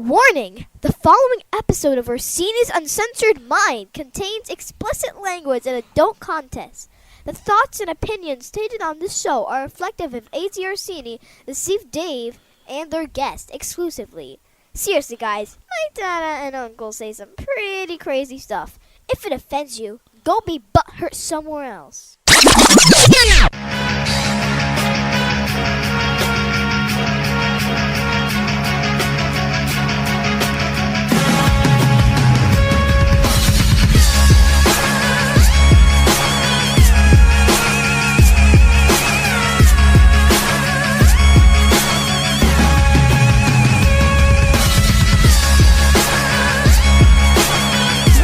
Warning! The following episode of Orsini's Uncensored Mind contains explicit language and adult content. The thoughts and opinions stated on this show are reflective of AZ Orsini, the Steve Dave, and their guests exclusively. Seriously, guys, my dada and uncle say some pretty crazy stuff. If it offends you, go be butthurt somewhere else.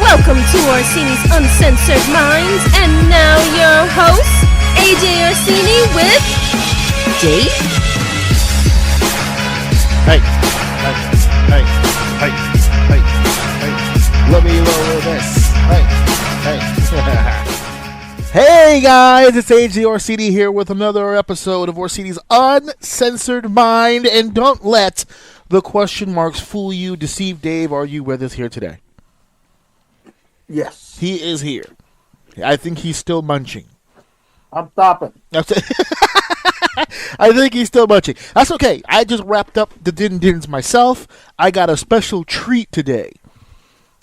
Welcome to Orsini's Uncensored Minds, and now your host, AJ Orsini with Dave. Hey. Let me lower this. Hey guys, it's AJ Orsini here with another episode of Orsini's Uncensored Mind, and don't let the question marks fool you. Deceive Dave, are you with us here today? Yes. He is here. I think he's still munching. I'm stopping. That's it. I think he's still munching. That's okay. I just wrapped up the din-dins myself. I got a special treat today.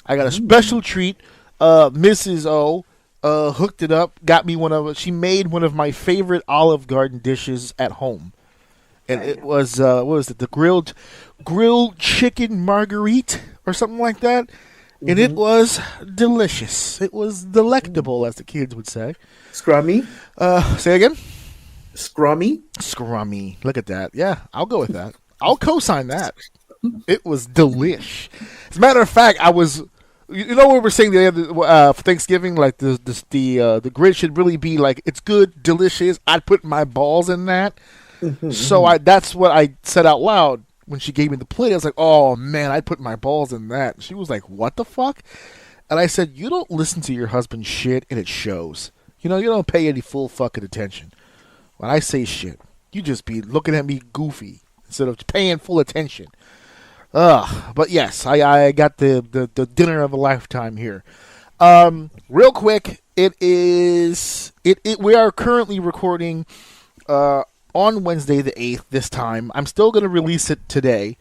Mrs. O hooked it up, got me she made one of my favorite Olive Garden dishes at home. And it was, what was it, the grilled chicken marguerite or something like that. And it was delicious. It was delectable, as the kids would say. Scrummy? Say again? Scrummy? Scrummy. Look at that. Yeah, I'll go with that. I'll co-sign that. It was delish. As a matter of fact, I was... You know what we were saying the other for Thanksgiving? Like, the grid should really be like, it's good, delicious. I'd put my balls in that. So that's what I said out loud. When she gave me the plate, I was like, oh, man, I put my balls in that. She was like, what the fuck? And I said, you don't listen to your husband's shit, and it shows. You know, you don't pay any full fucking attention. When I say shit, you just be looking at me goofy instead of paying full attention. But yes, I got the dinner of a lifetime here. Real quick, we are currently recording on Wednesday the 8th this time. I'm still going to release it today.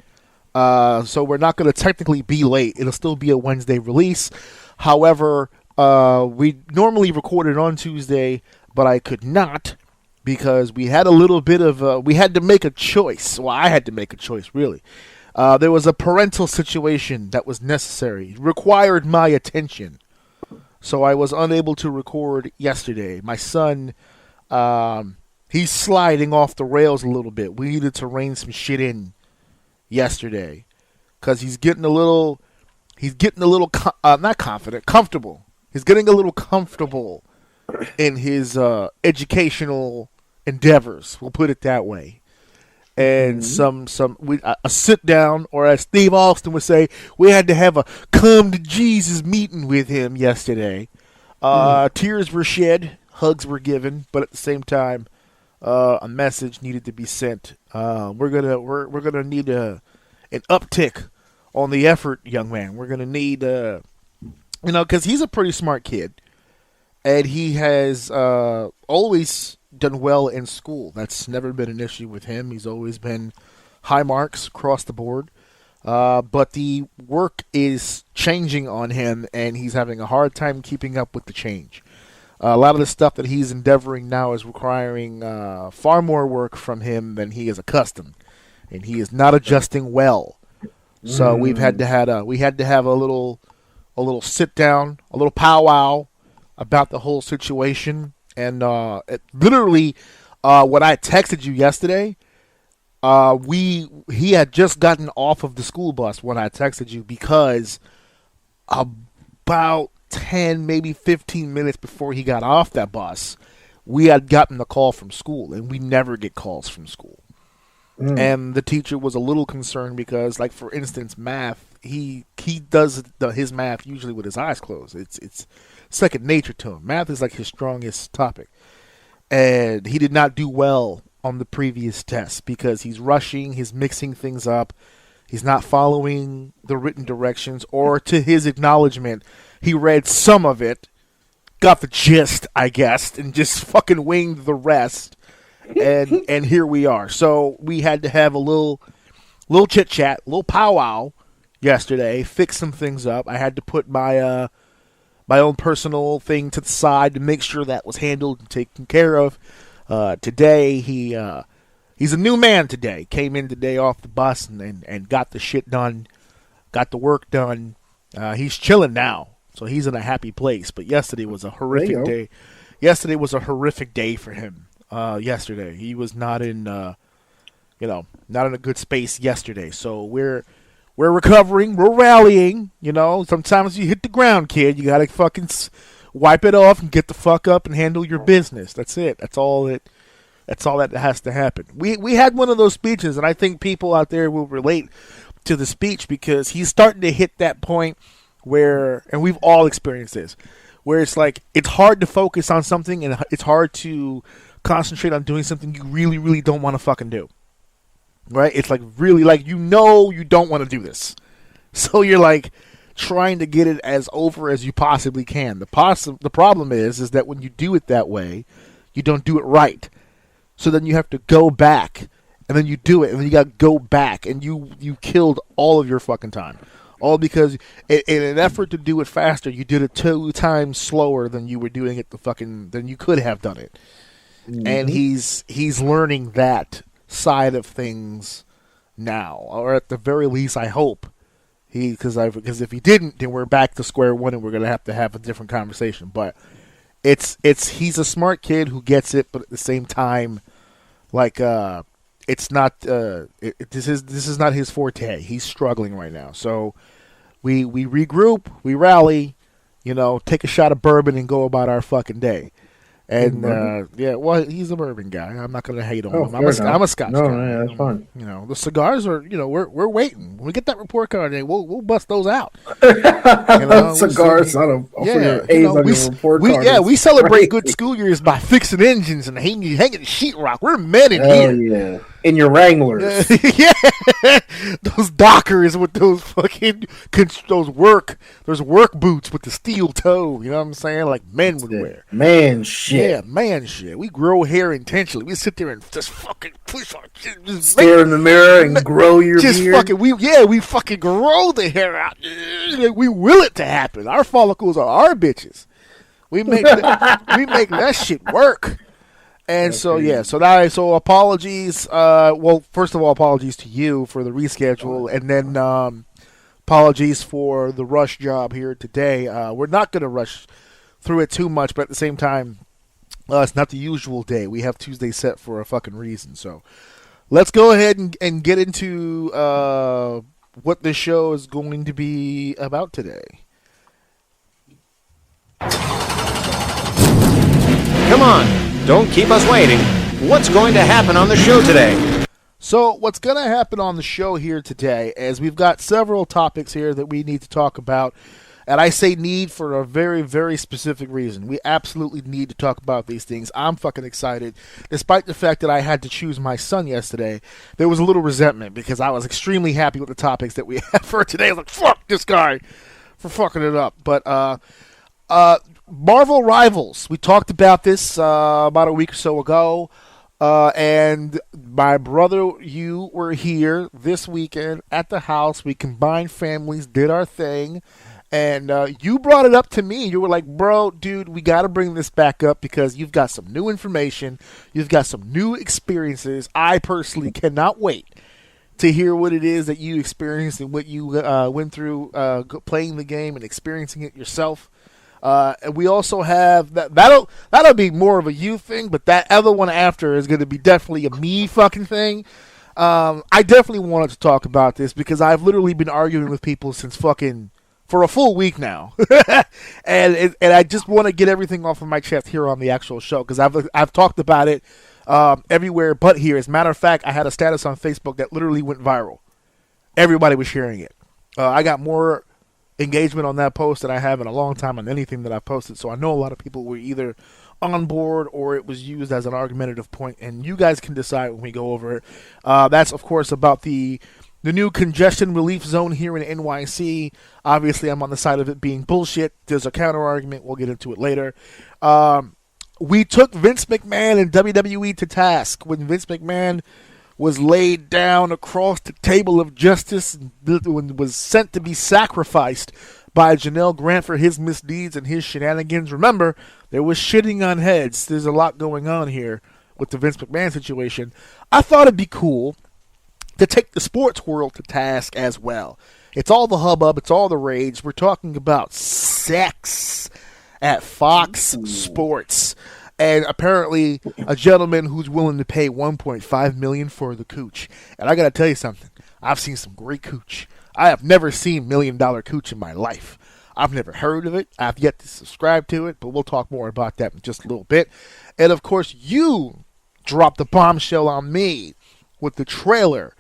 So we're not going to technically be late. It'll still be a Wednesday release. However, we normally record it on Tuesday, but I could not because we had a little bit of... we had to make a choice. Well, I had to make a choice, really. There was a parental situation that was necessary. It required my attention. So I was unable to record yesterday. My son... he's sliding off the rails a little bit. We needed to rein some shit in yesterday because he's getting a little not confident, comfortable. He's getting a little comfortable in his educational endeavors. We'll put it that way. And a sit down, or as Steve Austin would say, we had to have a come to Jesus meeting with him yesterday. Tears were shed, hugs were given, but at the same time, a message needed to be sent. We're gonna need an uptick on the effort, young man. We're gonna need, because he's a pretty smart kid, and he has always done well in school. That's never been an issue with him. He's always been high marks across the board. But the work is changing on him, and he's having a hard time keeping up with the change. A lot of the stuff that he's endeavoring now is requiring far more work from him than he is accustomed, and he is not adjusting well. So we had to have a little sit down, a little powwow about the whole situation, and literally when I texted you yesterday, he had just gotten off of the school bus when I texted you because about 10, maybe 15 minutes before he got off that bus, we had gotten a call from school, and we never get calls from school. And the teacher was a little concerned because, like, for instance, math, he does his math usually with his eyes closed. It's second nature to him. Math is like his strongest topic. And he did not do well on the previous test because he's rushing, he's mixing things up. He's not following the written directions, or to his acknowledgement, he read some of it, got the gist, I guess, and just fucking winged the rest. And here we are. So we had to have a little chit chat, a little powwow yesterday, fix some things up. I had to put my own personal thing to the side to make sure that was handled and taken care of. Today he's a new man today. Came in today off the bus and got the shit done, got the work done. He's chilling now, so he's in a happy place. But yesterday was a horrific day. Yesterday was a horrific day for him. Yesterday he was not in, not in a good space yesterday. So we're recovering, we're rallying. Sometimes you hit the ground, kid. You gotta fucking wipe it off and get the fuck up and handle your business. That's it. That's all that has to happen. We had one of those speeches, and I think people out there will relate to the speech because he's starting to hit that point where, and we've all experienced this, where it's like it's hard to focus on something and it's hard to concentrate on doing something you really, really don't want to fucking do. Right? It's like really like you don't want to do this. So you're like trying to get it as over as you possibly can. The problem is that when you do it that way, you don't do it right. So then you have to go back, and then you do it, and then you got to go back, and you killed all of your fucking time. All because in an effort to do it faster, you did it 2 times slower than you were doing it than you could have done it. Mm-hmm. And he's learning that side of things now, or at the very least, I hope because if he didn't, then we're back to square one, and we're gonna have a different conversation. But he's a smart kid who gets it, but at the same time, like it's not this is not his forte. He's struggling right now, so we regroup, we rally, take a shot of bourbon and go about our fucking day. And he's a bourbon guy. I'm not gonna hate on him. I'm a Scotch guy. No, that's fine. The cigars are. We're waiting. When we get that report card, we'll bust those out. Cigars on a report card. Yeah, we celebrate good school years by fixing engines and hanging sheetrock. We're men in here. Yeah. In your Wranglers. Yeah, those Dockers with those fucking those work boots with the steel toe. You know what I'm saying? Like men would wear. Man shit. Yeah, man shit. We grow hair intentionally. We sit there and just fucking push our just stare in the mirror and grow your beard. We fucking grow the hair out. We will it to happen. Our follicles are our bitches. We make that shit work. And so apologies. First of all, apologies to you for the reschedule, and then apologies for the rush job here today. We're not going to rush through it too much, but at the same time, it's not the usual day. We have Tuesday set for a fucking reason. So let's go ahead and get into what the show is going to be about today. Come on. Don't keep us waiting. What's going to happen on the show today? So what's going to happen on the show here today is we've got several topics here that we need to talk about. And I say need for a very, very specific reason. We absolutely need to talk about these things. I'm fucking excited. Despite the fact that I had to choose my son yesterday, there was a little resentment because I was extremely happy with the topics that we had for today. I was like, fuck this guy for fucking it up. But, Marvel Rivals. We talked about this about a week or so ago, and my brother, you were here this weekend at the house. We combined families, did our thing, and you brought it up to me. You were like, bro, dude, we got to bring this back up because you've got some new information. You've got some new experiences. I personally cannot wait to hear what it is that you experienced and what you went through playing the game and experiencing it yourself. And we also have that'll be more of a you thing, but that other one after is going to be definitely a me fucking thing. I definitely wanted to talk about this because I've literally been arguing with people since fucking for a full week now, and I just want to get everything off of my chest here on the actual show because I've talked about it everywhere but here. As a matter of fact, I had a status on Facebook that literally went viral. Everybody was sharing it. I got more engagement on that post that I have in a long time on anything that I posted, so I know a lot of people were either on board or it was used as an argumentative point, and you guys can decide when we go over it. That's of course about the the new Congestion Relief Zone here in NYC. Obviously, I'm on the side of it being bullshit. There's a counter argument. We'll get into it later. We took Vince McMahon and WWE to task when Vince McMahon was laid down across the table of justice and was sent to be sacrificed by Janelle Grant for his misdeeds and his shenanigans. Remember, there was shitting on heads. There's a lot going on here with the Vince McMahon situation. I thought it'd be cool to take the sports world to task as well. It's all the hubbub. It's all the rage. We're talking about sex at Fox Sports. And apparently a gentleman who's willing to pay $1.5 million for the cooch. And I got to tell you something. I've seen some great cooch. I have never seen $1 million cooch in my life. I've never heard of it. I've yet to subscribe to it, but we'll talk more about that in just a little bit. And, of course, you dropped the bombshell on me with the trailer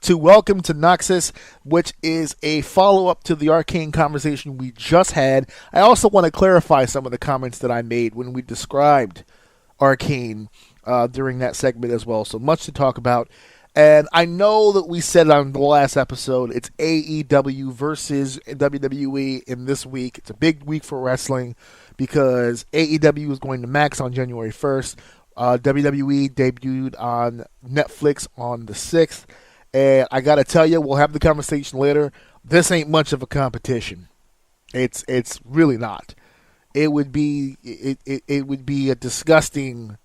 to Welcome to Noxus, which is a follow-up to the Arcane conversation we just had. I also want to clarify some of the comments that I made when we described Arcane during that segment as well. So much to talk about. And I know that we said on the last episode, it's AEW versus WWE in this week. It's a big week for wrestling because AEW is going to Max on January 1st. WWE debuted on Netflix on the 6th. And I got to tell you, we'll have the conversation later. This ain't much of a competition. It's really not. It would be a disgusting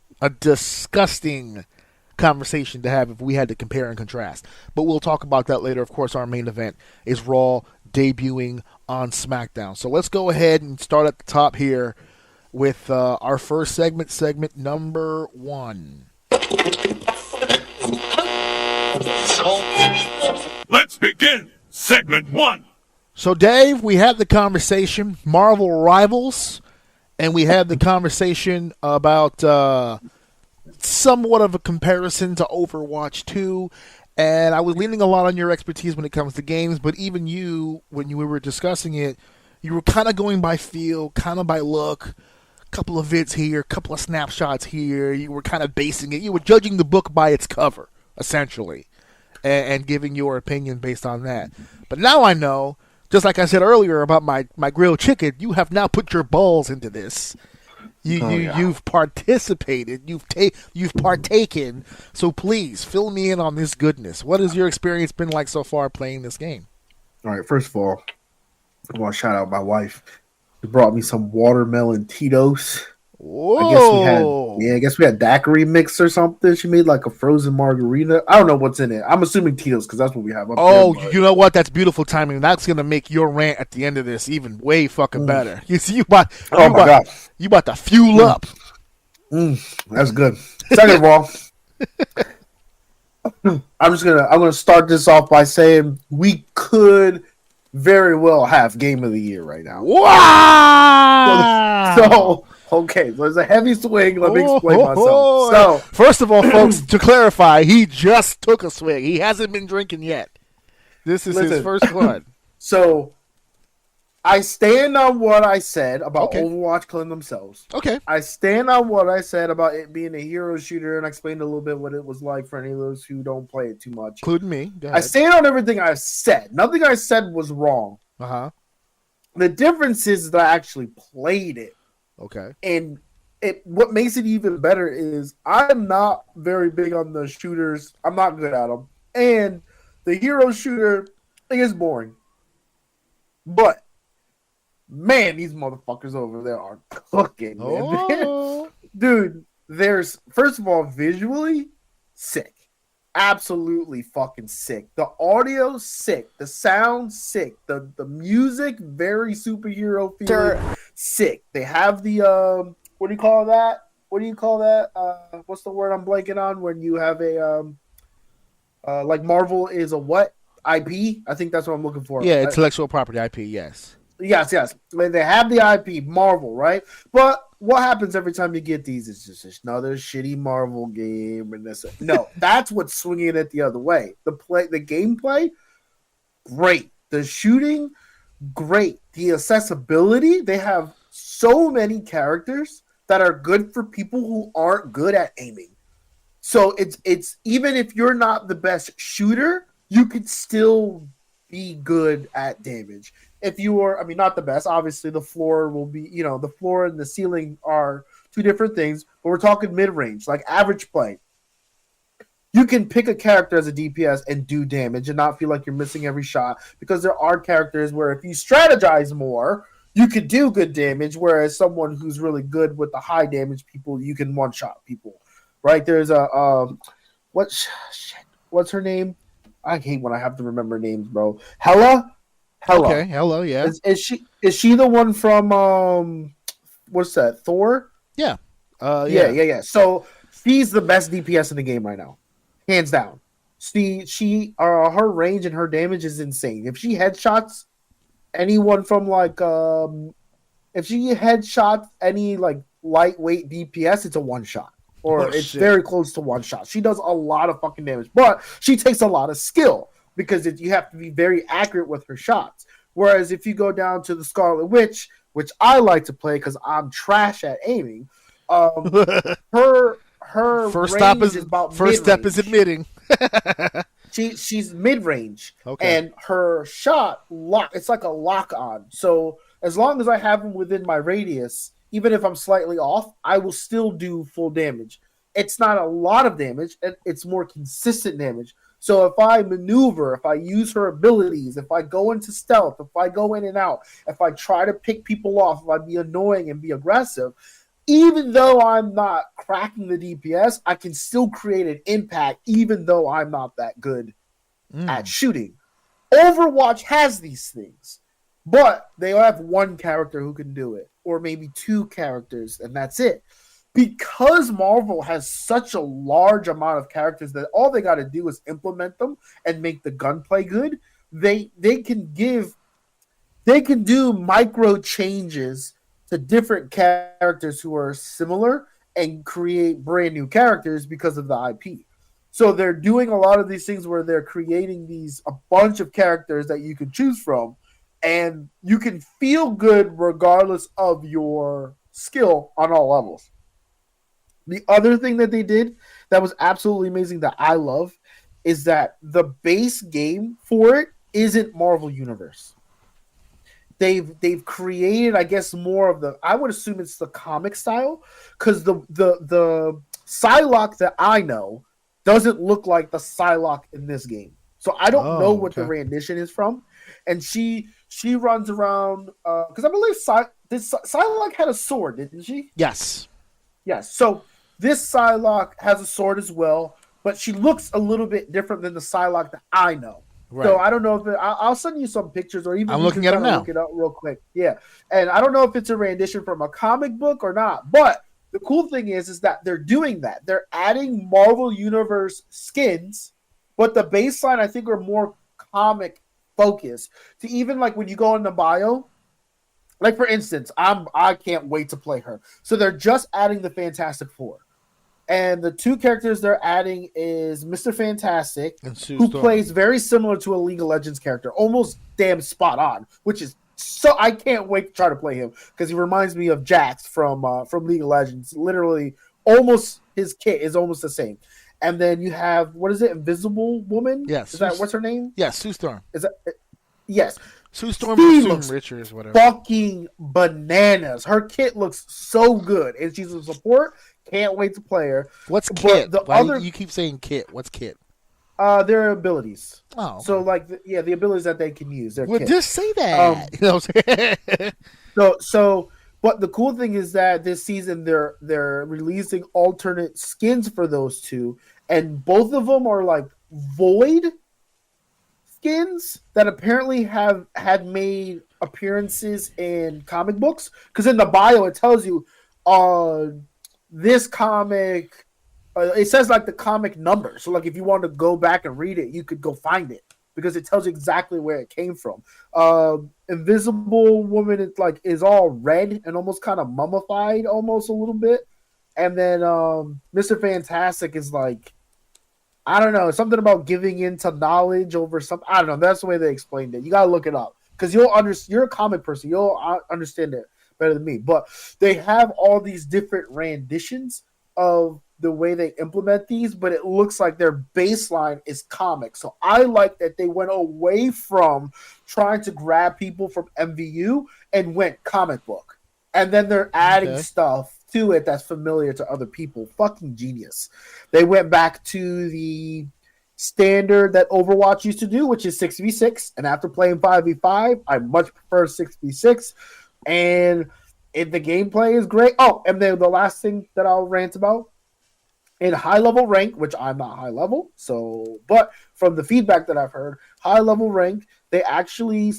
conversation to have if we had to compare and contrast. But we'll talk about that later. Of course, our main event is Raw debuting on SmackDown. So let's go ahead and start at the top here with our first segment number 1. Let's begin segment 1. So, Dave, we had the conversation, Marvel Rivals, and we had the conversation about somewhat of a comparison to Overwatch 2, and I was leaning a lot on your expertise when it comes to games, but even you, when we were discussing it, you were kind of going by feel, kind of by look, a couple of vids here, a couple of snapshots here, you were kind of basing it, you were judging the book by its cover, essentially, and giving your opinion based on that. But now I know, just like I said earlier about my grilled chicken, you have now put your balls into this. You've participated. You've partaken. So please fill me in on this goodness. What has your experience been like so far playing this game? All right. First of all, I want to shout out my wife. She brought me some watermelon Tito's. Whoa! I guess we had daiquiri mix or something. She made like a frozen margarita. I don't know what's in it. I'm assuming Tito's because that's what we have up there. But... you know what? That's beautiful timing. That's gonna make your rant at the end of this even way fucking better. You see, you about to fuel up. That's good. Second of all, I'm gonna start this off by saying we could very well have Game of the Year right now. Wow! So okay, there's a heavy swing. Let me explain myself. So, first of all, folks, to clarify, he just took a swing. He hasn't been drinking yet. This is his first one. So, I stand on what I said about Overwatch killing themselves. Okay. I stand on what I said about it being a hero shooter, and I explained a little bit what it was like for any of those who don't play it too much. Including me. I stand on everything I said. Nothing I said was wrong. Uh-huh. The difference is that I actually played it. Okay. And what makes it even better is I'm not very big on the shooters. I'm not good at them. And the hero shooter thing is boring. But, man, these motherfuckers over there are cooking, man. Oh. Dude, there's, first of all, visually, sick. Absolutely fucking sick. The audio, sick. The sound, sick. The music, very superhero feeling. Sick. They have the what do you call that? What's the word I'm blanking on when you have a like Marvel is a what? IP? I think that's what I'm looking for. Yeah, intellectual property IP, yes. Yes. They have the IP, Marvel, right? But what happens every time you get these is just another shitty Marvel game and this. No, that's what's swinging it the other way. The gameplay, great. The shooting, great. The accessibility, they have so many characters that are good for people who aren't good at aiming. So it's even if you're not the best shooter, you could still be good at damage. If you were, I mean, not the best. Obviously, the floor will be, the floor and the ceiling are two different things. But we're talking mid range, like average play. You can pick a character as a DPS and do damage and not feel like you're missing every shot, because there are characters where if you strategize more, you could do good damage, whereas someone who's really good with the high damage people, you can one shot people, right? There's a what's her name? I hate when I have to remember names, bro. Hella. Okay, hello, yeah. Is she the one from what's that? Thor? Yeah. Yeah. So she's the best DPS in the game right now, hands down. Her range and her damage is insane. If she headshots anyone from if she headshots any like lightweight DPS, it's a one shot, or it's very close to one shot. She does a lot of fucking damage, but she takes a lot of skill because you have to be very accurate with her shots. Whereas if you go down to the Scarlet Witch, which I like to play because I'm trash at aiming, her first range is about first step is admitting. She's mid range, okay. And her shot it's like a lock on. So as long as I have them within my radius, even if I'm slightly off, I will still do full damage. It's not a lot of damage, it's more consistent damage. So if I maneuver, if I use her abilities, if I go into stealth, if I go in and out, if I try to pick people off, if I be annoying and be aggressive, even though I'm not cracking the DPS, I can still create an impact even though I'm not that good at shooting. Overwatch has these things, but they have one character who can do it, or maybe two characters, and that's it. Because Marvel has such a large amount of characters that all they got to do is implement them and make the gunplay good, they can do micro changes to different characters who are similar and create brand new characters because of the IP. So they're doing a lot of these things where they're creating a bunch of characters that you can choose from, and you can feel good regardless of your skill on all levels. The other thing that they did that was absolutely amazing that I love is that the base game for it isn't Marvel Universe. They've created, I guess, more of I would assume it's the comic style, because the Psylocke that I know doesn't look like the Psylocke in this game. So I don't know what the rendition is from. And she runs around because I believe Psylocke had a sword, didn't she? Yes. So this Psylocke has a sword as well, but she looks a little bit different than the Psylocke that I know. Right. So I don't know if I'll send you some pictures, or even I'm looking at them now. Look it up real quick. Yeah, and I don't know if it's a rendition from a comic book or not. But the cool thing is that they're doing that. They're adding Marvel Universe skins, but the baseline I think are more comic focused. To even like when you go in the bio. Like for instance, I can't wait to play her. So they're just adding the Fantastic Four. And the two characters they're adding is Mr. Fantastic, who plays very similar to a League of Legends character, almost damn spot on, which is so I can't wait to try to play him because he reminds me of Jax from League of Legends. Literally, almost his kit is almost the same. And then you have Invisible Woman? Yes. Is that what's her name? Yes, Sue Storm. Is that yes? Sue Storm or Richards, whatever. Fucking bananas. Her kit looks so good, and she's a support. Can't wait to play her. What's kit? You keep saying kit. What's kit? Their abilities. Oh, okay. So the abilities that they can use. Well, just say that. You know what I'm saying? So, but the cool thing is that this season they're releasing alternate skins for those two, and both of them are like void skins that apparently had made appearances in comic books. Because in the bio it tells you, this comic, it says like the comic number. So like if you want to go back and read it, you could go find it because it tells you exactly where it came from. Invisible Woman is all red and almost kind of mummified, almost a little bit. And then Mr. Fantastic is like, I don't know, something about giving into knowledge over something. I don't know. That's the way they explained it. You gotta look it up because you're a comic person. You'll understand it better than me. But they have all these different renditions of the way they implement these, but it looks like their baseline is comic. So I like that they went away from trying to grab people from MVU and went comic book. And then they're adding stuff to it that's familiar to other people. Fucking genius. They went back to the standard that Overwatch used to do, which is 6v6. And after playing 5v5, I much prefer 6v6. And if the gameplay is great. Oh, and then the last thing that I'll rant about, in high level rank, which I'm not high level, so but from the feedback that I've heard, high level rank, they actually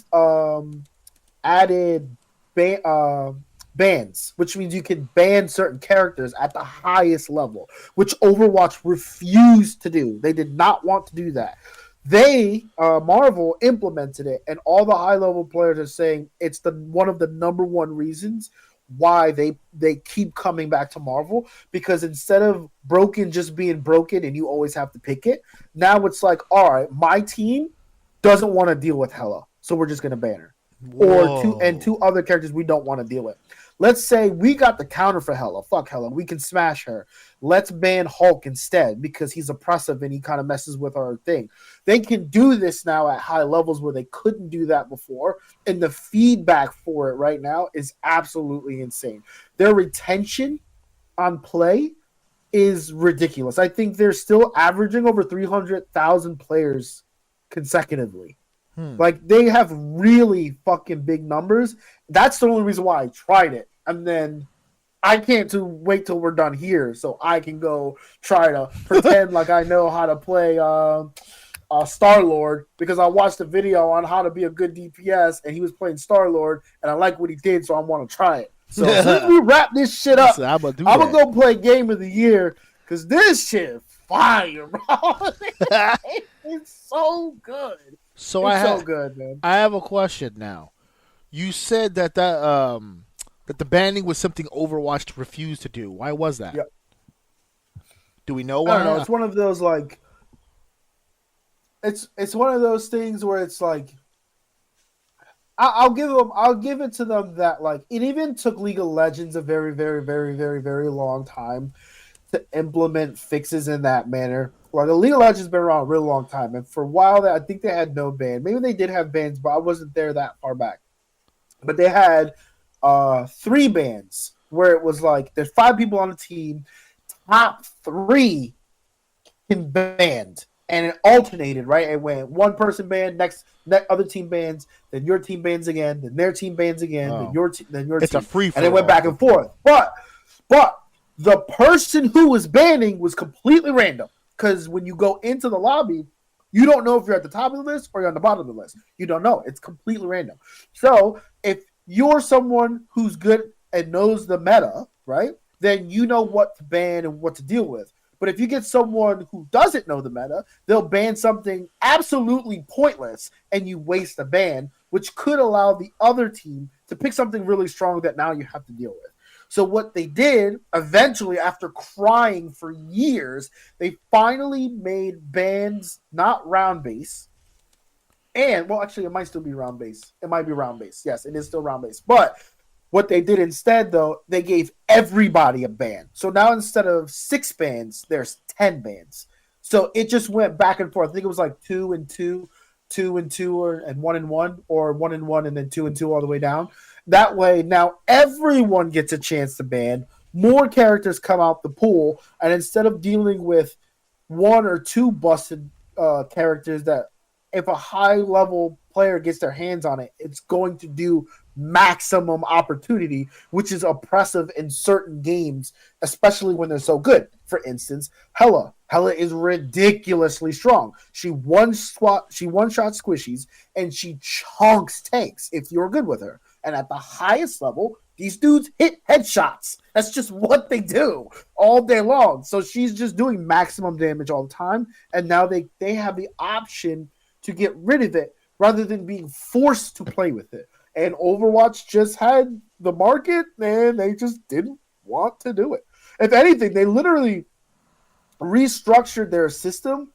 added bans, which means you can ban certain characters at the highest level, which Overwatch refused to do. They did not want to do that. They Marvel implemented it, and all the high level players are saying it's one of the number one reasons why they keep coming back to Marvel, because instead of broken just being broken and you always have to pick it, now it's like, all right, my team doesn't want to deal with Hela, so we're just going to ban her. Whoa. Or two other characters we don't want to deal with. Let's say we got the counter for Hela. Fuck Hela. We can smash her. Let's ban Hulk instead because he's oppressive and he kind of messes with our thing. They can do this now at high levels where they couldn't do that before. And the feedback for it right now is absolutely insane. Their retention on play is ridiculous. I think they're still averaging over 300,000 players consecutively. Like, they have really fucking big numbers. That's the only reason why I tried it. And then I can't wait till we're done here so I can go try to pretend like I know how to play Star-Lord, because I watched a video on how to be a good DPS, and he was playing Star-Lord, and I like what he did, so I want to try it. So as soon as we wrap this shit up, I'm going to go play Game of the Year, because this shit is fire, bro. It's so good. So it's so good, man. I have a question now. You said that the banning was something Overwatch refused to do. Why was that? Yep. Do we know why? I don't know. It's one of those like. It's one of those things where it's like. I'll give it to them that like it even took League of Legends a very, very, very, very, very long time to implement fixes in that manner. Well, the League of Legends has been around a real long time, and for a while, I think they had no ban. Maybe they did have bans, but I wasn't there that far back. But they had 3 bans where it was like there's 5 people on the team, top 3 can banned, and it alternated, right? It went one person banned, next other team bans, then your team bans again, then their team bans again, then your team. It's a free for all. And it went back and forth. But the person who was banning was completely random. Because when you go into the lobby, you don't know if you're at the top of the list or you're on the bottom of the list. You don't know. It's completely random. So if you're someone who's good and knows the meta, right, then you know what to ban and what to deal with. But if you get someone who doesn't know the meta, they'll ban something absolutely pointless and you waste a ban, which could allow the other team to pick something really strong that now you have to deal with. So what they did, eventually, after crying for years, they finally made bans not round base. And, well, actually, it might still be round base. It might be round base. Yes, it is still round base. But what they did instead, though, they gave everybody a ban. So now instead of 6 bans, there's 10 bans. So it just went back and forth. I think it was like 2 and 2, 2 and 2, and 1 and 1, or 1 and 1 and then 2 and 2 all the way down. That way, now everyone gets a chance to ban. More characters come out the pool, and instead of dealing with 1 or 2 busted characters that if a high-level player gets their hands on it, it's going to do maximum opportunity, which is oppressive in certain games, especially when they're so good. For instance, Hela is ridiculously strong. She one-shot squishies, and she chunks tanks if you're good with her. And at the highest level, these dudes hit headshots. That's just what they do all day long. So she's just doing maximum damage all the time. And now they have the option to get rid of it rather than being forced to play with it. And Overwatch just had the market, and they just didn't want to do it. If anything, they literally restructured their system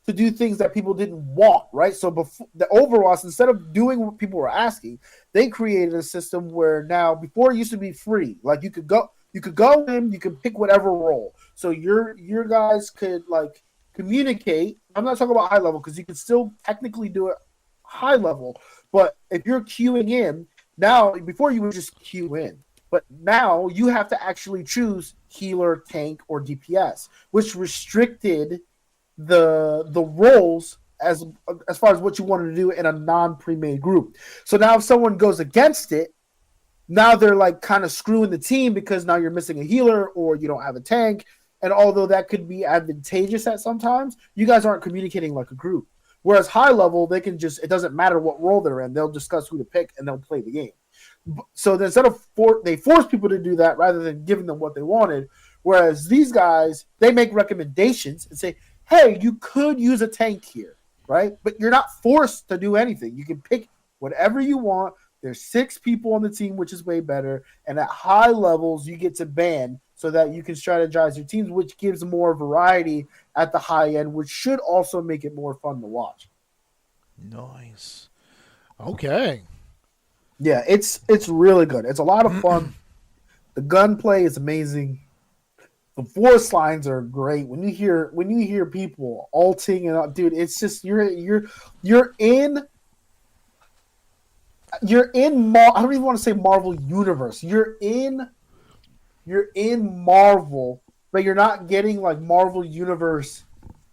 to do things that people didn't want, right? So before the Overwatch, instead of doing what people were asking, they created a system where now, before it used to be free, like you could go in, you could pick whatever role. So your guys could like communicate. I'm not talking about high level because you can still technically do it high level. But if you're queuing in now, before you would just queue in, but now you have to actually choose healer, tank, or DPS, which restricted the roles as far as what you wanted to do in a non-pre-made group. So now if someone goes against it, now they're like kind of screwing the team because now you're missing a healer or you don't have a tank. And although that could be advantageous at sometimes, you guys aren't communicating like a group. Whereas high level, they can just, it doesn't matter what role they're in. They'll discuss who to pick and they'll play the game. So instead of they force people to do that rather than giving them what they wanted. Whereas these guys, they make recommendations and say, hey, you could use a tank here, right? But you're not forced to do anything. You can pick whatever you want. There's 6 people on the team, which is way better. And at high levels, you get to ban so that you can strategize your teams, which gives more variety at the high end, which should also make it more fun to watch. Nice. Okay. Yeah, it's really good. It's a lot of fun. The gunplay is amazing. The voice lines are great. When you hear people alting and dude, it's just you're in I don't even want to say Marvel Universe. You're in Marvel, but you're not getting like Marvel Universe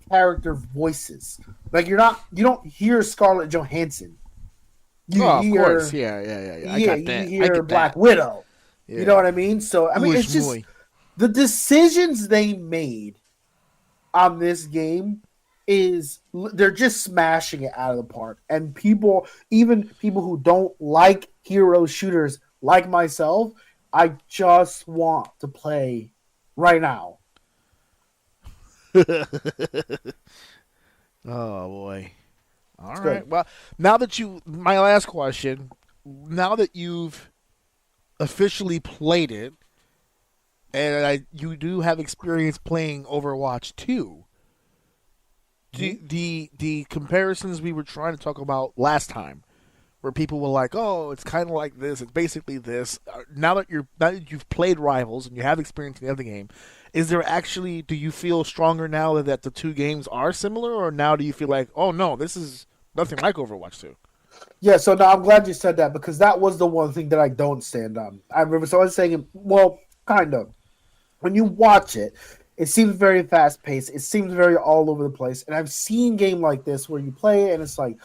character voices. Like you don't hear Scarlett Johansson. You hear, of course. Yeah. I got that. You hear Black Widow. Yeah. You know what I mean? So I mean, it's just the decisions they made on this game is they're just smashing it out of the park. And people, even people who don't like hero shooters like myself, I just want to play right now. Oh boy. All right. Well, now that my last question, now that you've officially played it, and you do have experience playing Overwatch 2, the comparisons we were trying to talk about last time, where people were like, "Oh, it's kind of like this. It's basically this." Now that you've played Rivals and you have experience in the other game, do you feel stronger now that the two games are similar, or now do you feel like, "Oh no, this is nothing like Overwatch 2"? Yeah, so now I'm glad you said that because that was the one thing that I don't stand on. I remember, so I was saying, well, kind of. When you watch it, it seems very fast paced. It seems very all over the place. And I've seen game like this where you play it and it's like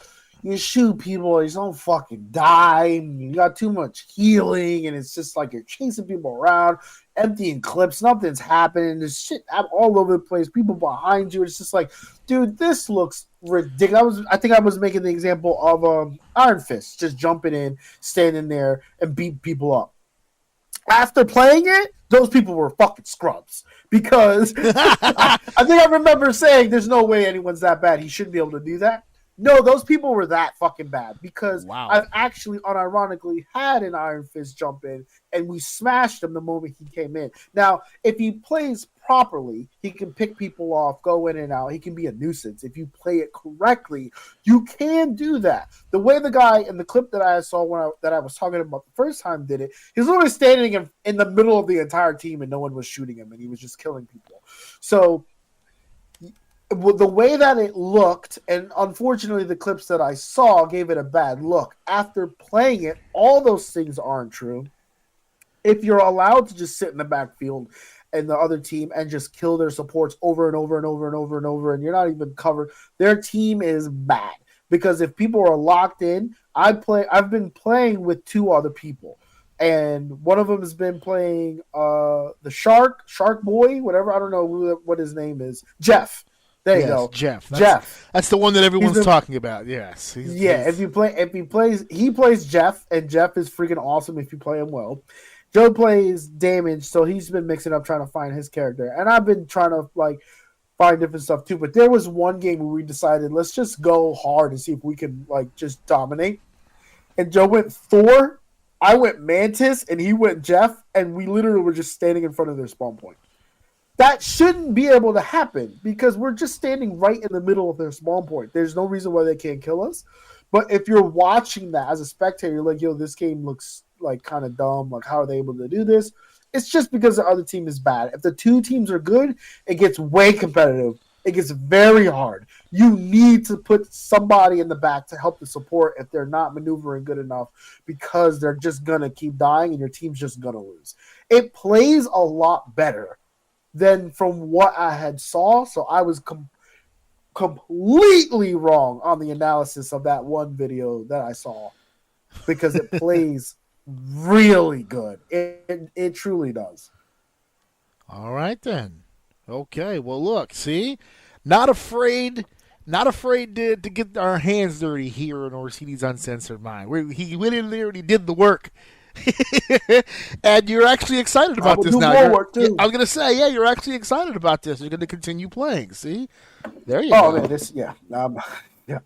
you shoot people, you don't fucking die, and you got too much healing, and it's just like you're chasing people around, emptying clips, nothing's happening. There's shit all over the place, people behind you. It's just like, dude, this looks ridiculous. I think I was making the example of Iron Fist, just jumping in, standing there, and beat people up. After playing it, those people were fucking scrubs because I think I remember saying there's no way anyone's that bad. He shouldn't be able to do that. No, those people were that fucking bad because I've actually unironically had an Iron Fist jump in and we smashed him the moment he came in. Now, if he plays properly, he can pick people off, go in and out. He can be a nuisance. If you play it correctly, you can do that. The way the guy in the clip that I saw that I was talking about the first time did it, he was literally standing in the middle of the entire team and no one was shooting him and he was just killing people. So the way that it looked, and unfortunately the clips that I saw gave it a bad look. After playing it, all those things aren't true. If you're allowed to just sit in the backfield and the other team and just kill their supports over and over and over and over and over, and you're not even covered, their team is bad. Because if people are locked in, I've been playing with 2 other people. And one of them has been playing the Shark Boy, whatever, I don't know what his name is. Jeff. There you go, Jeff. Jeff. That's the one that everyone's talking about. Yes. He plays Jeff, and Jeff is freaking awesome if you play him well. Joe plays Damage, so he's been mixing up trying to find his character, and I've been trying to find different stuff too. But there was one game where we decided let's just go hard and see if we can just dominate. And Joe went Thor, I went Mantis, and he went Jeff, and we literally were just standing in front of their spawn point. That shouldn't be able to happen because we're just standing right in the middle of their spawn point. There's no reason why they can't kill us. But if you're watching that as a spectator, you're like, yo, this game looks kind of dumb. How are they able to do this? it's just because the other team is bad. If the two teams are good, it gets way competitive. It gets very hard. You need to put somebody in the back to help the support if they're not maneuvering good enough, because they're just going to keep dying and your team's just going to lose. It plays a lot better than from what I had saw, so I was completely wrong on the analysis of that one video that I saw, because it plays really good. It truly does. All right, then. Okay, well, look, see? Not afraid to get our hands dirty here in Orsini's Uncensored Mind. He went in there and he did the work. And you're actually excited about this now. More work too. I was going to say, yeah, you're actually excited about this. You're going to continue playing, see? There you go. Oh, man, yeah.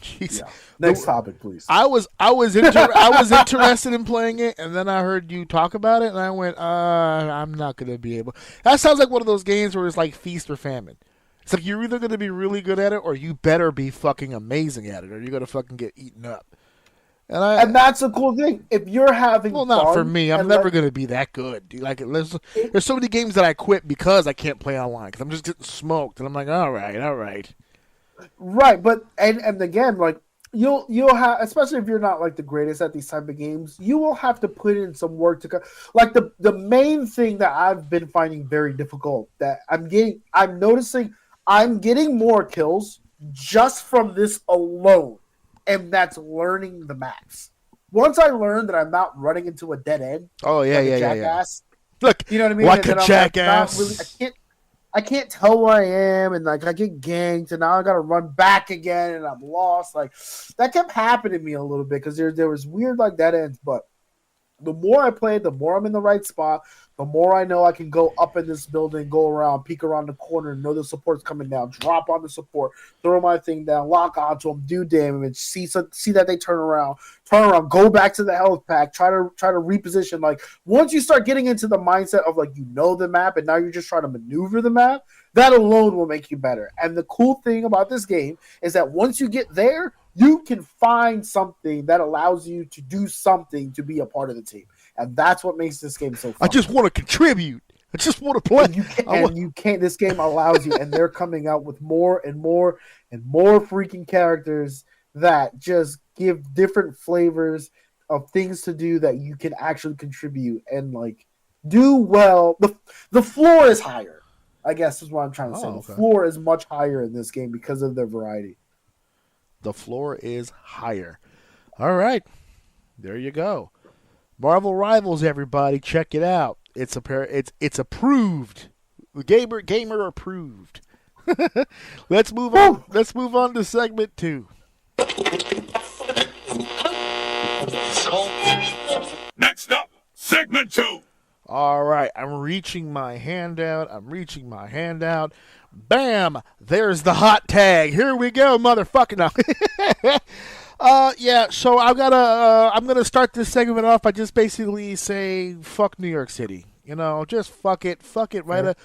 Jeez. Yeah. Next topic, please. I was interested in playing it, and then I heard you talk about it, and I went, I'm not going to be able. That sounds like one of those games where it's like feast or famine. It's like you're either going to be really good at it, or you better be fucking amazing at it, or you're going to fucking get eaten up. And that's the cool thing. If you're having well, not fun, for me. I'm never going to be that good. Dude. Like, there's so many games that I quit because I can't play online, because I'm just getting smoked, and I'm like, all right. Right, but and again, like you'll have, especially if you're not like the greatest at these type of games, you will have to put in some work to like the main thing that I've been finding very difficult, that I'm noticing I'm getting more kills just from this alone, and that's learning the maps. Once I learn that I'm not running into a dead end, jackass. Look, you know what I mean? Like a jackass. I can't tell where I am, and like I get ganked, and now I got to run back again, and I'm lost. Like that kept happening to me a little bit, because there was weird like dead ends. But the more I play, the more I'm in the right spot. The more I know I can go up in this building, go around, peek around the corner, know the support's coming down, drop on the support, throw my thing down, lock onto them, do damage, see that they turn around, go back to the health pack, try to reposition. Like once you start getting into the mindset of like, you know the map, and now you're just trying to maneuver the map, that alone will make you better. And the cool thing about this game is that once you get there, you can find something that allows you to do something to be a part of the team. And that's what makes this game so fun. I just want to contribute. I just want to play. You can't. This game allows you, and they're coming out with more and more and more freaking characters that just give different flavors of things to do that you can actually contribute and like do well. The floor is higher, I guess is what I'm trying to say. Okay. The floor is much higher in this game because of their variety. The floor is higher. All right. There you go. Marvel Rivals, everybody, check it out. It's approved. Gamer approved. Let's move on. Let's move on to segment 2. Next up, segment 2. All right, I'm reaching my hand out. Bam! There's the hot tag. Here we go, motherfucker. No. Yeah. So I'm gonna start this segment off by just basically saying fuck New York City. You know, just fuck it right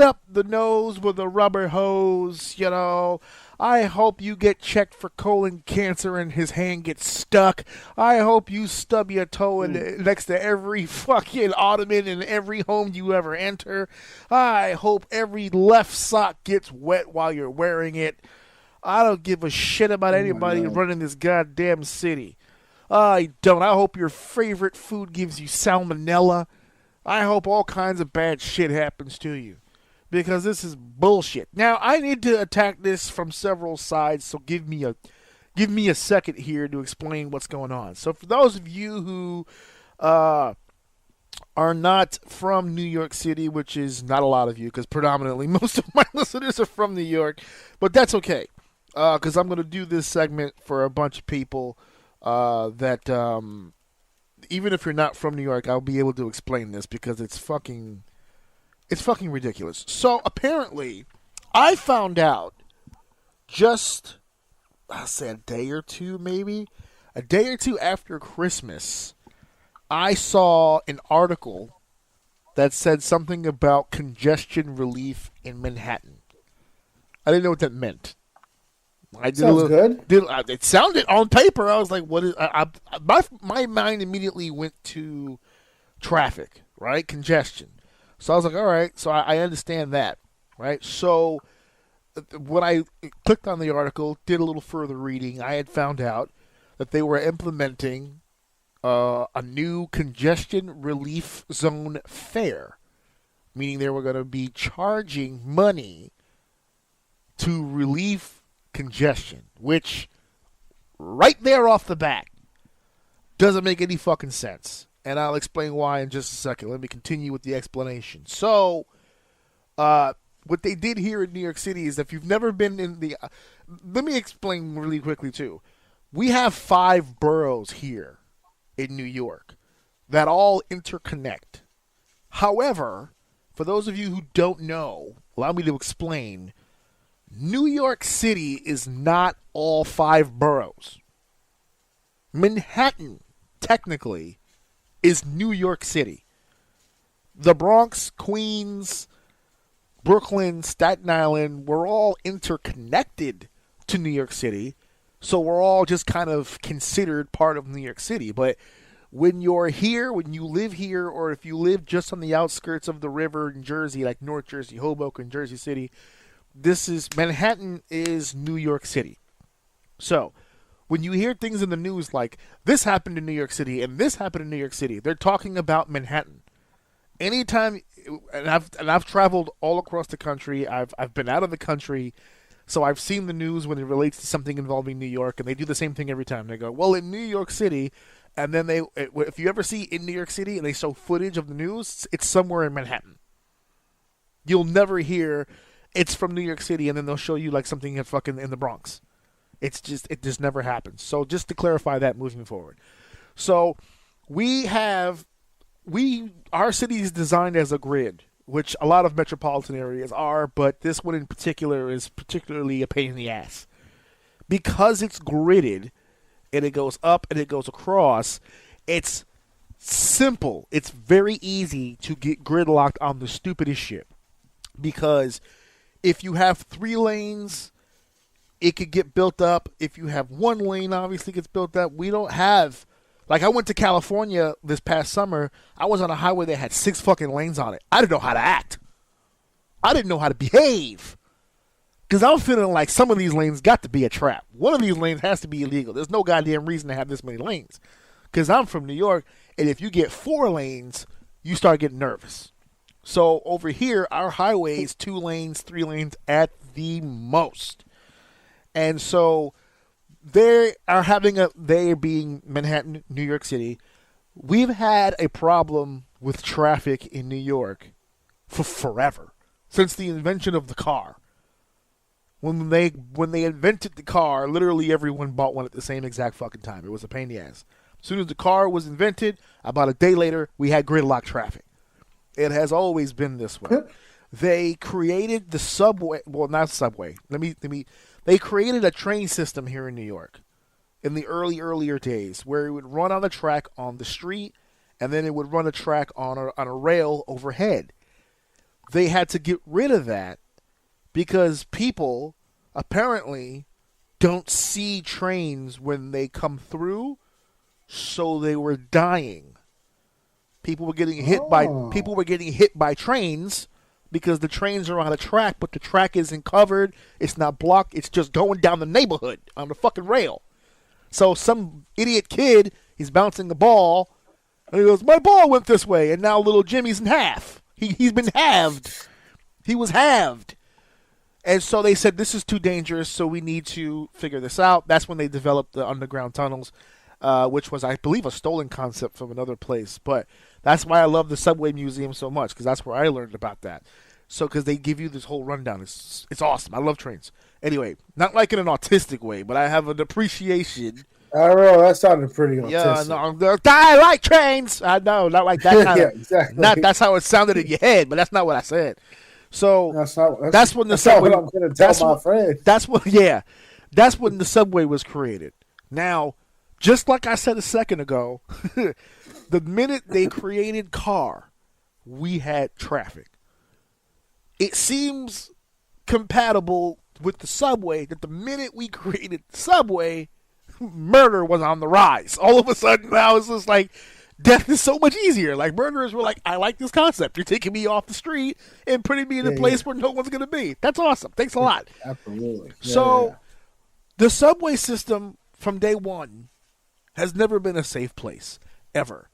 up the nose with a rubber hose. You know. I hope you get checked for colon cancer and his hand gets stuck. I hope you stub your toe next to every fucking ottoman in every home you ever enter. I hope every left sock gets wet while you're wearing it. I don't give a shit about anybody running this goddamn city. I don't. I hope your favorite food gives you salmonella. I hope all kinds of bad shit happens to you. Because this is bullshit. Now, I need to attack this from several sides, so give me a second here to explain what's going on. So for those of you who are not from New York City, which is not a lot of you, because predominantly most of my listeners are from New York, but that's okay, because I'm going to do this segment for a bunch of people that even if you're not from New York, I'll be able to explain this, because it's fucking ridiculous. So, apparently, I found out just, I'll say a day or two after Christmas, I saw an article that said something about congestion relief in Manhattan. I didn't know what that meant. Good. It sounded on paper. I was like, "What is?" My mind immediately went to traffic. right? Congestion. So I was like, all right, so I understand that, right? So when I clicked on the article, did a little further reading, I had found out that they were implementing a new congestion relief zone fare, meaning they were going to be charging money to relieve congestion, which right there off the bat doesn't make any fucking sense. And I'll explain why in just a second. Let me continue with the explanation. So, what they did here in New York City is if you've never been in the... let me explain really quickly, too. We have 5 boroughs here in New York that all interconnect. However, for those of you who don't know, allow me to explain, New York City is not all 5 boroughs. Manhattan, technically, is New York City. The Bronx, Queens, Brooklyn, Staten Island, we're all interconnected to New York City, so we're all just kind of considered part of New York City. But when you're here, when you live here, or if you live just on the outskirts of the river in Jersey, like North Jersey, Hoboken, Jersey City, Manhattan is New York City. So, when you hear things in the news like, this happened in New York City, and this happened in New York City, they're talking about Manhattan. Anytime, and I've traveled all across the country, I've been out of the country, so I've seen the news when it relates to something involving New York, and they do the same thing every time. They go, well, in New York City, and then if you ever see in New York City and they show footage of the news, it's somewhere in Manhattan. You'll never hear it's from New York City, and then they'll show you like something in the Bronx. It just never happens. So just to clarify that moving forward. So our city is designed as a grid, which a lot of metropolitan areas are, but this one in particular is particularly a pain in the ass. Because it's gridded, and it goes up and it goes across, it's simple. It's very easy to get gridlocked on the stupidest shit. Because if you have 3 lanes, it could get built up. If you have 1 lane, obviously it gets built up. We don't have... Like, I went to California this past summer. I was on a highway that had 6 fucking lanes on it. I didn't know how to act. I didn't know how to behave. Because I'm feeling like some of these lanes got to be a trap. One of these lanes has to be illegal. There's no goddamn reason to have this many lanes. Because I'm from New York, and if you get 4 lanes, you start getting nervous. So over here, our highway is 2 lanes, 3 lanes at the most. And so they being Manhattan, New York City, we've had a problem with traffic in New York for forever. Since the invention of the car. When they invented the car, literally everyone bought one at the same exact fucking time. It was a pain in the ass. As soon as the car was invented, about a day later, we had gridlock traffic. It has always been this way. They created the subway. Well, not subway. They created a train system here in New York in the earlier days where it would run on the track on the street, and then it would run a track on a rail overhead. They had to get rid of that because people apparently don't see trains when they come through, so they were dying. People were getting hit by trains because the trains are on a track, but the track isn't covered, it's not blocked, it's just going down the neighborhood on the fucking rail. So some idiot kid, he's bouncing the ball, and he goes, my ball went this way, and now little Jimmy's in half. He's been halved. He was halved. And so they said, this is too dangerous, so we need to figure this out. That's when they developed the underground tunnels, which was, I believe, a stolen concept from another place. But that's why I love the Subway Museum so much, because that's where I learned about that. So, because they give you this whole rundown. It's awesome. I love trains. Anyway, not like in an autistic way, but I have an appreciation. I don't know. That sounded pretty autistic. Yeah, no, I like trains. I know, not like that kind yeah, of. exactly. That's how it sounded in your head, but that's not what I said. So that's when the subway. Subway. I'm going to tell my friend. That's when the Subway was created. Now, just like I said a second ago, the minute they created car, we had traffic. It seems compatible with the Subway that the minute we created the Subway, murder was on the rise. All of a sudden now it's just like Death is so much easier. Like, murderers were like, I like this concept. You're taking me off the street and putting me in a place where no one's going to be. That's awesome. Thanks a lot. Absolutely. So, the subway system from day one has never been a safe place, ever.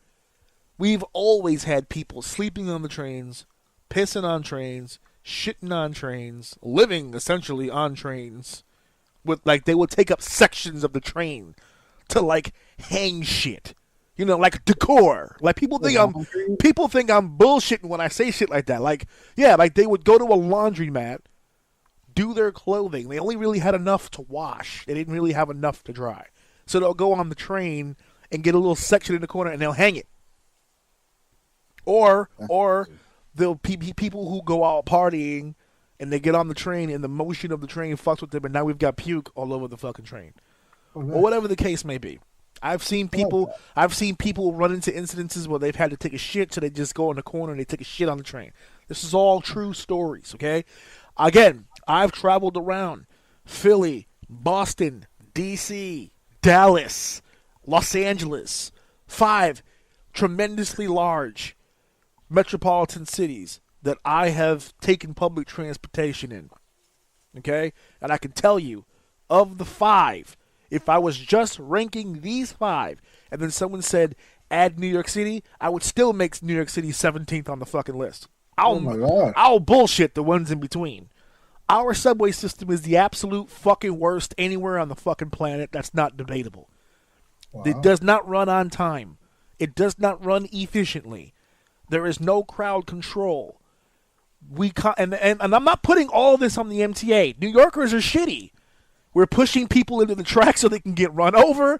We've always had people sleeping on the trains, pissing on trains, shitting on trains, living essentially on trains. With like, they would take up sections of the train to like hang shit. You know, like decor. Like people think I'm bullshitting when I say shit like that. Like, yeah, like they would go to a laundromat, do their clothing. They only really had enough to wash. They didn't really have enough to dry. So they'll go on the train and get a little section in the corner and they'll hang it. Or there'll be people who go out partying and they get on the train and the motion of the train fucks with them and now we've got puke all over the fucking train. Or whatever the case may be. I've seen people run into incidences where they've had to take a shit, so they just go in the corner and they take a shit on the train. This is all true stories, okay? Again, I've traveled around Philly, Boston, D.C., Dallas, Los Angeles, 5 tremendously large metropolitan cities that I have taken public transportation in, okay? And I can tell you, of the 5, if I was just ranking these 5, and then someone said, add New York City, I would still make New York City 17th on the fucking list. I'll bullshit the ones in between. Our subway system is the absolute fucking worst anywhere on the fucking planet. That's not debatable. Wow. It does not run on time. It does not run efficiently. There is no crowd control. And I'm not putting all this on the MTA. New Yorkers are shitty. We're pushing people into the track so they can get run over.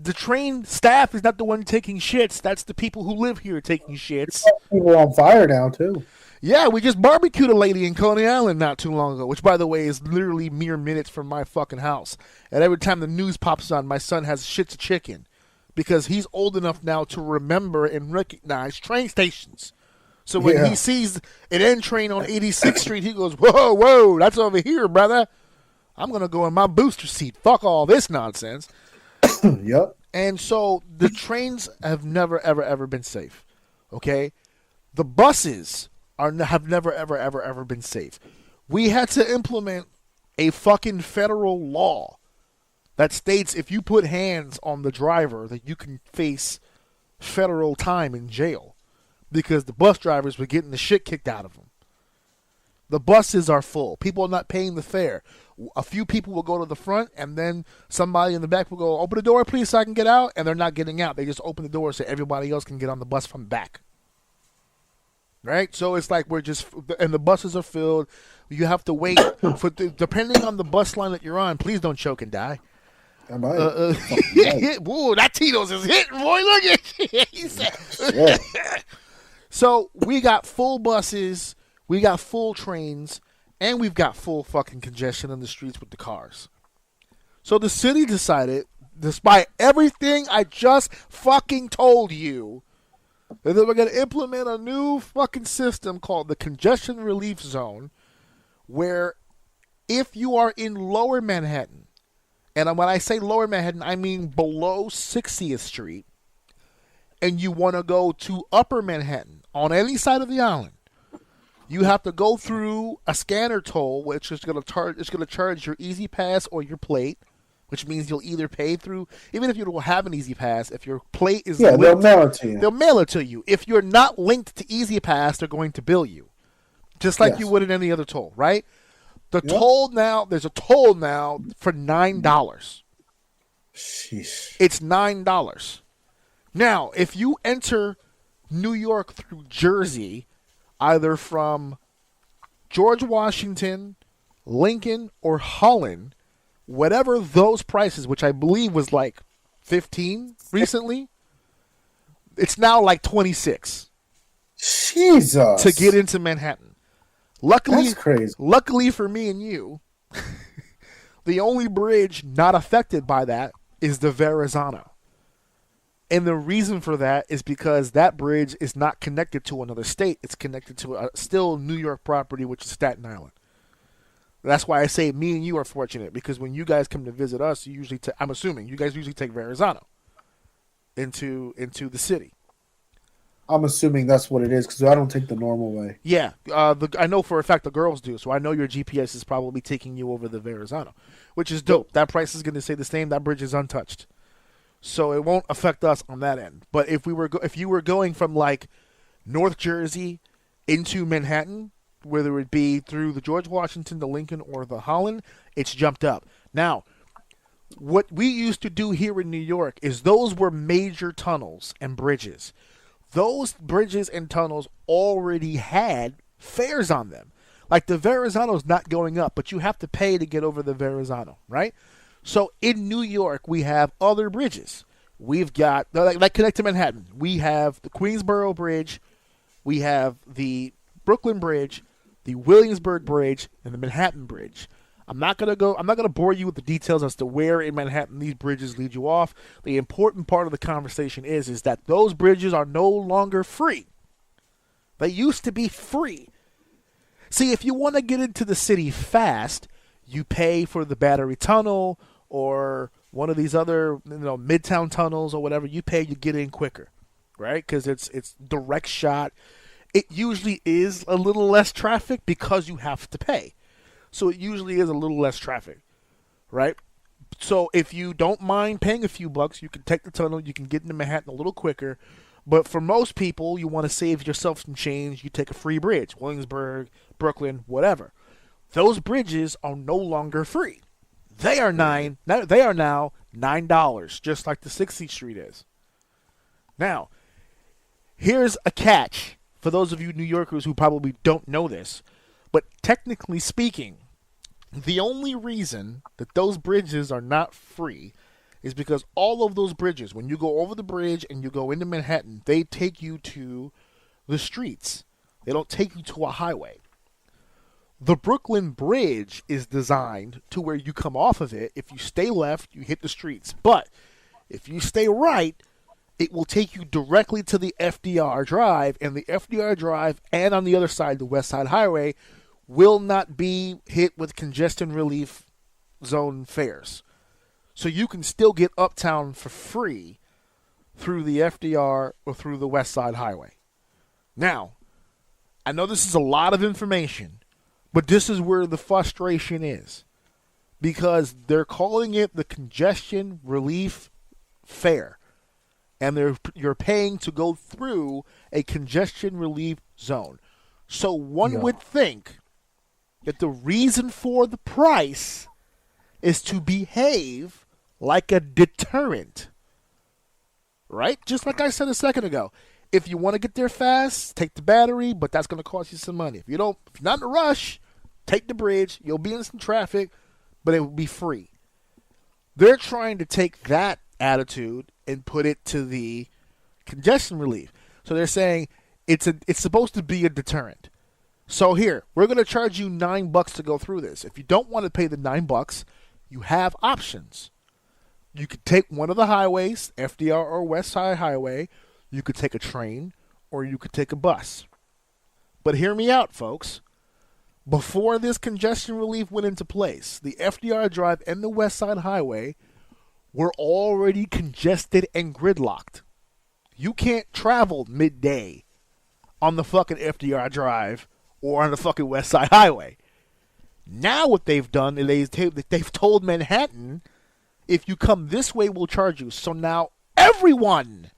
The train staff is not the one taking shits. That's the people who live here taking shits. People on fire now, too. Yeah, we just barbecued a lady in Coney Island not too long ago, which, by the way, is literally mere minutes from my fucking house. And every time the news pops on, my son has shits of chicken because he's old enough now to remember and recognize train stations. So when he sees an N train on 86th Street, he goes, whoa, that's over here, brother. I'm going to go in my booster seat. Fuck all this nonsense. Yep. And so the trains have never, ever been safe. Okay? The buses have never, ever been safe. We had to implement a fucking federal law that states if you put hands on the driver that you can face federal time in jail because the bus drivers were getting the shit kicked out of them. The buses are full. People are not paying the fare. A few people will go to the front, and then somebody in the back will go, open the door, please, so I can get out. And they're not getting out. They just open the door so everybody else can get on the bus from back. Right? So it's like and the buses are filled. You have to wait. Depending on the bus line that you're on, please don't choke and die. I might. Ooh, that Tito's is hitting, boy. Look at he said. So we got full buses. We got full trains, and we've got full fucking congestion in the streets with the cars. So the city decided, despite everything I just fucking told you, that they were going to implement a new fucking system called the Congestion Relief Zone, where if you are in Lower Manhattan, and when I say Lower Manhattan, I mean below 60th Street, and you want to go to Upper Manhattan, on any side of the island, you have to go through a scanner toll, which is going to charge your Easy Pass or your plate, which means you'll either pay through, even if you don't have an Easy Pass, if your plate is linked, they'll mail it to you. They'll mail it to you. If you're not linked to Easy Pass, they're going to bill you, just like you would in any other toll, right? Toll now, there's a toll now for $9. Sheesh. It's $9. Now, if you enter New York through Jersey, either from George Washington, Lincoln, or Holland, whatever those prices, which I believe was like 15 recently, it's now like 26. Jesus. To get into Manhattan. Luckily, that's crazy. Luckily for me and you, the only bridge not affected by that is the Verrazano. And the reason for that is because that bridge is not connected to another state. It's connected to a still New York property, which is Staten Island. That's why I say me and you are fortunate, because when you guys come to visit us, you usually I'm assuming you guys usually take Verrazano into the city. I'm assuming that's what it is because I don't take the normal way. Yeah, I know for a fact the girls do, so I know your GPS is probably taking you over the Verrazano, which is dope. That price is going to stay the same. That bridge is untouched, so it won't affect us on that end. But if you were going from like North Jersey into Manhattan, whether it be through the George Washington, the Lincoln, or the Holland, it's jumped up. Now, what we used to do here in New York is those were major tunnels and bridges. Those bridges and tunnels already had fares on them. Like the Verrazano's not going up, but you have to pay to get over the Verrazano, right? So in New York, we have other bridges. We've got, like connect to Manhattan. We have the Queensboro Bridge. We have the Brooklyn Bridge, the Williamsburg Bridge, and the Manhattan Bridge. I'm not gonna bore you with the details as to where in Manhattan these bridges lead you off. The important part of the conversation is that those bridges are no longer free. They used to be free. See, if you want to get into the city fast, you pay for the Battery Tunnel or one of these other, Midtown tunnels or whatever. You pay, you get in quicker, right? Because it's direct shot. It usually is a little less traffic because you have to pay. So it usually is a little less traffic, right? So if you don't mind paying a few bucks, you can take the tunnel, you can get into Manhattan a little quicker. But for most people, you want to save yourself some change, you take a free bridge, Williamsburg, Brooklyn, whatever. Those bridges are no longer free. They are now $9, just like the 60th Street is. Now, here's a catch for those of you New Yorkers who probably don't know this. But technically speaking, the only reason that those bridges are not free is because all of those bridges, when you go over the bridge and you go into Manhattan, they take you to the streets. They don't take you to a highway. The Brooklyn Bridge is designed to where you come off of it. If you stay left, you hit the streets. But if you stay right, it will take you directly to the FDR Drive, and the FDR Drive and on the other side, the West Side Highway, will not be hit with Congestion Relief Zone fares. So you can still get uptown for free through the FDR or through the West Side Highway. Now, I know this is a lot of information, but this is where the frustration is. Because they're calling it the Congestion Relief Fare. And you're paying to go through a congestion relief zone. So one would think that the reason for the price is to behave like a deterrent. Right? Just like I said a second ago. If you want to get there fast, take the battery, but that's going to cost you some money. If you're not in a rush, take the bridge. You'll be in some traffic, but it will be free. They're trying to take that attitude and put it to the congestion relief. So they're saying it's supposed to be a deterrent. So here, we're going to charge you $9 to go through this. If you don't want to pay the $9, you have options. You could take one of the highways, FDR or West Side Highway. You could take a train, or you could take a bus. But hear me out, folks. Before this congestion relief went into place, the FDR Drive and the West Side Highway were already congested and gridlocked. You can't travel midday on the fucking FDR Drive or on the fucking West Side Highway. Now what they've done is they've told Manhattan, if you come this way, we'll charge you. So now everyone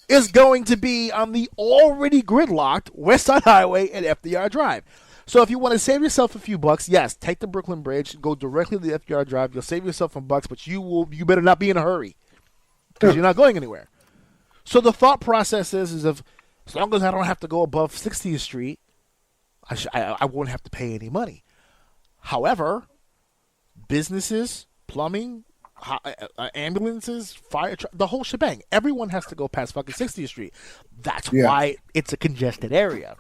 is going to be on the already gridlocked West Side Highway and FDR Drive. So if you want to save yourself a few bucks, yes, take the Brooklyn Bridge, go directly to the FDR Drive. You'll save yourself some bucks, but you better not be in a hurry because you're not going anywhere. So the thought process is as long as I don't have to go above 60th Street, I won't have to pay any money. However, businesses, plumbing, ambulances, fire truck, the whole shebang, everyone has to go past fucking 60th Street. That's why it's a congested area.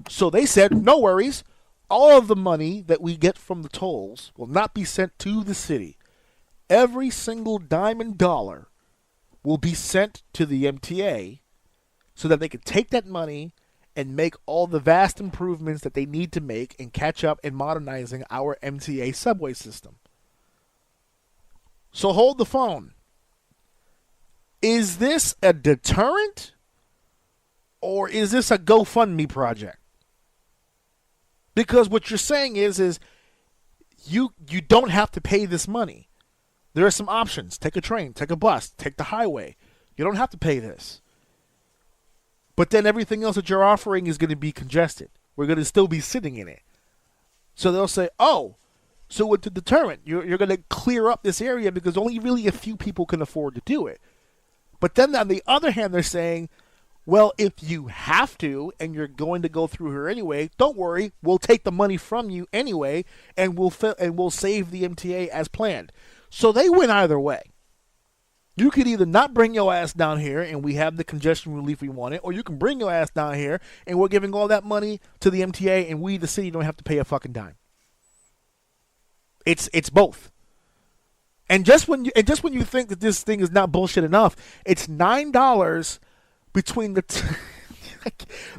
So they said, no worries. All of the money that we get from the tolls will not be sent to the city. Every single dime and dollar will be sent to the MTA so that they can take that money and make all the vast improvements that they need to make and catch up in modernizing our MTA subway system. So hold the phone. Is this a deterrent or is this a GoFundMe project? Because what you're saying is you don't have to pay this money. There are some options. Take a train, take a bus, take the highway. You don't have to pay this. But then everything else that you're offering is going to be congested. We're going to still be sitting in it. So they'll say, oh, so with the deterrent, you're going to clear up this area because only really a few people can afford to do it. But then on the other hand, they're saying, well, if you have to and you're going to go through her anyway, don't worry. We'll take the money from you anyway, and we'll save the MTA as planned. So they win either way. You could either not bring your ass down here and we have the congestion relief we wanted, or you can bring your ass down here and we're giving all that money to the MTA and we, the city, don't have to pay a fucking dime. It's both. And just when you think that this thing is not bullshit enough, it's $9 between the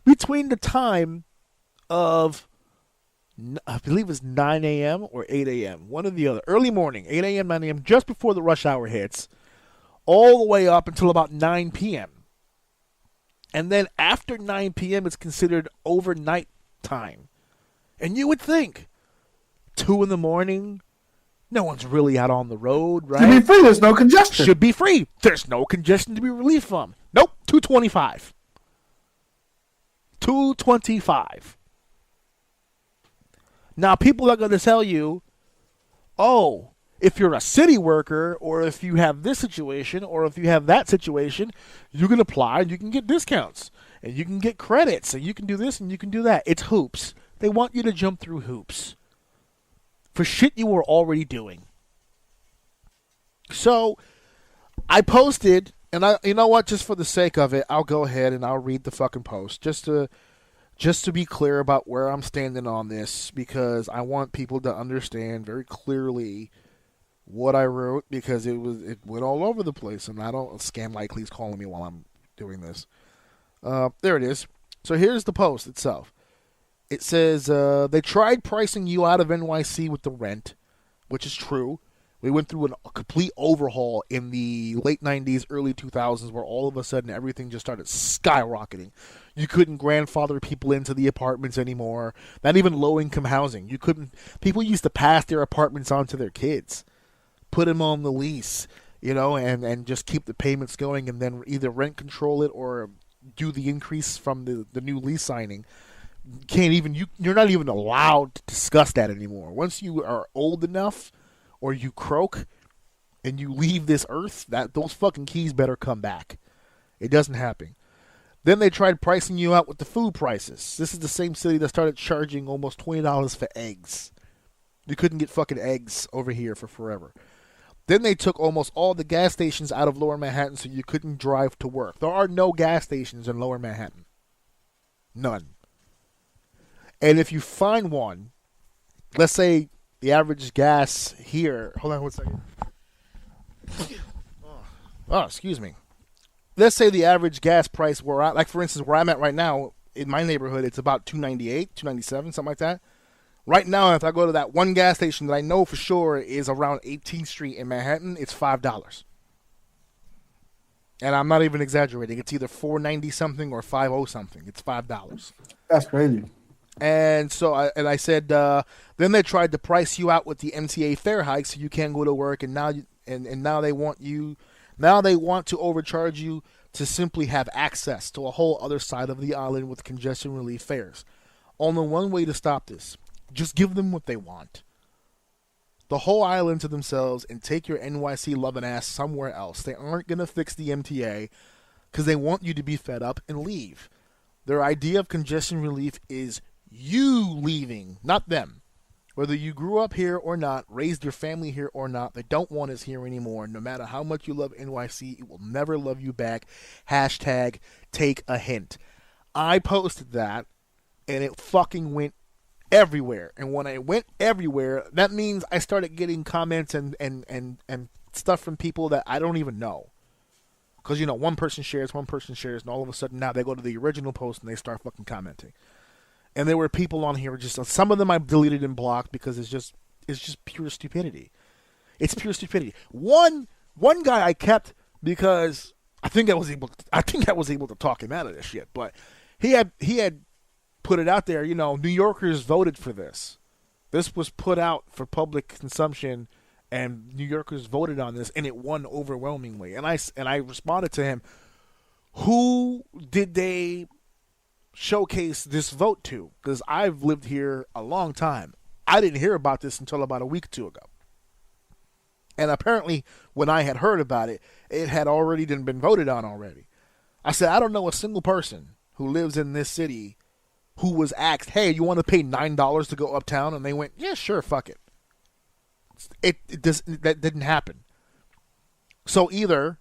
between the time of, I believe it's 9 a.m. or 8 a.m. One or the other. Early morning, 8 a.m., 9 a.m., just before the rush hour hits, all the way up until about 9 p.m. And then after 9 p.m., it's considered overnight time. And you would think, 2 in the morning, no one's really out on the road, right? To be free, there's no congestion. Should be free. There's no congestion to be relieved from. Nope, 225. 225. Now, people are going to tell you, oh, if you're a city worker, or if you have this situation, or if you have that situation, you can apply and you can get discounts, and you can get credits, and you can do this and you can do that. It's hoops. They want you to jump through hoops for shit you were already doing. So, I posted, and you know what, just for the sake of it, I'll go ahead and I'll read the fucking post, just to be clear about where I'm standing on this, because I want people to understand very clearly what I wrote, because it went all over the place, and I don't, Scam Likely's calling me while I'm doing this. There it is. So here's the post itself. It says, they tried pricing you out of NYC with the rent, which is true. We went through a complete overhaul in the late 90s, early 2000s, where all of a sudden everything just started skyrocketing. You couldn't grandfather people into the apartments anymore. Not even low-income housing. People used to pass their apartments on to their kids, put them on the lease, and just keep the payments going, and then either rent control it or do the increase from the new lease signing. You're not even allowed to discuss that anymore. Once you are old enough, or you croak, and you leave this earth, those fucking keys better come back. It doesn't happen. Then they tried pricing you out with the food prices. This is the same city that started charging almost $20 for eggs. You couldn't get fucking eggs over here for forever. Then they took almost all the gas stations out of Lower Manhattan so you couldn't drive to work. There are no gas stations in Lower Manhattan. None. And if you find one, let's say the average gas here... Hold on 1 second. Oh, excuse me. Let's say the average gas price for instance, where I'm at right now, in my neighborhood, it's about $2.98, $2.97, something like that. Right now, if I go to that one gas station that I know for sure is around 18th Street in Manhattan, it's $5. And I'm not even exaggerating. It's either $4.90 something or $5.00 something. It's $5. That's crazy. And so I said, then they tried to price you out with the MTA fare hike, so you can't go to work, and now they want to overcharge you to simply have access to a whole other side of the island with congestion relief fares. Only one way to stop this: just give them what they want. The whole island to themselves, and take your NYC loving ass somewhere else. They aren't gonna fix the MTA because they want you to be fed up and leave. Their idea of congestion relief is you leaving, not them. Whether you grew up here or not, raised your family here or not, they don't want us here anymore. No matter how much you love NYC, it will never love you back. Hashtag take a hint. I posted that, and it fucking went everywhere. And when I went everywhere, that means I started getting comments and stuff from people that I don't even know. Because, one person shares, and all of a sudden now they go to the original post and they start fucking commenting. And there were people on here, just some of them I've deleted and blocked because it's just pure stupidity. It's pure stupidity. One guy I kept because I think I was able to talk him out of this shit. But he had put it out there. You know, New Yorkers voted for this. This was put out for public consumption, and New Yorkers voted on this, and it won overwhelmingly. And I responded to him, who did they showcase this vote to? Because I've lived here a long time. I didn't hear about this until about a week or two ago. And apparently, when I had heard about it, it had already been voted on already. I said, I don't know a single person who lives in this city who was asked, hey, you want to pay $9 to go uptown? And they went, yeah, sure, fuck it. That didn't happen. So either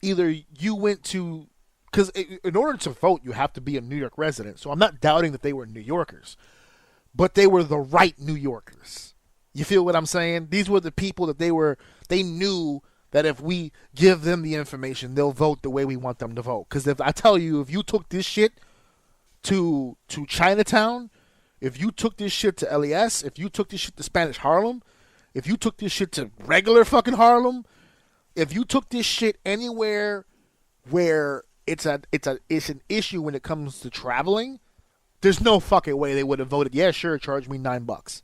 you went to, because in order to vote, you have to be a New York resident. So I'm not doubting that they were New Yorkers, but they were the right New Yorkers. You feel what I'm saying? These were the people that they knew that if we give them the information, they'll vote the way we want them to vote. Because if I tell you, if you took this shit to Chinatown, if you took this shit to LES, if you took this shit to Spanish Harlem, if you took this shit to regular fucking Harlem, if you took this shit anywhere where it's an issue when it comes to traveling, there's no fucking way they would have voted, yeah, sure, charge me $9.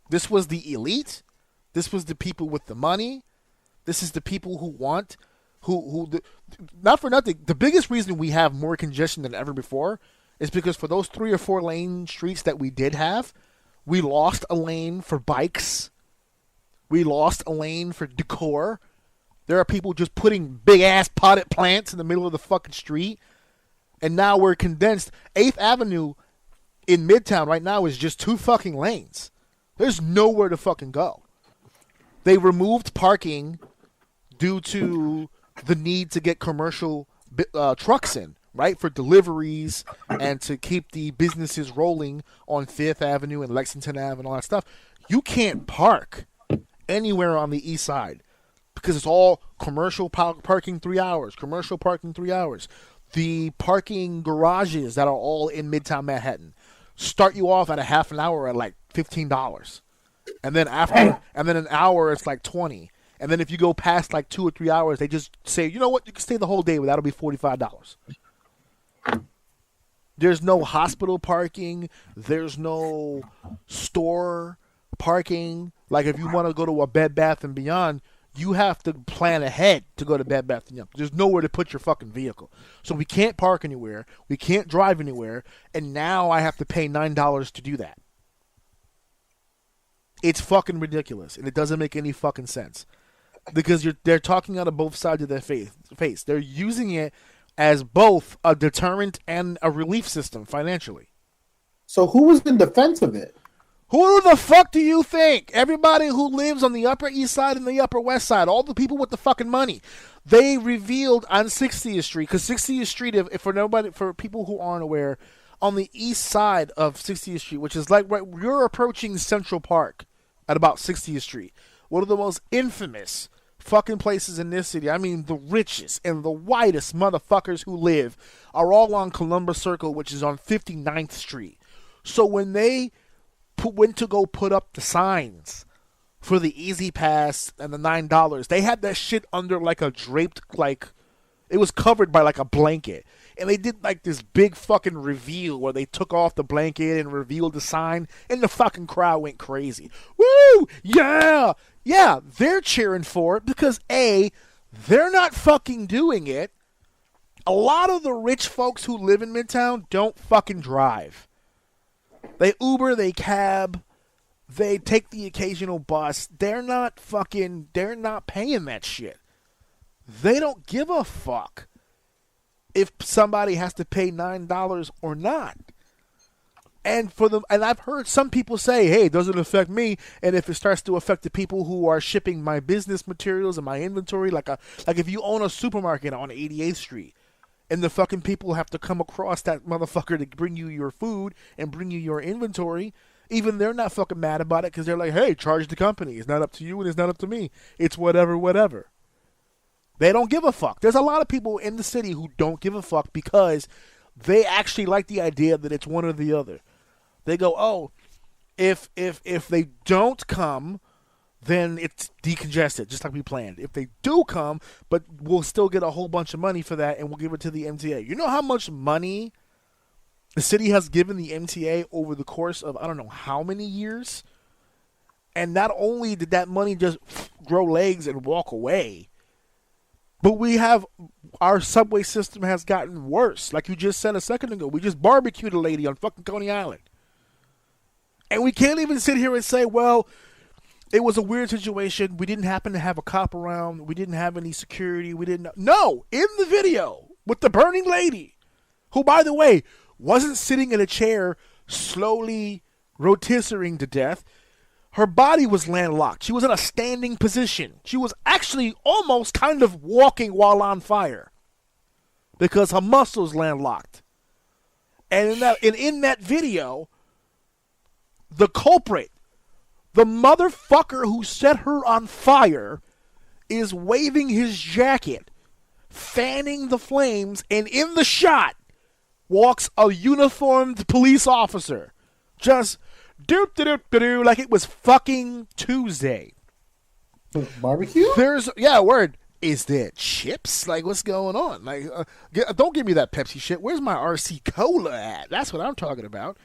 This was the elite. This was the people with the money. This is the people who want, not for nothing, the biggest reason we have more congestion than ever before is because for those 3 or 4 lane streets that we did have, we lost a lane for bikes. We lost a lane for decor. There are people just putting big-ass potted plants in the middle of the fucking street. And now we're condensed. 8th Avenue in Midtown right now is just 2 fucking lanes. There's nowhere to fucking go. They removed parking due to the need to get commercial trucks in, right, for deliveries and to keep the businesses rolling on 5th Avenue and Lexington Ave and all that stuff. You can't park anywhere on the east side because it's all commercial parking 3 hours, commercial parking 3 hours. The parking garages that are all in Midtown Manhattan start you off at a half an hour at like $15. And then an hour it's like $20. And then if you go past like 2 or 3 hours, they just say, you know what, you can stay the whole day, but that'll be $45. There's no hospital parking. There's no store parking. Like if you want to go to a Bed Bath & Beyond, you have to plan ahead to go to Bed Bath & Beyond. There's nowhere to put your fucking vehicle. So we can't park anywhere. We can't drive anywhere. And now I have to pay $9 to do that. It's fucking ridiculous. And it doesn't make any fucking sense. Because they're talking out of both sides of their face. They're using it as both a deterrent and a relief system financially. So who was in defense of it? Who the fuck do you think? Everybody who lives on the Upper East Side and the Upper West Side, all the people with the fucking money, they revealed on 60th Street, because 60th Street, if for people who aren't aware, on the east side of 60th Street, which is like right, you're approaching Central Park at about 60th Street, one of the most infamous fucking places in this city. I mean, the richest and the whitest motherfuckers who live are all on Columbus Circle, which is on 59th Street. So when they went to go put up the signs for the Easy Pass and the $9, they had that shit under like a draped, like, it was covered by like a blanket. And they did like this big fucking reveal where they took off the blanket and revealed the sign, and the fucking crowd went crazy. Woo! Yeah! Yeah, they're cheering for it because A, they're not fucking doing it. A lot of the rich folks who live in Midtown don't fucking drive. They Uber, they cab, they take the occasional bus. They're not paying that shit. They don't give a fuck if somebody has to pay $9 or not. And I've heard some people say, hey, it doesn't affect me. And if it starts to affect the people who are shipping my business materials and my inventory, like if you own a supermarket on 88th Street, and the fucking people have to come across that motherfucker to bring you your food and bring you your inventory, even they're not fucking mad about it because they're like, hey, charge the company. It's not up to you and it's not up to me. It's whatever. They don't give a fuck. There's a lot of people in the city who don't give a fuck because they actually like the idea that it's one or the other. They go, oh, if they don't come, then it's decongested, just like we planned. If they do come, but we'll still get a whole bunch of money for that, and we'll give it to the MTA. You know how much money the city has given the MTA over the course of I don't know how many years? And not only did that money just grow legs and walk away, but our subway system has gotten worse. Like you just said a second ago, we just barbecued a lady on fucking Coney Island. And we can't even sit here and say, well, it was a weird situation. We didn't happen to have a cop around. We didn't have any security. No, in the video with the burning lady, who, by the way, wasn't sitting in a chair slowly rotisserie to death. Her body was landlocked. She was in a standing position. She was actually almost kind of walking while on fire because her muscles landlocked. And in that video, the culprit, the motherfucker who set her on fire, is waving his jacket, fanning the flames, and in the shot walks a uniformed police officer. Just do like it was fucking Tuesday. Barbecue? Word. Is there chips? Like, what's going on? Like, don't give me that Pepsi shit. Where's my RC Cola at? That's what I'm talking about.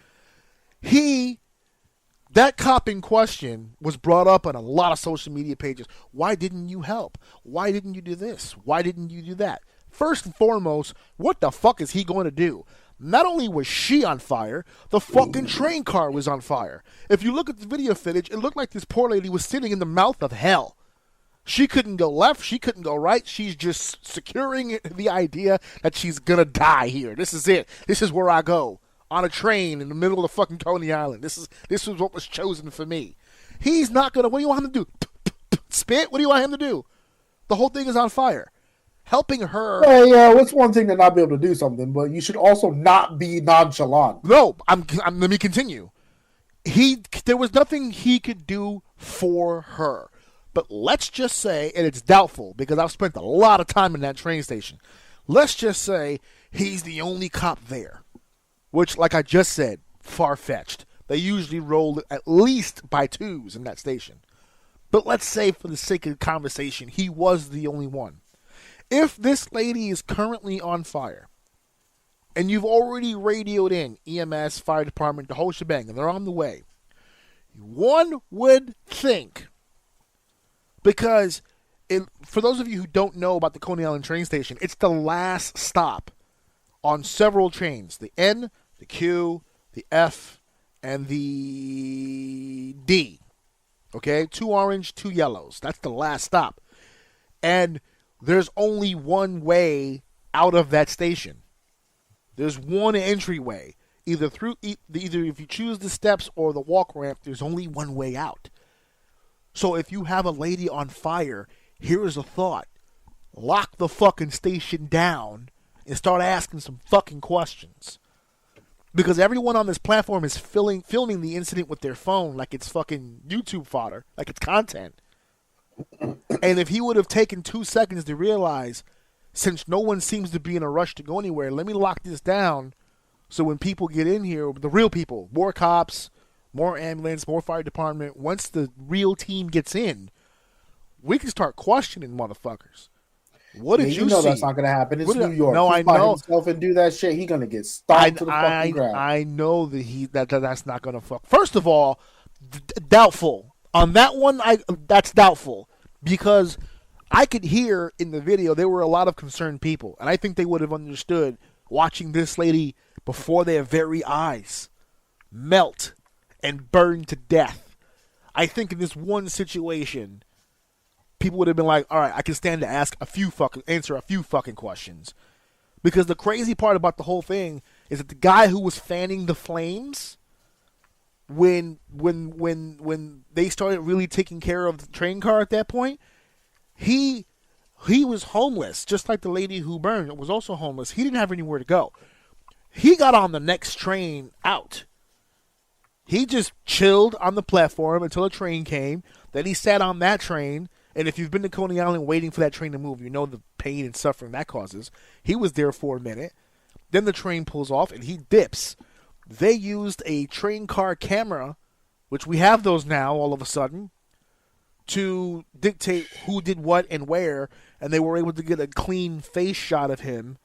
That cop in question was brought up on a lot of social media pages. Why didn't you help? Why didn't you do this? Why didn't you do that? First and foremost, what the fuck is he going to do? Not only was she on fire, the fucking train car was on fire. If you look at the video footage, it looked like this poor lady was sitting in the mouth of hell. She couldn't go left. She couldn't go right. She's just securing the idea that she's going to die here. This is it. This is where I go. On a train in the middle of the fucking Coney Island. This is what was chosen for me. He's not going to... What do you want him to do? Spit? What do you want him to do? The whole thing is on fire. Helping her... Hey, it's one thing to not be able to do something, but you should also not be nonchalant. No, let me continue. There was nothing he could do for her. But let's just say, and it's doubtful because I've spent a lot of time in that train station. Let's just say he's the only cop there. Which, like I just said, far-fetched. They usually roll at least by twos in that station. But let's say, for the sake of conversation, he was the only one. If this lady is currently on fire, and you've already radioed in EMS, fire department, the whole shebang, and they're on the way, one would think, because for those of you who don't know about the Coney Island train station, it's the last stop on several trains. The N, the Q, the F, and the D. Okay? 2 orange, 2 yellows. That's the last stop. And there's only one way out of that station. There's one entryway. Either if you choose the steps or the walk ramp, there's only one way out. So if you have a lady on fire, here is a thought. Lock the fucking station down and start asking some fucking questions. Because everyone on this platform is filming the incident with their phone like it's fucking YouTube fodder, like it's content. And if he would have taken 2 seconds to realize, since no one seems to be in a rush to go anywhere, let me lock this down so when people get in here, the real people, more cops, more ambulance, more fire department, once the real team gets in, we can start questioning motherfuckers. What did you know see? That's not going to happen. It's New York. No, I by know. himself and do that shit, he's going to get stomped to the fucking ground. I know that that's not going to fuck. First of all, doubtful. On that one, that's doubtful. Because I could hear in the video there were a lot of concerned people. And I think they would have understood watching this lady before their very eyes melt and burn to death. I think in this one situation, people would have been like, all right, I can stand to answer a few fucking questions. Because the crazy part about the whole thing is that the guy who was fanning the flames, when they started really taking care of the train car at that point, he was homeless, just like the lady who burned was also homeless. He didn't have anywhere to go. He got on the next train out. He just chilled on the platform until a train came. Then he sat on that train. And if you've been to Coney Island waiting for that train to move, you know the pain and suffering that causes. He was there for a minute. Then the train pulls off and he dips. They used a train car camera, which we have those now all of a sudden, to dictate who did what and where, and they were able to get a clean face shot of him,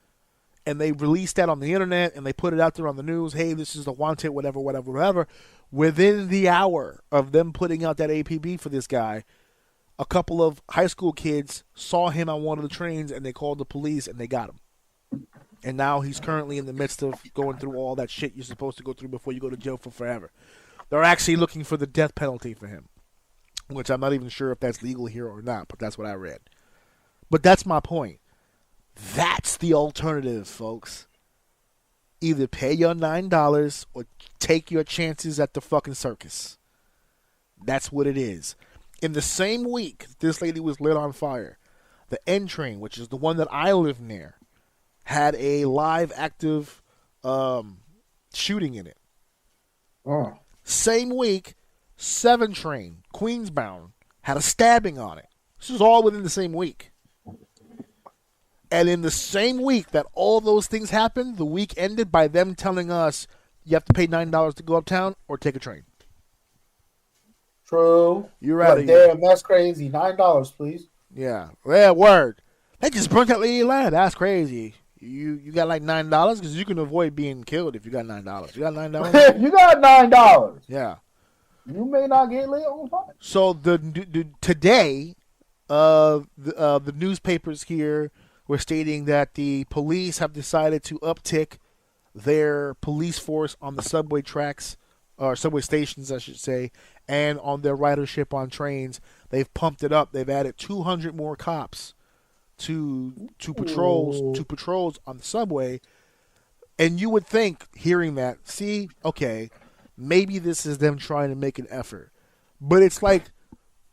and they released that on the internet, and they put it out there on the news, hey, this is the wanted, whatever, whatever, whatever. Within the hour of them putting out that APB for this guy, a couple of high school kids saw him on one of the trains, and they called the police, and they got him. And now he's currently in the midst of going through all that shit you're supposed to go through before you go to jail for forever. They're actually looking for the death penalty for him, which I'm not even sure if that's legal here or not, but that's what I read. But that's my point. That's the alternative, folks. Either pay your $9 or take your chances at the fucking circus. That's what it is. In the same week this lady was lit on fire, the N train, which is the one that I live near, had a live active shooting in it. Oh. Same week, 7 train, Queensbound, had a stabbing on it. This was all within the same week. And in the same week that all those things happened, the week ended by them telling us you have to pay $9 to go uptown or take a train. True. You're out of here. Damn, that's crazy. $9, please. Yeah. Yeah, word. They just burnt that lady alive. That's crazy. You got like $9 because you can avoid being killed if you got $9. You got $9? You got $9. Yeah. You may not get lit on fire. So today, the newspapers here were stating that the police have decided to uptick their police force on the subway tracks, or subway stations, I should say, and on their ridership on trains. They've pumped it up. They've added 200 more cops to patrols on the subway. And you would think, hearing that, see, okay, maybe this is them trying to make an effort. But it's like,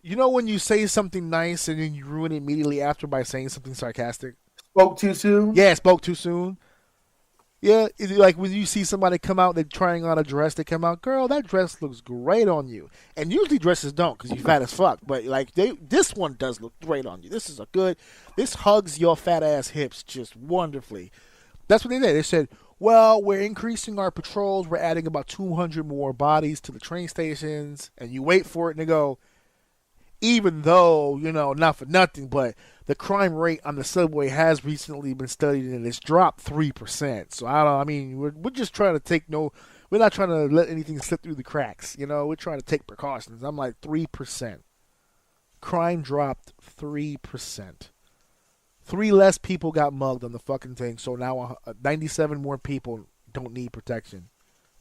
you know when you say something nice and then you ruin it immediately after by saying something sarcastic? Spoke too soon? Yeah, spoke too soon. Yeah, it's like when you see somebody come out, they're trying on a dress, they come out, girl, that dress looks great on you. And usually dresses don't because you're fat as fuck. But like this one does look great on you. This is this hugs your fat ass hips just wonderfully. That's what they did. They said, well, we're increasing our patrols. We're adding about 200 more bodies to the train stations. And you wait for it and they go, even though, not for nothing, but the crime rate on the subway has recently been studied and it's dropped 3%. So we're just trying to we're not trying to let anything slip through the cracks. We're trying to take precautions. I'm like 3%. Crime dropped 3%. 3 less people got mugged on the fucking thing. So now 97 more people don't need protection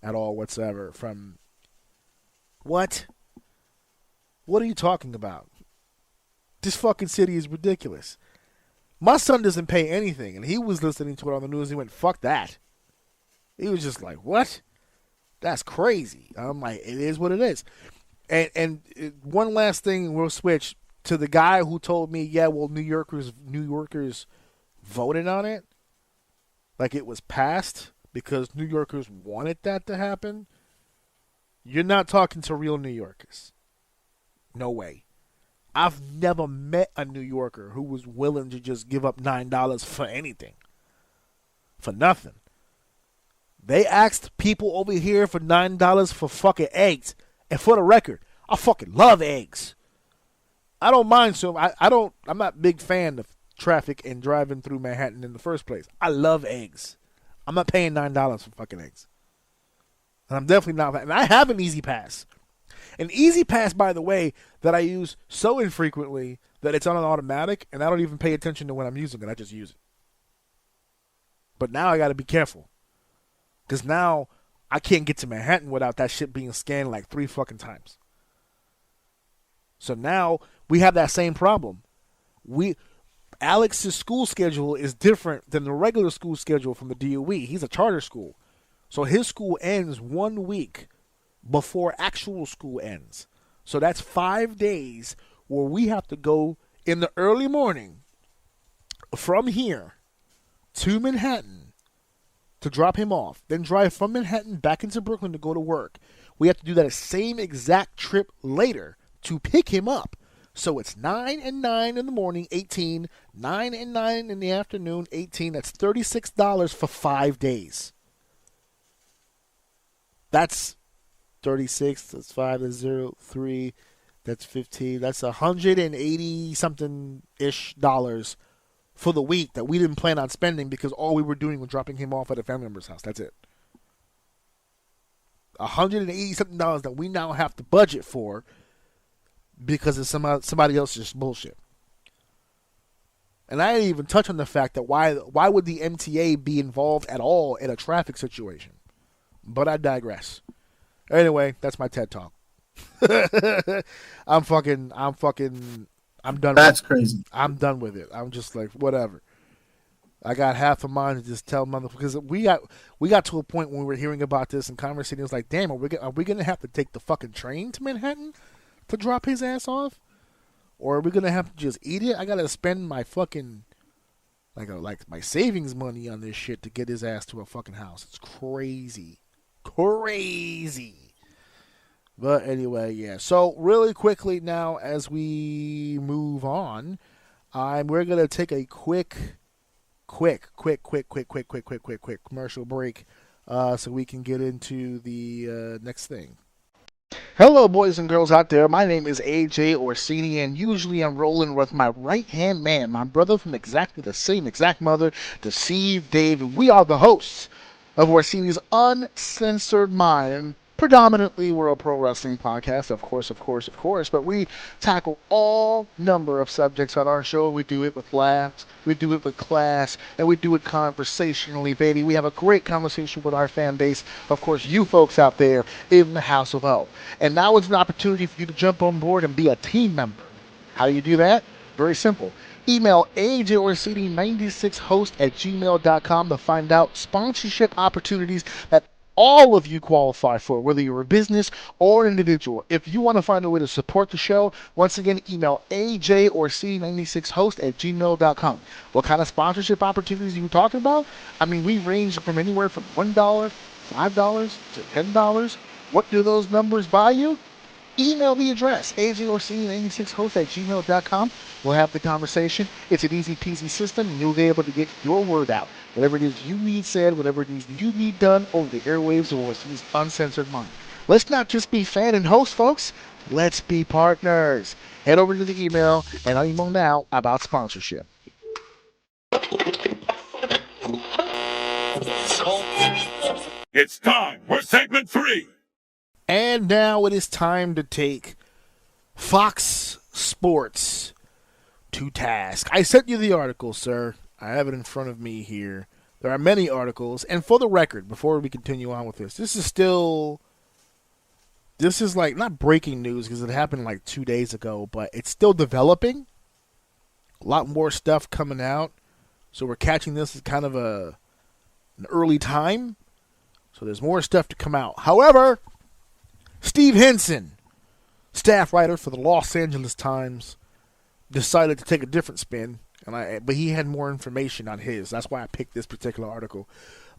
at all whatsoever from what? What are you talking about? This fucking city is ridiculous. My son doesn't pay anything, and he was listening to it on the news. He went, fuck that. He was just like, what? That's crazy. I'm like, it is what it is. And one last thing, we'll switch to the guy who told me, yeah, well, New Yorkers voted on it. Like it was passed because New Yorkers wanted that to happen. You're not talking to real New Yorkers. No way. I've never met a New Yorker who was willing to just give up $9 for anything. For nothing. They asked people over here for $9 for fucking eggs. And for the record, I fucking love eggs. I don't mind so I'm not a big fan of traffic and driving through Manhattan in the first place. I love eggs. I'm not paying $9 for fucking eggs. And I'm definitely not. And I have an Easy Pass. An Easy Pass, by the way, that I use so infrequently that it's on an automatic, and I don't even pay attention to when I'm using it. I just use it. But now I got to be careful. Because now I can't get to Manhattan without that shit being scanned like 3 fucking times. So now we have that same problem. Alex's school schedule is different than the regular school schedule from the DOE. He's a charter school. So his school ends 1 week before actual school ends. So that's 5 days where we have to go in the early morning from here to Manhattan to drop him off, then drive from Manhattan back into Brooklyn to go to work. We have to do that same exact trip later to pick him up. So it's 9 and 9 in the morning, 18, 9 and 9 in the afternoon, 18. That's $36 for 5 days. That's 36, that's 5, that's 0, 3. That's 15. That's $180-something-ish for the week that we didn't plan on spending because all we were doing was dropping him off at a family member's house. That's it. $180-something that we now have to budget for because of somebody else's bullshit. And I didn't even touch on the fact that why would the MTA be involved at all in a traffic situation? But I digress. Anyway, that's my TED Talk. I'm done. That's crazy. I'm done with it. I'm just like, whatever. I got half a mind to just tell motherfuckers, because we got to a point when we were hearing about this and conversating. It was like, damn, are we gonna have to take the fucking train to Manhattan to drop his ass off, or are we gonna have to just eat it? I gotta spend my fucking like my savings money on this shit to get his ass to a fucking house. It's crazy. But anyway, yeah. So really quickly now, as we move on, we're gonna take a quick commercial break, so we can get into the next thing. Hello, boys and girls out there. My name is AJ Orsini, and usually I'm rolling with my right-hand man, my brother from exactly the same exact mother, Steve Dave, and we are the hosts of Orsini's Uncensored Mind. Predominantly, we're a pro wrestling podcast, of course, but we tackle all number of subjects on our show. We do it with laughs, we do it with class, and we do it conversationally, baby. We have a great conversation with our fan base, of course, you folks out there in the House of O. And now is an opportunity for you to jump on board and be a team member. How do you do that? Very simple. Email ajorsini96host@gmail.com to find out sponsorship opportunities that all of you qualify for, whether you're a business or an individual. If you want to find a way to support the show, once again, email ajorsini96host@gmail.com. What kind of sponsorship opportunities are you talking about? I mean, we range from anywhere from $1, $5 to $10. What do those numbers buy you? Email the address, ajorsini96host@gmail.com. We'll have the conversation. It's an easy peasy system, and you'll be able to get your word out. Whatever it is you need said, whatever it is you need done over the airwaves of Orsini's Uncensored Mind. Let's not just be fan and host, folks. Let's be partners. Head over to the email and let me know now about sponsorship. It's time for segment 3. And now it is time to take Fox Sports to task. I sent you the article, sir. I have it in front of me here. There are many articles. And for the record, before we continue on with this is like not breaking news because it happened like 2 days ago, but it's still developing. A lot more stuff coming out. So we're catching this as kind of an early time. So there's more stuff to come out. However, Steve Henson, staff writer for the Los Angeles Times, decided to take a different spin, but he had more information on his. That's why I picked this particular article.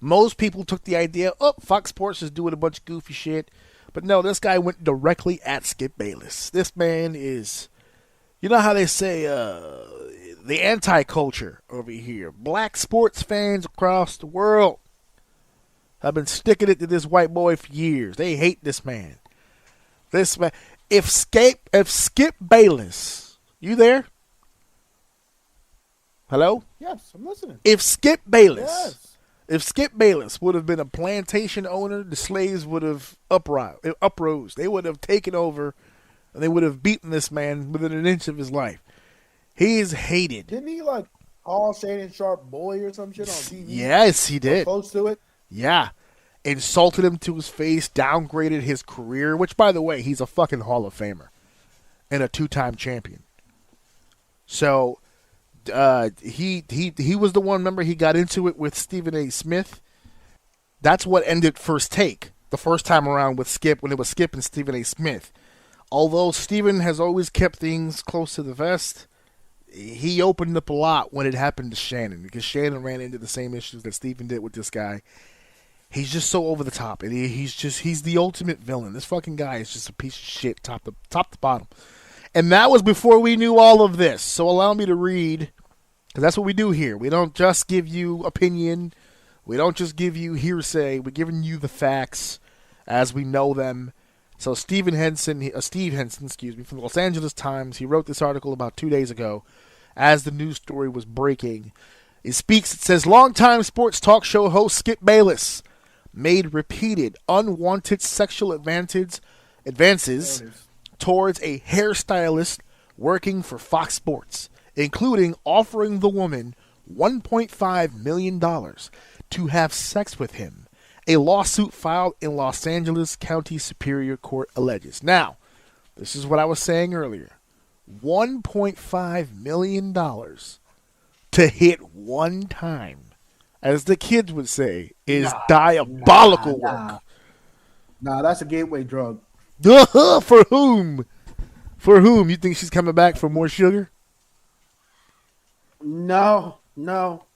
Most people took the idea, Fox Sports is doing a bunch of goofy shit. But no, this guy went directly at Skip Bayless. This man is, you know how they say, the anti-culture over here. Black sports fans across the world have been sticking it to this white boy for years. They hate this man. This man. If Skip Bayless, you there? Hello? Yes, I'm listening. If Skip Bayless would have been a plantation owner, the slaves would have uprose. They would have taken over, and they would have beaten this man within an inch of his life. He is hated. Didn't he call Shannon Sharp boy or some shit on TV? Yes, he did. Close to it. Yeah. Insulted him to his face, downgraded his career, which, by the way, he's a fucking Hall of Famer and a 2-time champion. So, he was the one, remember, he got into it with Stephen A. Smith. That's what ended First Take, the first time around with Skip, when it was Skip and Stephen A. Smith. Although Stephen has always kept things close to the vest, he opened up a lot when it happened to Shannon, because Shannon ran into the same issues that Stephen did with this guy. He's just so over the top, and he's the ultimate villain. This fucking guy is just a piece of shit, top to bottom. And that was before we knew all of this. So allow me to read, because that's what we do here. We don't just give you opinion. We don't just give you hearsay. We're giving you the facts as we know them, So Steve Henson, excuse me, from the Los Angeles Times, he wrote this article about 2 days ago as the news story was breaking. It says, longtime sports talk show host Skip Bayless made repeated unwanted sexual advances towards a hairstylist working for Fox Sports, including offering the woman $1.5 million to have sex with him. A lawsuit filed in Los Angeles County Superior Court alleges. Now, this is what I was saying earlier. $1.5 million to hit one time, as the kids would say, is diabolical work. Nah, that's a gateway drug. For whom? For whom? You think she's coming back for more sugar? No,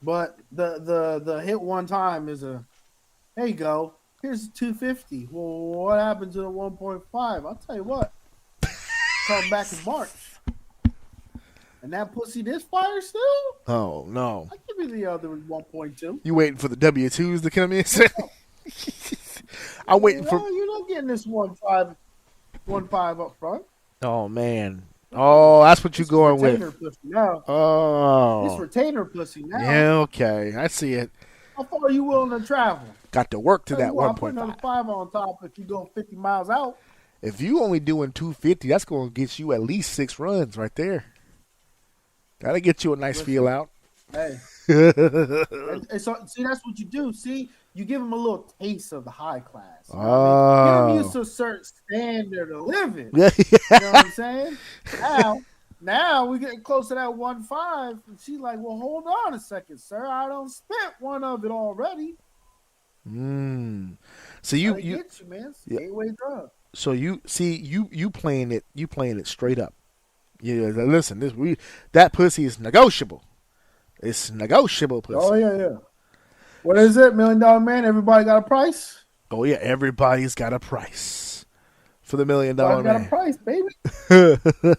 but the hit one time is a, there you go. Here's $250. Well, what happened to the 1.5? I'll tell you what. Come back in March. And that pussy this fire still? Oh, no. I'll give you the other 1.2. You waiting for the W-2s to come in? I'm waiting for... You're not getting this 1.5 up front. Oh, man. Oh, that's what you're going with. Pussy now. Oh. This retainer pussy now. Yeah, okay. I see it. How far are you willing to travel? Got to work to that I'll put 1.5. another 5 on top if you go 50 miles out. If you only doing 250, that's going to get you at least 6 runs right there. That'll get you a nice feel out. Hey. and so, see, that's what you do. See, you give them a little taste of the high class. You know what I mean? Get them used to a certain standard of living. You know what I'm saying? Now we're getting close to that 1.5. And she's like, well, hold on a second, sir. I don't spent one of it already. So you get you, man. It's gateway drug. So you playing it straight up. Yeah, listen, that pussy is negotiable. It's negotiable pussy. Oh yeah. What is it? $1 Million Man? Everybody got a price? Oh yeah, everybody's got a price for the $1 Million Man. Man. Got a price, baby.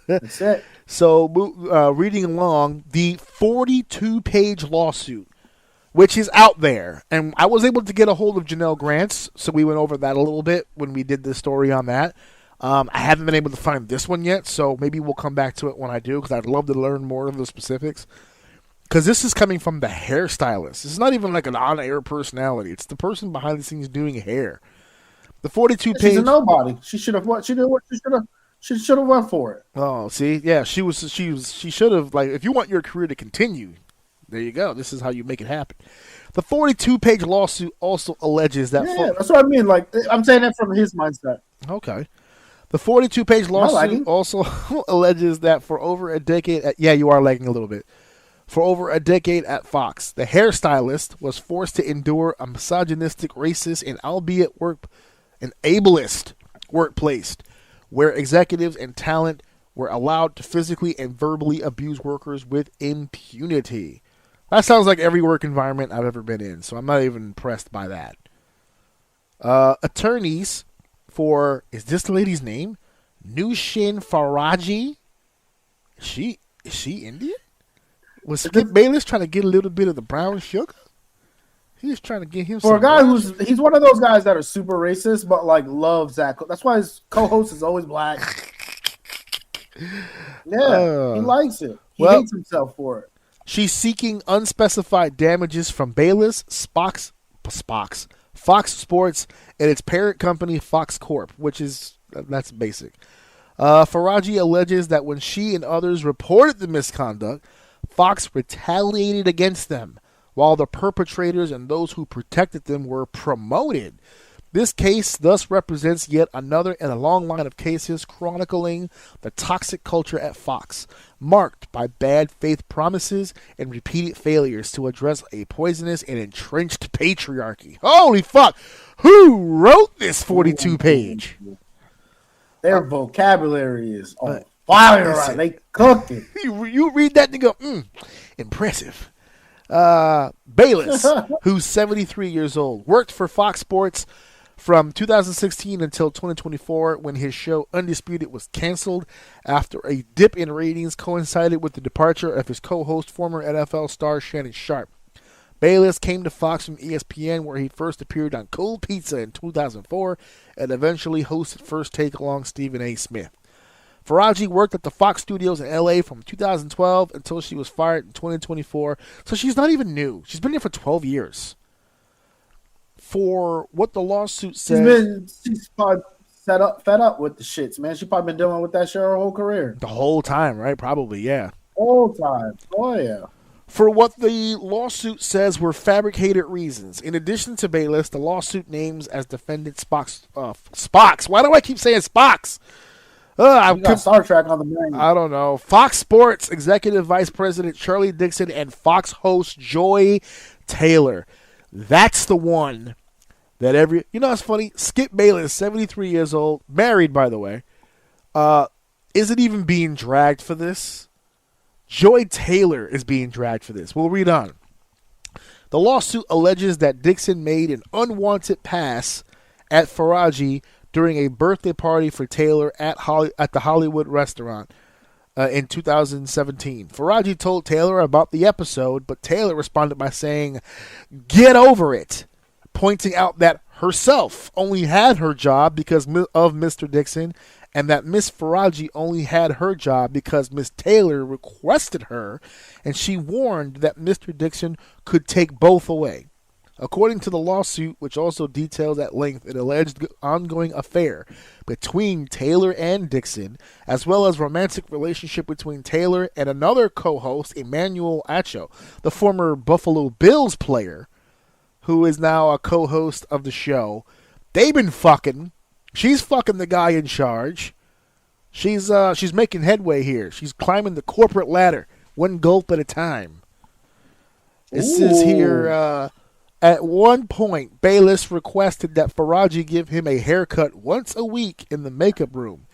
That's it. So reading along, the 42-page lawsuit, which is out there, and I was able to get a hold of Janelle Grants, so we went over that a little bit when we did the story on that. I haven't been able to find this one yet, so maybe we'll come back to it when I do, because I'd love to learn more of the specifics. Because this is coming from the hairstylist. It's not even like an on-air personality. It's the person behind the scenes doing hair. The 42-page. She's a nobody. She should have what? She did what? She should have went for it. Oh, see, yeah, she should have, like, if you want your career to continue, there you go. This is how you make it happen. The 42-page lawsuit also alleges that. Yeah, that's what I mean. Like, I'm saying that from his mindset. Okay. The 42-page lawsuit also alleges that for over a decade, you are lagging a little bit. For over a decade at Fox, the hairstylist was forced to endure a misogynistic, racist, and albeit an ableist workplace, where executives and talent were allowed to physically and verbally abuse workers with impunity. That sounds like every work environment I've ever been in, so I'm not even impressed by that. Attorneys for, is this the lady's name? Nushin Faraji? Is she Indian? Was Skip Bayless trying to get a little bit of the brown sugar? He's trying to get him for a guy he's one of those guys that are super racist, but like loves that. That's why his co-host is always black. Yeah, he likes it. He hates himself for it. She's seeking unspecified damages from Bayless, Fox Sports, and its parent company, Fox Corp, that's basic. Faraji alleges that when she and others reported the misconduct, Fox retaliated against them, while the perpetrators and those who protected them were promoted. This case thus represents yet another in a long line of cases chronicling the toxic culture at Fox, marked by bad faith promises and repeated failures to address a poisonous and entrenched patriarchy. Holy fuck! Who wrote this 42-page? Their vocabulary is on fire. Right? They cook it. You read that and go, impressive. Bayless, who's 73 years old, worked for Fox Sports from 2016 until 2024, when his show Undisputed was canceled after a dip in ratings coincided with the departure of his co-host, former NFL star Shannon Sharp. Bayless came to Fox from ESPN, where he first appeared on Cold Pizza in 2004 and eventually hosted First Take along Stephen A. Smith. Faraji worked at the Fox studios in LA from 2012 until she was fired in 2024, so she's not even new. She's been there for 12 years. For what the lawsuit says... She's probably fed up with the shits, man. She's probably been dealing with that shit her whole career. The whole time, right? Probably, yeah. Whole time. Oh, yeah. For what the lawsuit says were fabricated reasons. In addition to Bayless, the lawsuit names as defendant Spock's. Why do I keep saying Spock's? You got Star Trek on the brain. I don't know. Fox Sports Executive Vice President Charlie Dixon and Fox host Joy Taylor. That's the one that it's funny. Skip Bayless, 73 years old, married, by the way, isn't even being dragged for this. Joy Taylor is being dragged for this. We'll read on. The lawsuit alleges that Dixon made an unwanted pass at Faraji during a birthday party for Taylor at the Hollywood restaurant in 2017. Faraji told Taylor about the episode, but Taylor responded by saying, "Get over it," pointing out that herself only had her job because of Mr. Dixon, and that Miss Faraji only had her job because Miss Taylor requested her, and she warned that Mr. Dixon could take both away. According to the lawsuit, which also details at length an alleged ongoing affair between Taylor and Dixon, as well as romantic relationship between Taylor and another co-host, Emmanuel Acho, the former Buffalo Bills player, who is now a co-host of the show, they've been fucking. She's fucking the guy in charge. She's making headway here. She's climbing the corporate ladder, one gulp at a time. It says here, at one point, Bayless requested that Faraji give him a haircut once a week in the makeup room.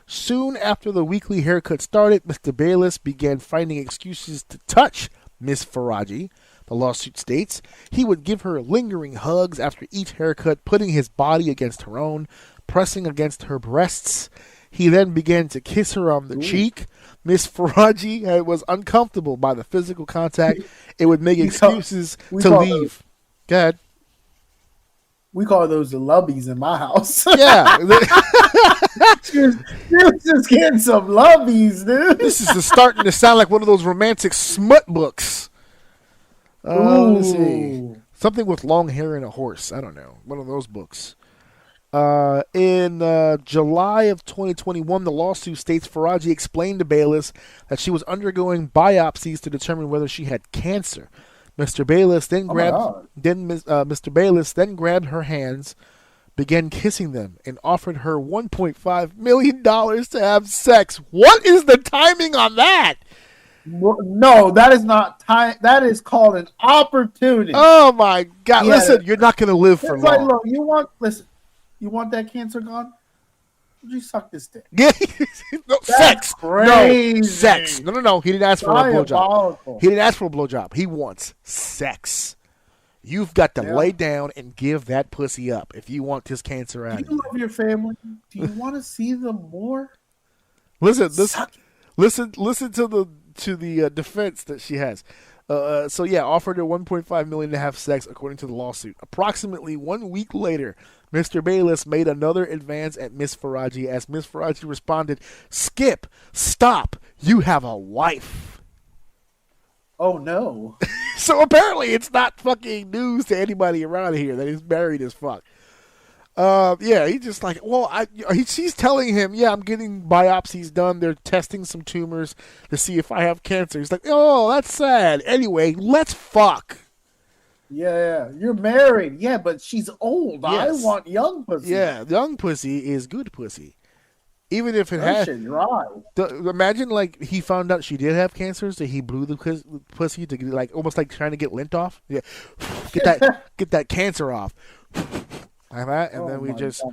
Soon after the weekly haircut started, Mr. Bayless began finding excuses to touch Miss Faraji. The lawsuit states he would give her lingering hugs after each haircut, putting his body against her own, pressing against her breasts. He then began to kiss her on the cheek. Miss Faraji was uncomfortable by the physical contact. It would make excuses to leave. Go ahead. We call those the lubbies in my house. Yeah. she was just getting some lubbies, dude. This is starting to sound like one of those romantic smut books. Let's see. Something with long hair and a horse. I don't know. One of those books. In July of 2021, the lawsuit states Faraji explained to Bayless that she was undergoing biopsies to determine whether she had cancer. Mr. Bayless then Mr. Bayless then grabbed her hands, began kissing them, and offered her $1.5 million to have sex. What is the timing on that? No, that is not time. That is called an opportunity. Oh my God! Yeah. Listen, you're not going to live for long. Look, you want that cancer gone? Would you suck this dick? No, sex. Crazy. No, sex. No. He didn't ask for a blowjob. He didn't ask for a blowjob. He wants sex. You've got to lay down and give that pussy up if you want this cancer out. Do you love your family? Do you want to see them more? Listen to the defense that she has. Offered her $1.5 million to have sex, according to the lawsuit. Approximately 1 week later, Mr. Bayless made another advance at Miss Faraji, as Miss Faraji responded, "Skip, stop, you have a wife." Oh no! So apparently, it's not fucking news to anybody around here that he's married as fuck. He's just like, she's telling him, I'm getting biopsies done. They're testing some tumors to see if I have cancer. He's like, oh, that's sad. Anyway, let's fuck. Yeah, you're married. Yeah, but she's old. Yes. I want young pussy. Yeah, young pussy is good pussy. Even if it has. Imagine, like, he found out she did have cancer, so he blew the pussy to, like, almost like trying to get lint off. Yeah, get that cancer off. Like that, and then we just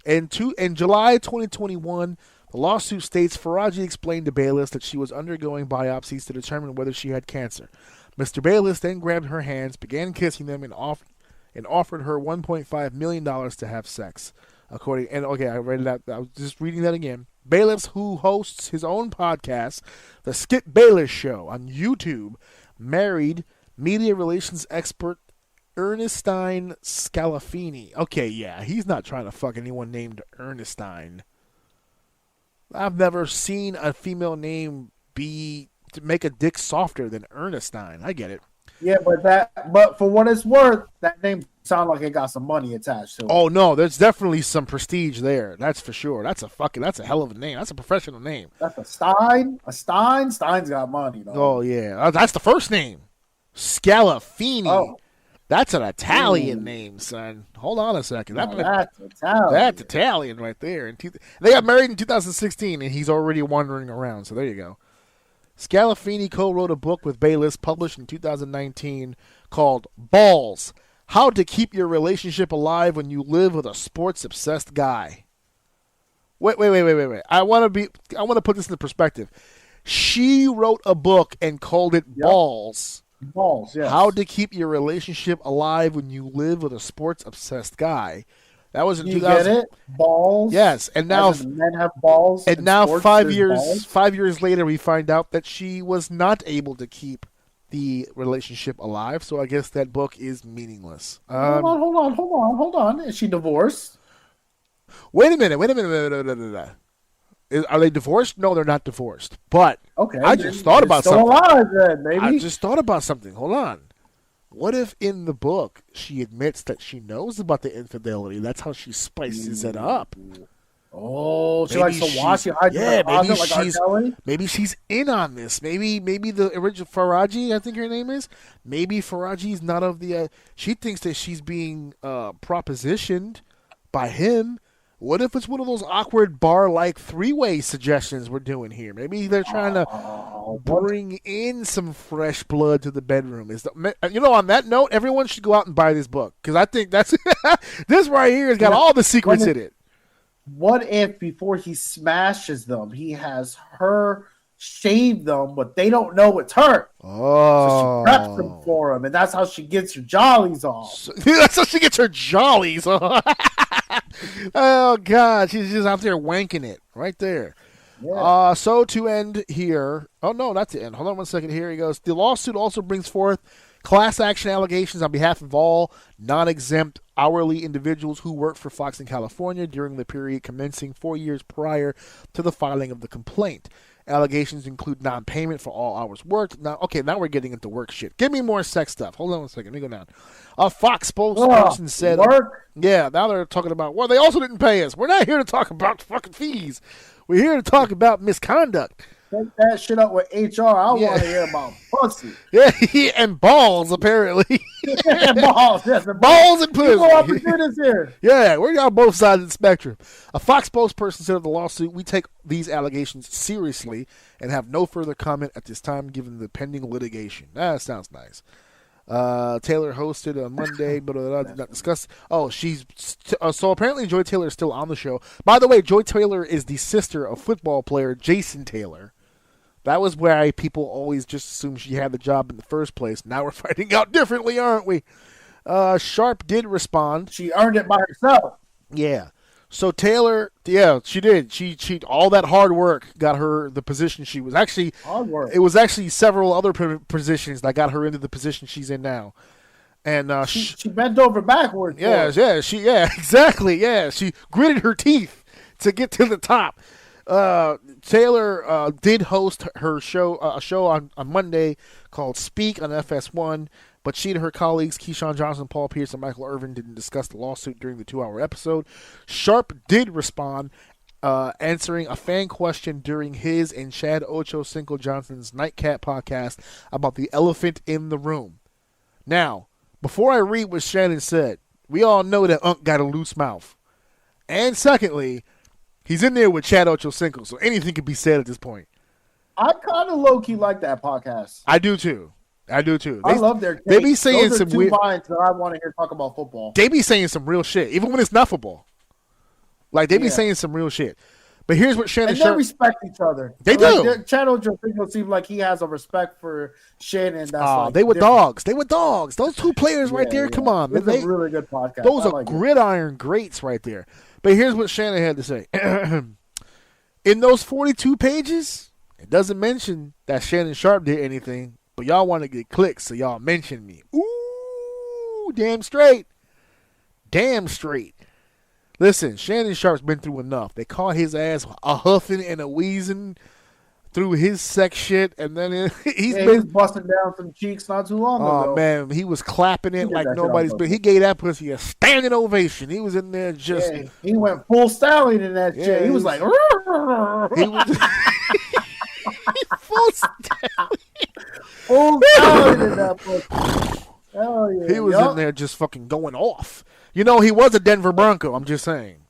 in July 2021, the lawsuit states Faraji explained to Bayless that she was undergoing biopsies to determine whether she had cancer. Mr. Bayless then grabbed her hands, began kissing them, and offered her $1.5 million to have sex. I read that. I was just reading that again. Bayless, who hosts his own podcast, The Skip Bayless Show, on YouTube, married Media relations expert Ernestine Scalafini. Okay, yeah, he's not trying to fuck anyone named Ernestine. I've never seen a female name to make a dick softer than Ernestine. I get it. Yeah, but for what it's worth, that name sounds like it got some money attached to it. Oh no, there's definitely some prestige there. That's for sure. That's a hell of a name. That's a professional name. That's a Stein. A Stein. Stein's got money though. Oh yeah, that's the first name. Scalafini. Oh. That's an Italian name, son. Hold on a second. That's Italian. That's Italian right there. They got married in 2016, and he's already wandering around. So there you go. Scalafini co-wrote a book with Bayliss published in 2019 called Balls: How to Keep Your Relationship Alive When You Live with a Sports-Obsessed Guy. Wait. I want to put this into perspective. She wrote a book and called it Balls. Balls, yes. How to Keep Your Relationship Alive When You Live with a Sports-Obsessed Guy. That was in 2000. Get it? Balls. Yes, and now men have balls. And now sports, 5 years, balls. 5 years later, we find out that she was not able to keep the relationship alive. So I guess that book is meaningless. Hold on. Is she divorced? Wait a minute. Are they divorced? No, they're not divorced. But okay, I just thought about still something. Alive, then, maybe. I just thought about something. Hold on. What if in the book she admits that she knows about the infidelity? That's how she spices it up. Oh, she likes to watch it. Maybe she's in on this. Maybe the original Faraji, I think her name is. Maybe Faraji's not of the. She thinks that she's being propositioned by him. What if it's one of those awkward bar-like three-way suggestions we're doing here? Maybe they're trying to bring in some fresh blood to the bedroom. On that note, everyone should go out and buy this book because I think that's this right here has got all the secrets in it. What if before he smashes them, he has her shave them, but they don't know it's her? Oh, so she preps them for him, and that's how she gets her jollies off. That's how she gets her jollies off. Oh God, she's just out there wanking it right there. Yeah. So to end here. Oh no, not to end. Hold on 1 second. Here he goes. The lawsuit also brings forth class action allegations on behalf of all non-exempt hourly individuals who worked for Fox in California during the period commencing 4 years prior to the filing of the complaint. Allegations include non-payment for all hours worked. Now we're getting into work shit. Give me more sex stuff. Hold on 1 second. Let me go down. A Fox spokesperson said, work? Yeah, now they're talking about, well, they also didn't pay us. We're not here to talk about fucking fees. We're here to talk about misconduct. Take that shit up with HR. I want to hear about pussy. Yeah, and balls, apparently. And balls. Yes, balls and pussy. People opportunities here. Yeah, we're on both sides of the spectrum. A Fox spokesperson said of the lawsuit, we take these allegations seriously and have no further comment at this time given the pending litigation. That sounds nice. Taylor hosted on Monday, but did not discuss. Oh, so apparently Joy Taylor is still on the show. By the way, Joy Taylor is the sister of football player Jason Taylor. That was why people always just assumed she had the job in the first place. Now we're finding out differently, aren't we? Sharp did respond. She earned it by herself. Yeah. So Taylor, yeah, she did. She all that hard work got her the position she was actually. Hard work. It was actually several other positions that got her into the position she's in now. And she bent over backwards. Yeah, exactly. Yeah, she gritted her teeth to get to the top. Taylor did host her show, a show on Monday called Speak on FS1, but she and her colleagues, Keyshawn Johnson, Paul Pierce, and Michael Irvin, didn't discuss the lawsuit during the 2-hour episode. Sharp did respond, answering a fan question during his and Chad Ochocinco Johnson's Nightcap podcast about the elephant in the room. Now, before I read what Shannon said, we all know that Unc got a loose mouth. And secondly, he's in there with Chad Ochocinco, so anything could be said at this point. I kind of low-key like that podcast. I do too. I love their. They be saying Those are some two weird. minds that I want to hear talk about football. They be saying some real shit, even when it's not football. Like they be saying some real shit. But here's what Shannon. And they respect each other. They do. Chad Ochocinco seems like he has a respect for Shannon. That's they were dogs. They were dogs. Those two players right there. Yeah. Come on, man. It's a really good podcast. Those are gridiron greats right there. But here's what Shannon had to say. In those 42 pages, it doesn't mention that Shannon Sharp did anything but y'all want to get clicks, so y'all mention me. Ooh, damn straight. Damn straight. Listen, Shannon Sharp's been through enough. They caught his ass a huffing and a wheezing through his sex shit, and then he was busting down some cheeks not too long ago. Oh man, he was clapping it like nobody's been. He gave that pussy a standing ovation. He was in there just. Yeah, he went full stallion in that shit. He was like, he was full stallion in that pussy. Hell yeah, he was in there just fucking going off. You know, he was a Denver Bronco. I'm just saying,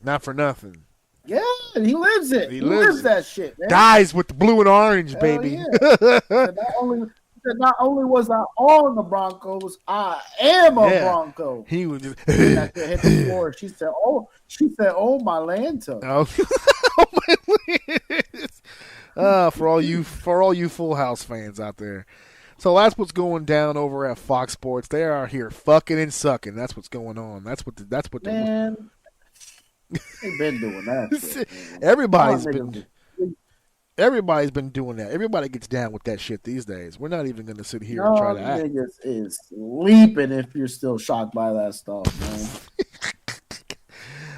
not for nothing. Yeah, he lives it. He lives that shit, man. Dies with the blue and orange, baby. Yeah. not only was I on the Broncos, I am a Bronco. He was just hit the floor. She said, "Oh my Lanta." Oh my Lanta. For all you Full House fans out there. So that's what's going down over at Fox Sports. They are here fucking and sucking. That's what's going on. That's what man. They've been doing that. Shit, everybody's been doing that. Everybody gets down with that shit these days. We're not even going to sit here and try to act. Niggas is sleeping if you're still shocked by that stuff,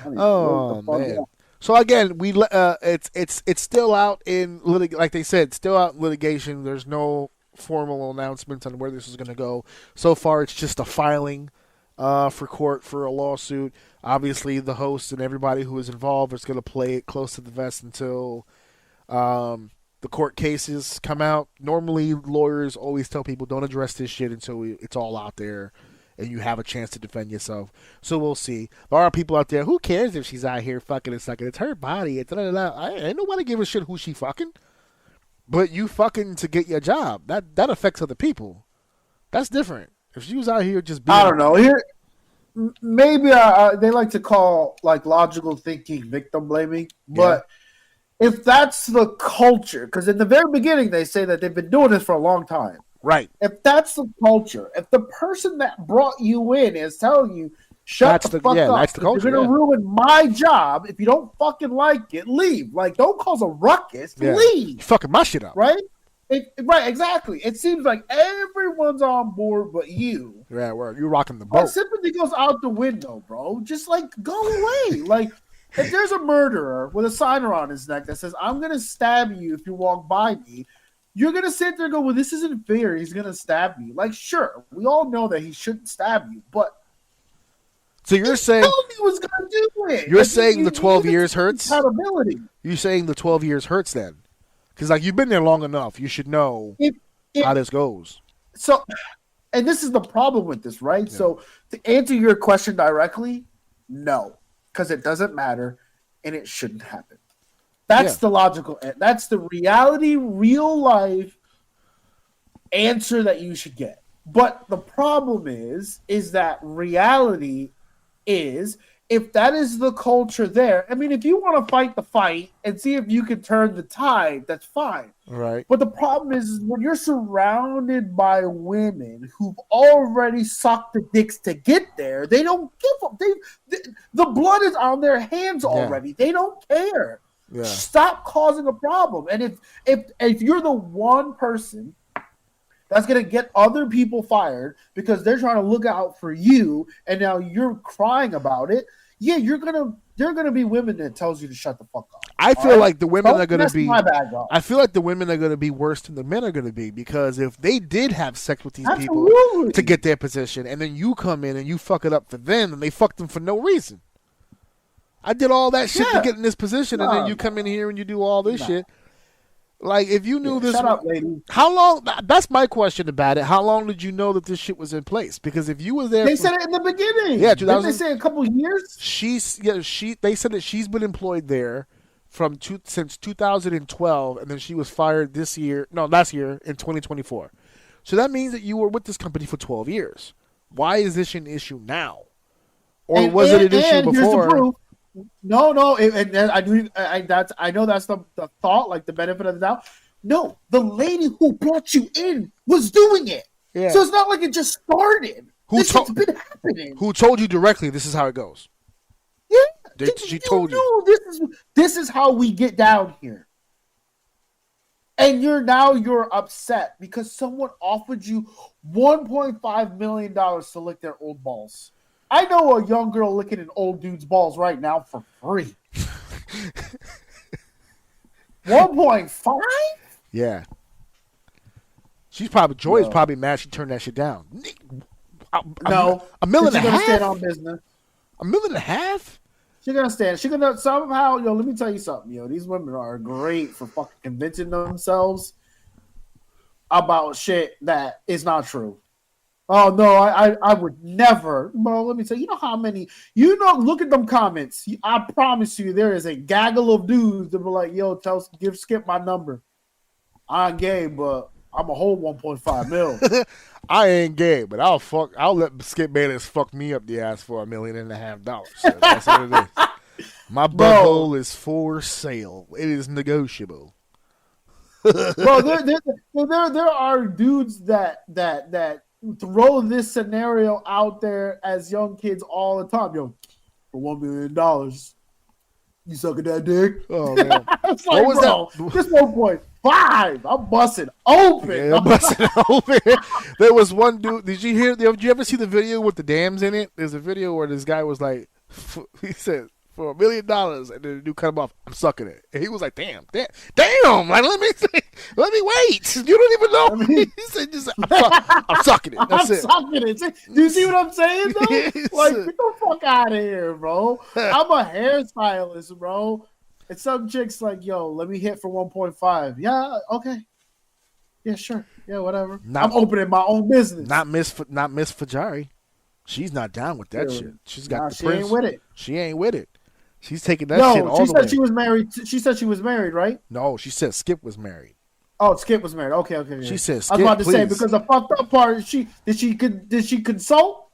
man. Oh man. So again, it's still out in like they said, still out in litigation. There's no formal announcements on where this is going to go. So far, it's just a filing for court for a lawsuit. Obviously, the host and everybody who is involved is going to play it close to the vest until the court cases come out. Normally, lawyers always tell people don't address this shit until it's all out there and you have a chance to defend yourself. So we'll see. There are people out there, who cares if she's out here fucking and sucking? It's her body. It's I ain't nobody give a shit who she fucking. But you fucking to get your job. That affects other people. That's different. If she was out here just being... I don't know. Here, maybe they like to call like logical thinking victim blaming. But if that's the culture, because in the very beginning they say that they've been doing this for a long time. Right. If that's the culture, if the person that brought you in is telling you, shut the fuck up, that's the culture, you're going to ruin my job. If you don't fucking like it, leave. Like, don't cause a ruckus. Leave. You're fucking my shit up. Right? Right, exactly. It seems like everyone's on board but you. Yeah, you're rocking the boat. Sympathy goes out the window, bro. Just, like, go away. Like, if there's a murderer with a sign around his neck that says, I'm going to stab you if you walk by me, you're going to sit there and go, well, this isn't fair. He's going to stab me. Like, sure, we all know that he shouldn't stab you, but so you're saying he was going to do it. You're saying the 12 years hurts? Accountability. You're saying the 12 years hurts then? Because, like, you've been there long enough. You should know how this goes. So, and this is the problem with this, right? Yeah. So, to answer your question directly, no. Because it doesn't matter, and it shouldn't happen. That's the logical, that's the reality, real life answer that you should get. But the problem is that reality is, if that is the culture there, I mean, if you want to fight the fight and see if you can turn the tide, that's fine. Right. But the problem is when you're surrounded by women who've already sucked the dicks to get there, they don't give up. The blood is on their hands already. They don't care. Yeah. Stop causing a problem. And if you're the one person that's going to get other people fired because they're trying to look out for you, and now you're crying about it, there are going to be women that tells you to shut the fuck up. I feel like the women are going to be. I feel like the women are going to be worse than the men are going to be, because if they did have sex with these people to get their position, and then you come in and you fuck it up for them, and they fuck them for no reason. I did all that shit to get in this position, and then you come in here and you do all this shit. Like, if you knew this, shut up, lady. How long? That's my question about it. How long did you know that this shit was in place? Because if you were there, they said it in the beginning. Yeah, didn't they say a couple of years? They said that she's been employed there since 2012, and then she was fired last year in 2024. So that means that you were with this company for 12 years. Why is this an issue now? Or was it an issue before? Here's the proof. No, I know that's the thought, like the benefit of the doubt. No, the lady who brought you in was doing it. Yeah. So it's not like it just started. This has been happening. Who told you directly this is how it goes? Yeah. She told you. This is how we get down here. And you're upset because someone offered you $1.5 million to lick their old balls. I know a young girl licking an old dude's balls right now for free. 1.5? Yeah. Joy's probably mad she turned that shit down. No. $1.5 million? She's gonna stand on business. $1.5 million? She's gonna stand. She's gonna somehow, let me tell you something, these women are great for fucking convincing themselves about shit that is not true. Oh no, I would never. Bro, let me tell you, how many, look at them comments. I promise you there is a gaggle of dudes that be like, yo, give Skip my number. I ain't gay, but I'm a whole 1.5 mil. I ain't gay, but I'll let Skip Bayless fuck me up the ass for $1.5 million. So that's what it is. My butthole is for sale. It is negotiable. Bro, there are dudes that throw this scenario out there as young kids all the time. Yo, for $1 million, you sucking that dick? Oh man, it's like, what was bro, this 1.5. I'm busting open. Yeah, I'm busting open. There was one dude. Did you ever see the video with the dams in it? There's a video where this guy was like, he said, for $1 million, and then the dude cut him off. I'm sucking it, and he was like, "Damn! Like, let me wait. You don't even know." He said, "I'm sucking it. That's it. Sucking it." Do you see what I'm saying, though? Like, get the fuck out of here, bro. I'm a hairstylist, bro. And some chicks like, "Yo, let me hit for 1.5." Yeah, okay. Yeah, sure. Yeah, whatever. I'm opening my own business. Not Miss Fajari. She's not down with that shit. She's got the prince. She ain't with it. She ain't with it. She's taking that shit all the way. She said she was married. She said she was married, right? No, she said Skip was married. Oh, Skip was married. Okay. She said Skip, I was about to please. say, because the fucked up part, did she consult?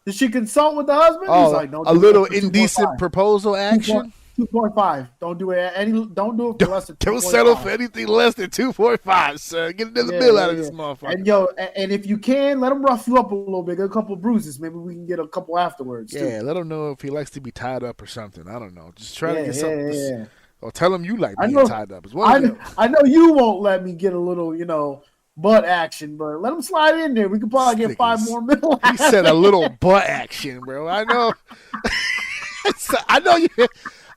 Did she consult with the husband? Oh, he's like, no, a little indecent proposal action. 2.5. Don't do it. Don't do it for less than 2.5. Don't settle for anything less than 2.5, sir. Get another bill out of this motherfucker. And if you can, let him rough you up a little bit. Get a couple bruises. Maybe we can get a couple afterwards. Yeah, too. let him know if he likes to be tied up or something. I don't know. Just try to get something. Yeah. Or tell him you like being tied up. I know you won't let me get a little, butt action, but let him slide in there. We could probably get $5 more million. He said a little butt action, bro. I know.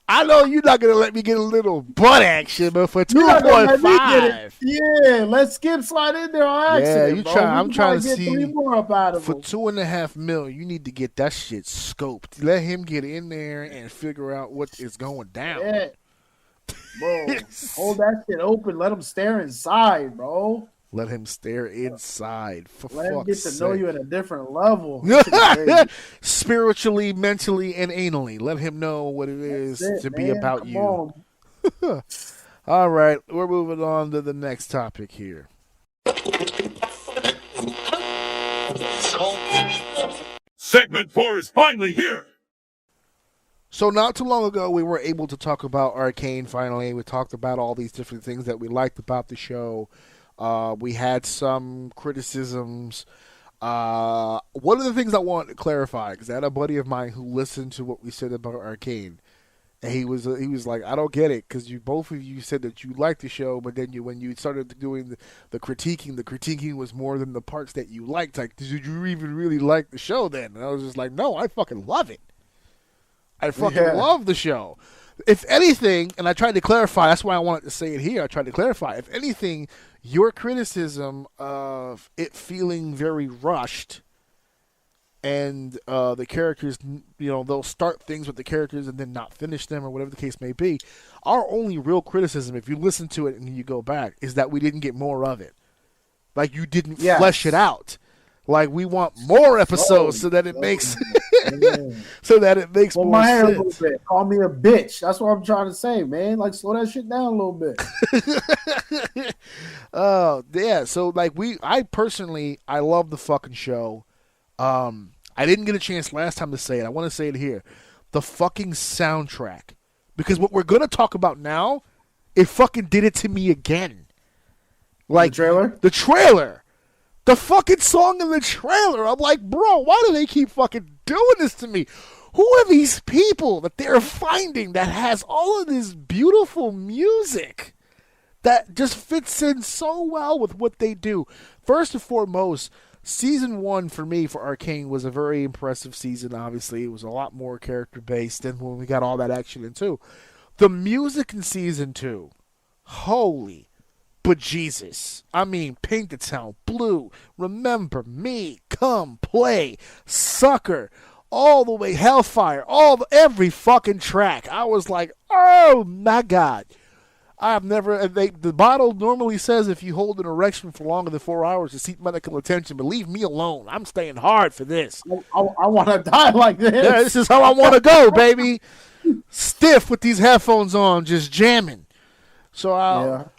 I know you're not gonna let me get a little butt action, but for 2.5, yeah, let's Skip slide in there on accident. Yeah, I'm trying to see 3 more up out of for him. $2.5 million. You need to get that shit scoped. Let him get in there and figure out what is going down. Yeah. Bro, hold that shit open. Let him stare inside, bro. Let him stare inside. Let him get to know you at a different level. Spiritually, mentally, and anally. Let him know what it is to be about you. All right, we're moving on to the next topic here. Segment 4 is finally here. So not too long ago, we were able to talk about Arcane finally. We talked about all these different things that we liked about the show. We had some criticisms. One of the things I wanted to clarify, because I had a buddy of mine who listened to what we said about Arcane, and he was like, I don't get it, because both of you said that you liked the show, but then when you started doing the critiquing was more than the parts that you liked. Like, did you even really like the show then? And I was just like, no, I fucking love it. I fucking love the show. If anything, and I tried to clarify, that's why I wanted to say it here. I tried to clarify. If anything, your criticism of it feeling very rushed and the characters, they'll start things with the characters and then not finish them or whatever the case may be. Our only real criticism, if you listen to it and you go back, is that we didn't get more of it. Like, you didn't flesh it out. Like, we want more episodes so that it makes more my hair sense. a little bit. Call me a bitch. That's what I'm trying to say, man. Like, slow that shit down a little bit. Oh, yeah. So, like, I personally love the fucking show. I didn't get a chance last time to say it. I want to say it here. The fucking soundtrack. Because what we're going to talk about now, it fucking did it to me again. Like, the trailer? The fucking song in the trailer. I'm like, bro, why do they keep fucking doing this to me? Who are these people that they're finding that has all of this beautiful music that just fits in so well with what they do. First and foremost, Season 1 for me for Arcane was a very impressive season, obviously. It was a lot more character-based than when we got all that action in 2. The music in Season 2, holy bejesus. I mean, Pinkertown, Blue, Remember Me, Come Play, Sucker, all the way, Hellfire, every fucking track. I was like, oh my God. I've never. The bottle normally says if you hold an erection for longer than 4 hours to seek medical attention, but leave me alone. I'm staying hard for this. I want to die like this. Yeah, this is how I want to go, baby. Stiff with these headphones on, just jamming. So,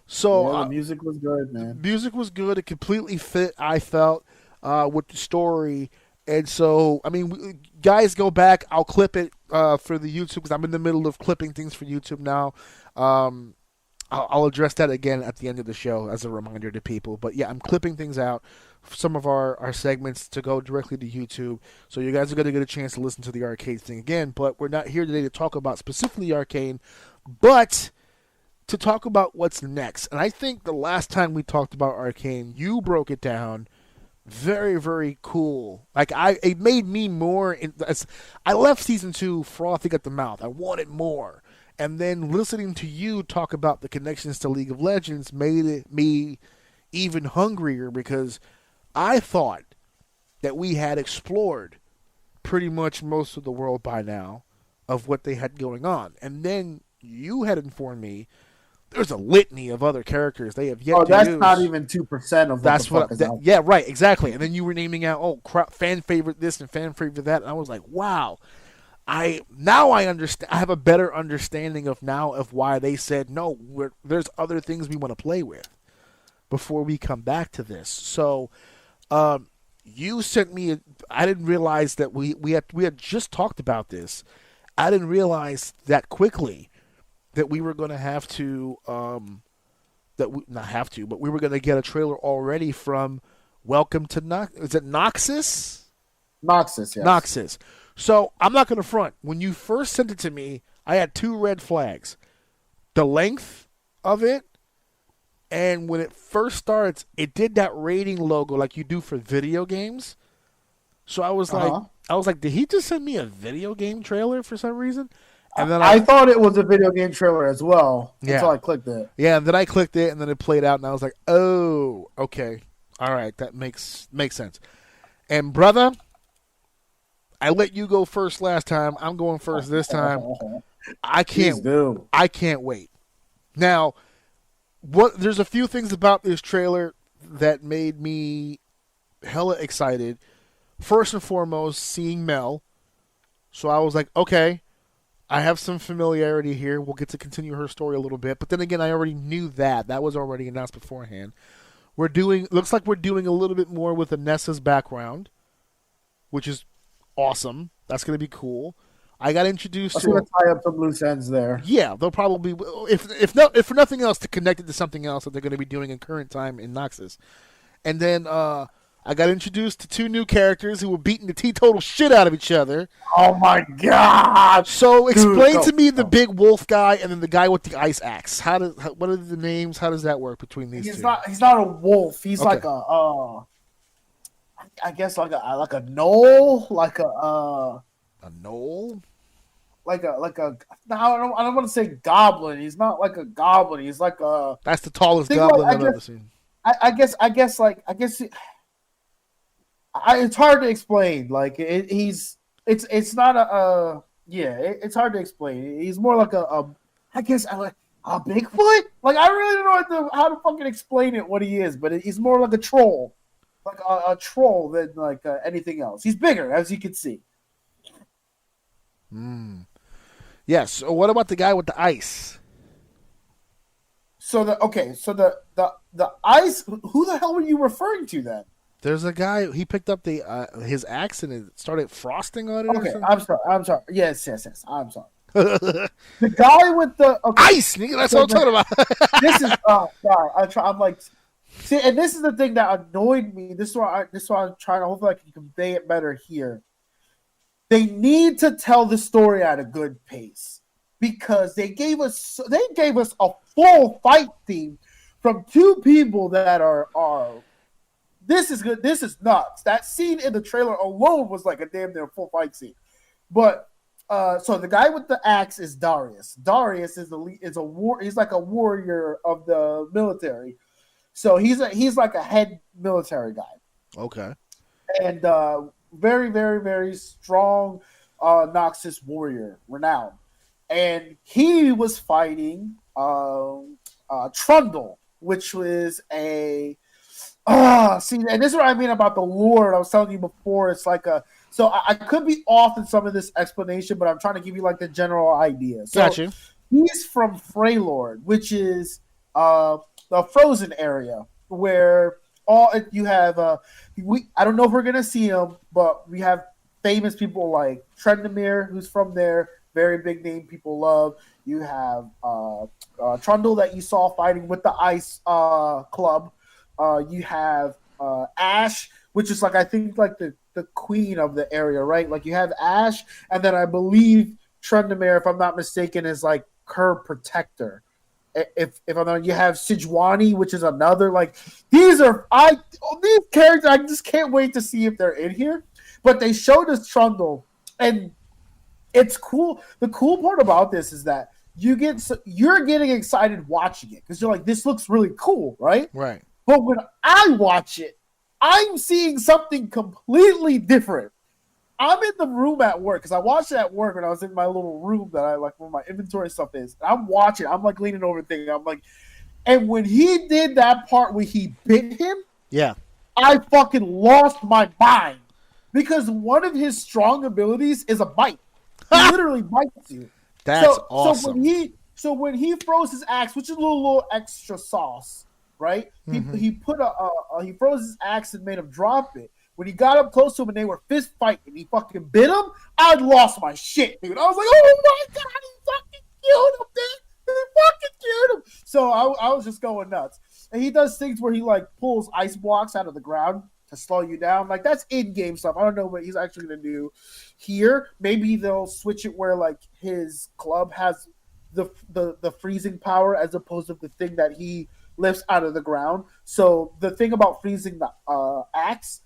the music was good, man. Music was good. It completely fit, I felt, with the story. And so, I mean, guys, go back. I'll clip it for the YouTube because I'm in the middle of clipping things for YouTube now. I'll address that again at the end of the show as a reminder to people. But yeah, I'm clipping things out, some of our segments to go directly to YouTube. So you guys are going to get a chance to listen to the Arcane thing again. But we're not here today to talk about specifically Arcane, but to talk about what's next. And I think the last time we talked about Arcane, you broke it down very, very cool. Like it made me more. I left Season 2 frothing at the mouth. I wanted more. And then listening to you talk about the connections to League of Legends made me even hungrier because I thought that we had explored pretty much most of the world by now of what they had going on. And then you had informed me there's a litany of other characters they have yet to use. That's not even 2% of that's what. Yeah, right, exactly. And then you were naming out, fan favorite this and fan favorite that. And I was like, wow. I understand. I have a better understanding of why they said no. There's other things we want to play with before we come back to this. So, you sent me. I didn't realize that we had just talked about this. I didn't realize that quickly that we were going to have to but we were going to get a trailer already from Welcome to Is it Noxus? Noxus, yes. Noxus. So, I'm not going to front. When you first sent it to me, I had 2 red flags. The length of it, and when it first starts, it did that rating logo like you do for video games. So, I was like, did he just send me a video game trailer for some reason? And then I thought it was a video game trailer as well. Until I clicked it. Yeah, and then I clicked it, and then it played out, and I was like, oh, okay. All right, that makes sense. And, brother, I let you go first last time. I'm going first this time. I can't wait. Now, there's a few things about this trailer that made me hella excited. First and foremost, seeing Mel. So I was like, okay, I have some familiarity here. We'll get to continue her story a little bit. But then again, I already knew that. That was already announced beforehand. Looks like we're doing a little bit more with Anessa's background, which is awesome. That's going to be cool. I got introduced to... going to tie up some loose ends there. Yeah, they'll probably... If for nothing else, to connect it to something else that they're going to be doing in current time in Noxus. And then I got introduced to 2 new characters who were beating the teetotal shit out of each other. Oh, my God! So explain to me the big wolf guy and then the guy with the ice axe. What are the names? How does that work between these two? He's not a wolf. He's like a... I guess like a gnoll, like a gnoll, like a. No, I don't want to say goblin. He's not like a goblin. He's like a. That's the tallest goblin I've ever seen. I guess. It's hard to explain. Like it's not a. It's hard to explain. He's more like a Bigfoot. Like I really don't know how to fucking explain it. What he is, but he's more like a troll. Like a troll than like anything else. He's bigger, as you can see. Yes. So what about the guy with the ice? So the ice. Who the hell were you referring to then? There's a guy. He picked up his axe and it started frosting on it. Okay, I'm sorry. Yes. I'm sorry. The guy with the ice. That's what I'm talking about. This is sorry. I'm like. See, and this is the thing that annoyed me. This is why I'm trying to. Hopefully, I can convey it better here. They need to tell the story at a good pace because they gave us a full fight theme from two people that are this is good. This is nuts. That scene in the trailer alone was like a damn near full fight scene. But so the guy with the axe is Darius. Darius is he's like a warrior of the military. So he's like a head military guy. Okay. And very, very, very strong Noxus warrior, renowned. And he was fighting Trundle, which was a see, and this is what I mean about the lore. I was telling you before. It's like so I could be off in some of this explanation, but I'm trying to give you like the general idea. So Got you. He's from Freylord, which is the frozen area where you have. I don't know if we're gonna see him, but we have famous people like Trendemir, who's from there. Very big name people love. You have Trundle that you saw fighting with the Ice Club. You have Ash, which is like I think like the queen of the area, right? Like you have Ash, and then I believe Trendemir, if I'm not mistaken, is like her protector. If I'm not, you have Sejuani, which is another like these characters. I just can't wait to see if they're in here. But they showed us Trundle, and it's cool. The cool part about this is that you're getting excited watching it because you're like, this looks really cool, right? Right. But when I watch it, I'm seeing something completely different. I'm in the room at work because I watched it at work when I was in my little room that I like where my inventory stuff is. I'm watching. I'm like leaning over thinking. I'm like, and when he did that part where he bit him, yeah, I fucking lost my mind because one of his strong abilities is a bite. He literally bites you. That's awesome. So when he throws his axe, which is a little extra sauce, right? Mm-hmm. He froze his axe and made him drop it. When he got up close to him and they were fist fighting, he fucking bit him. I lost my shit, dude. I was like, oh my god, he fucking killed him, dude. He fucking killed him. So I was just going nuts. And he does things where he like pulls ice blocks out of the ground to slow you down. Like that's in-game stuff. I don't know what he's actually gonna do here. Maybe they'll switch it where like his club has the freezing power as opposed to the thing that he lifts out of the ground. So the thing about freezing the axe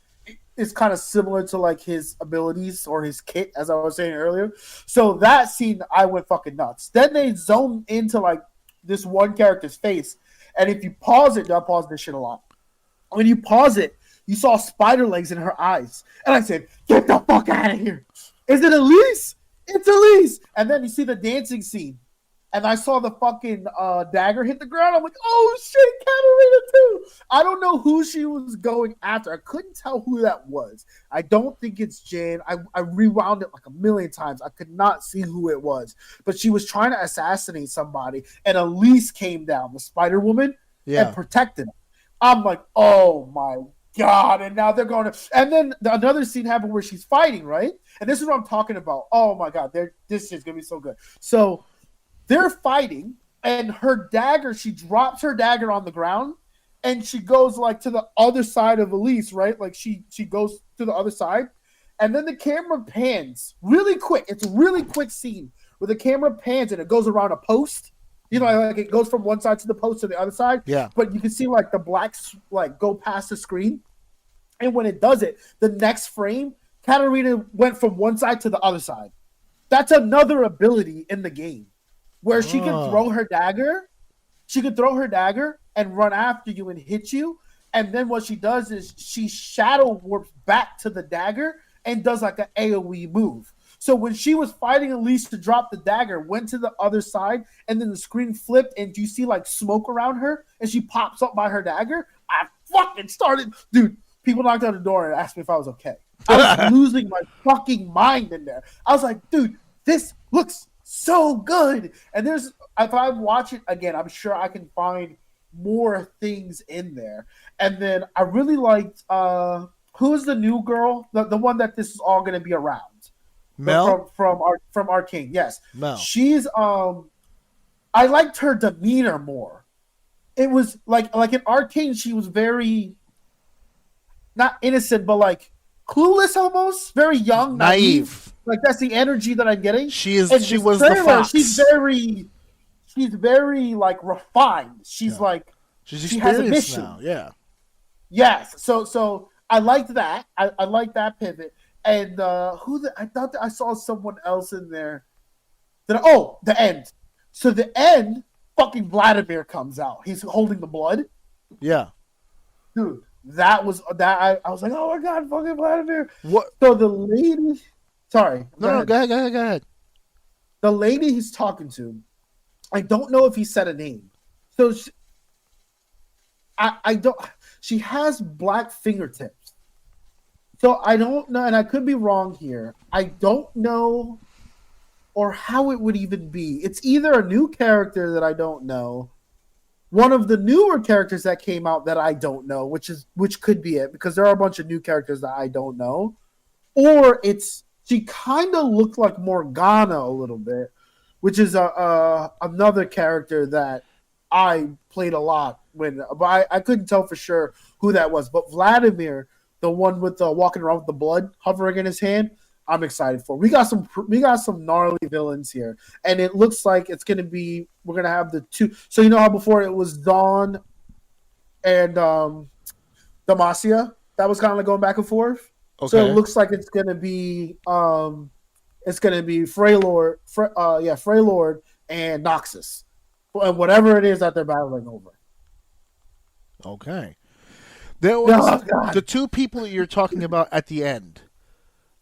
is kind of similar to like his abilities or his kit, as I was saying earlier. So that scene, I went fucking nuts. Then they zone into like this one character's face, and if you pause it, I pause this shit a lot. When you pause it, you saw spider legs in her eyes, and I said, "Get the fuck out of here! Is it Elise? It's Elise!" And then you see the dancing scene. And I saw the fucking dagger hit the ground. I'm like, oh shit, Katarina too. I don't know who she was going after. I couldn't tell who that was. I don't think it's Jane. I rewound it like a million times. I could not see who it was. But she was trying to assassinate somebody. And Elise came down, the Spider Woman, and protected him. I'm like, oh my God. And now they're going to. And then another scene happened where she's fighting, right? And this is what I'm talking about. Oh my God. This is going to be so good. So they're fighting, and her dagger, she drops her dagger on the ground, and she goes like to the other side of Elise, right? Like she goes to the other side, and then the camera pans really quick. It's a really quick scene where the camera pans and it goes around a post. You know, like it goes from one side to the post to the other side. Yeah. But you can see like the blacks like go past the screen, and when it does it, the next frame, Katarina went from one side to the other side. That's another ability in the game. Where she can throw her dagger, and run after you and hit you. And then what she does is she shadow warps back to the dagger and does like an AoE move. So when she was fighting Elise to drop the dagger, went to the other side, and then the screen flipped and you see like smoke around her and she pops up by her dagger, I fucking started. Dude, people knocked on the door and asked me if I was okay. I was losing my fucking mind in there. I was like, dude, this looks so good. And if I watch it again, I'm sure I can find more things in there. And then I really liked who's the new girl, the one that this is all going to be around. Mel from Arcane. Yes, Mel. She's I liked her demeanor more. It was like in Arcane, she was very not innocent, but like clueless almost, very young, naive. Like that's the energy that I'm getting. She was the fox. She's very like refined. She's like She's she has a experienced mission. now. Yeah. Yes. So I liked that. I liked that pivot. And I thought that I saw someone else in there. The end. So the end, fucking Vladimir comes out. He's holding the blood. Yeah. Dude, that was that. I was like, oh my god, fucking Vladimir. What? So the lady, sorry, No, go ahead. The lady he's talking to, I don't know if he said a name. So I don't. She has black fingertips. So I don't know, and I could be wrong here. I don't know, or how it would even be. It's either a new character that I don't know, one of the newer characters that came out that I don't know, which could be it, because there are a bunch of new characters that I don't know, or she kind of looked like Morgana a little bit, which is another character that I played a lot but I couldn't tell for sure who that was. But Vladimir, the one with the walking around with the blood hovering in his hand, I'm excited for. We got some gnarly villains here, and it looks like it's gonna be. We're gonna have the two. So you know how before it was Dawn and Demacia that was kind of like going back and forth. Okay. So it looks like it's gonna be Freylord, Freylord and Noxus, and whatever it is that they're battling over. Okay. There was the two people that you're talking about at the end.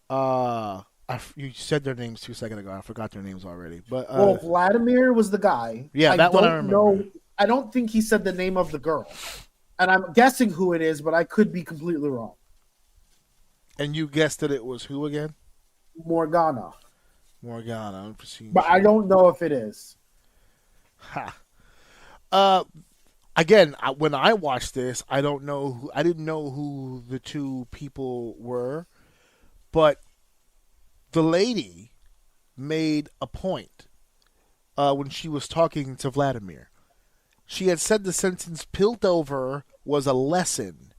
You said their names 2 seconds ago. I forgot their names already. But Vladimir was the guy. Yeah, that one I remember. I don't think he said the name of the girl, and I'm guessing who it is, but I could be completely wrong. And you guessed that it was who again? Morgana. But I don't know if it is. Ha. Again, when I watched this, I didn't know who the two people were, but the lady made a point when she was talking to Vladimir. She had said the sentence "Piltover was a lesson."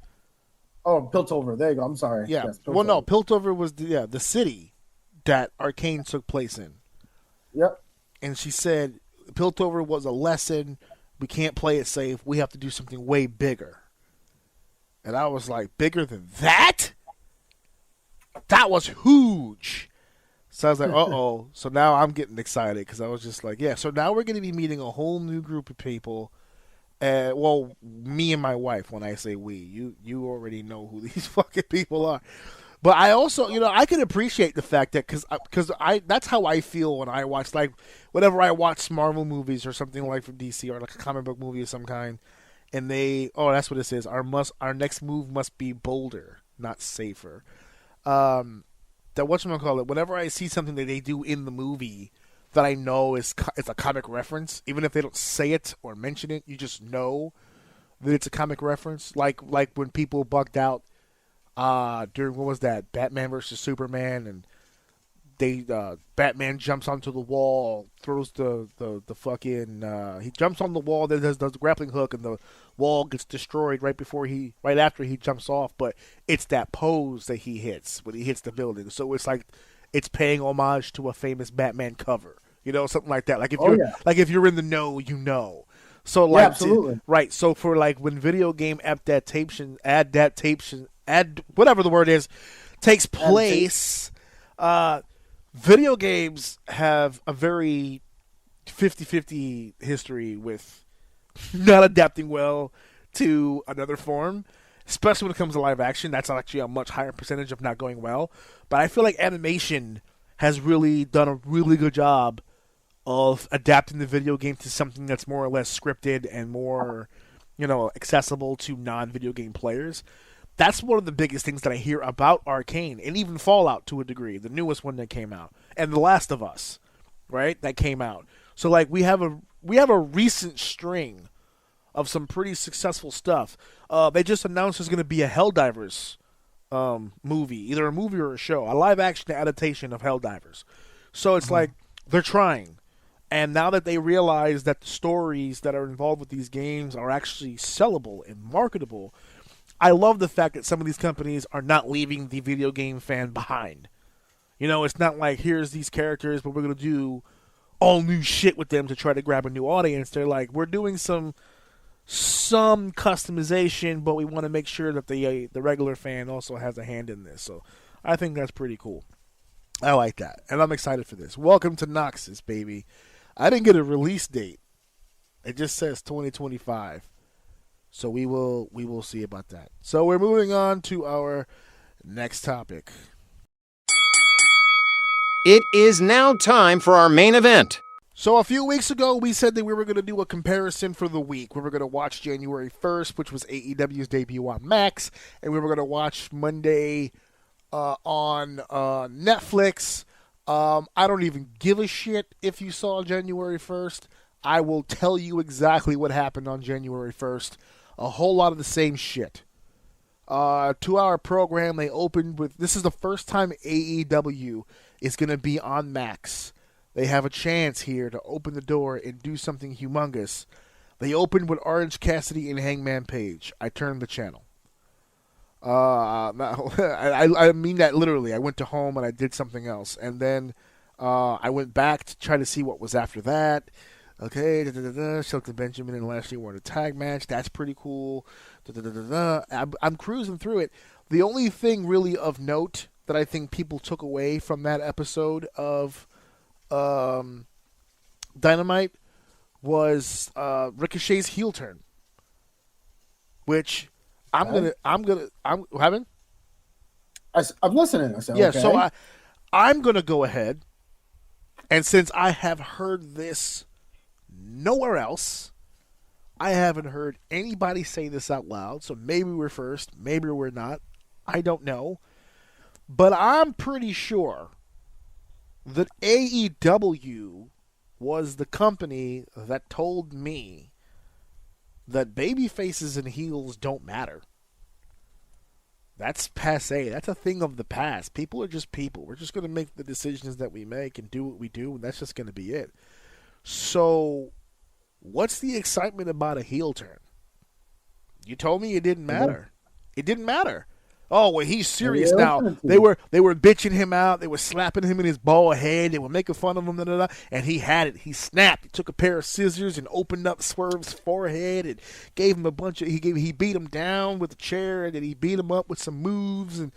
Oh, Piltover. There you go. I'm sorry. Yeah. Yes, Well, no, Piltover was the city that Arcane took place in. Yep. And she said Piltover was a lesson. We can't play it safe. We have to do something way bigger. And I was like, bigger than that? That was huge. So I was like, uh-oh. So now I'm getting excited because I was just like, yeah. So now we're going to be meeting a whole new group of people. Well, me and my wife, when I say we. You already know who these fucking people are. But I also, I can appreciate the fact that because that's how I feel when I watch, like, whenever I watch Marvel movies or something like from DC or like a comic book movie of some kind, and that's what it says. Our next move must be bolder, not safer. That whatchamacallit, whenever I see something that they do in the movie that I know it's a comic reference, even if they don't say it or mention it, you just know that it's a comic reference. Like when people bugged out during, what was that, Batman versus Superman, and Batman jumps onto the wall, throws the fucking he jumps on the wall, then does the grappling hook, and the wall gets destroyed right after he jumps off. But it's that pose that he hits when he hits the building, so it's like it's paying homage to a famous Batman cover, something like that. Like if you're in the know, So like, absolutely. Right. So for like when video game adaptation, whatever the word is, takes place, video games have a very 50-50 history with not adapting well to another form, especially when it comes to live action. That's actually a much higher percentage of not going well. But I feel like animation has really done a really good job of adapting the video game to something that's more or less scripted and more, accessible to non-video game players. That's one of the biggest things that I hear about Arcane, and even Fallout to a degree, the newest one that came out, and The Last of Us, right, that came out. So like we have a recent string of some pretty successful stuff. They just announced there's going to be a Helldivers movie, either a movie or a show, a live action adaptation of Helldivers. So it's like they're trying. And now that they realize that the stories that are involved with these games are actually sellable and marketable, I love the fact that some of these companies are not leaving the video game fan behind. It's not like, here's these characters, but we're going to do all new shit with them to try to grab a new audience. They're like, we're doing some some customization, but we want to make sure that the regular fan also has a hand in this. So I think that's pretty cool. I like that, and I'm excited for this. Welcome to Noxus, baby. I didn't get a release date. It just says 2025. So we will see about that. So we're moving on to our next topic. It is now time for our main event. So a few weeks ago, we said that we were going to do a comparison for the week. We were going to watch January 1st, which was AEW's debut on Max, and we were going to watch Monday on Netflix. I don't even give a shit if you saw January 1st. I will tell you exactly what happened on January 1st. A whole lot of the same shit. 2-hour program. They opened with... This is the first time AEW is going to be on Max. They have a chance here to open the door and do something humongous. They opened with Orange Cassidy and Hangman Page. I turned the channel. I mean that literally. I went to home and I did something else. And then I went back to try to see what was after that. Okay, Shelton Benjamin and Lashley were in a tag match. That's pretty cool. I'm cruising through it. The only thing really of note that I think people took away from that episode of Dynamite was Ricochet's heel turn, which I'm having. I'm listening. I said, yeah, okay. so I'm gonna go ahead, and since I have heard this nowhere else, I haven't heard anybody say this out loud. So maybe we're first, maybe we're not. I don't know, but I'm pretty sure that AEW was the company that told me that baby faces and heels don't matter. That's passé. That's a thing of the past. People are just people. We're just going to make the decisions that we make and do what we do, and that's just going to be it. So, what's the excitement about a heel turn? You told me it didn't matter. It didn't matter. Oh, well, he's serious now. They were bitching him out. They were slapping him in his bald head. They were making fun of him, and he had it. He snapped. He took a pair of scissors and opened up Swerve's forehead and gave him a bunch of. He beat him down with a chair, and then he beat him up with some moves. And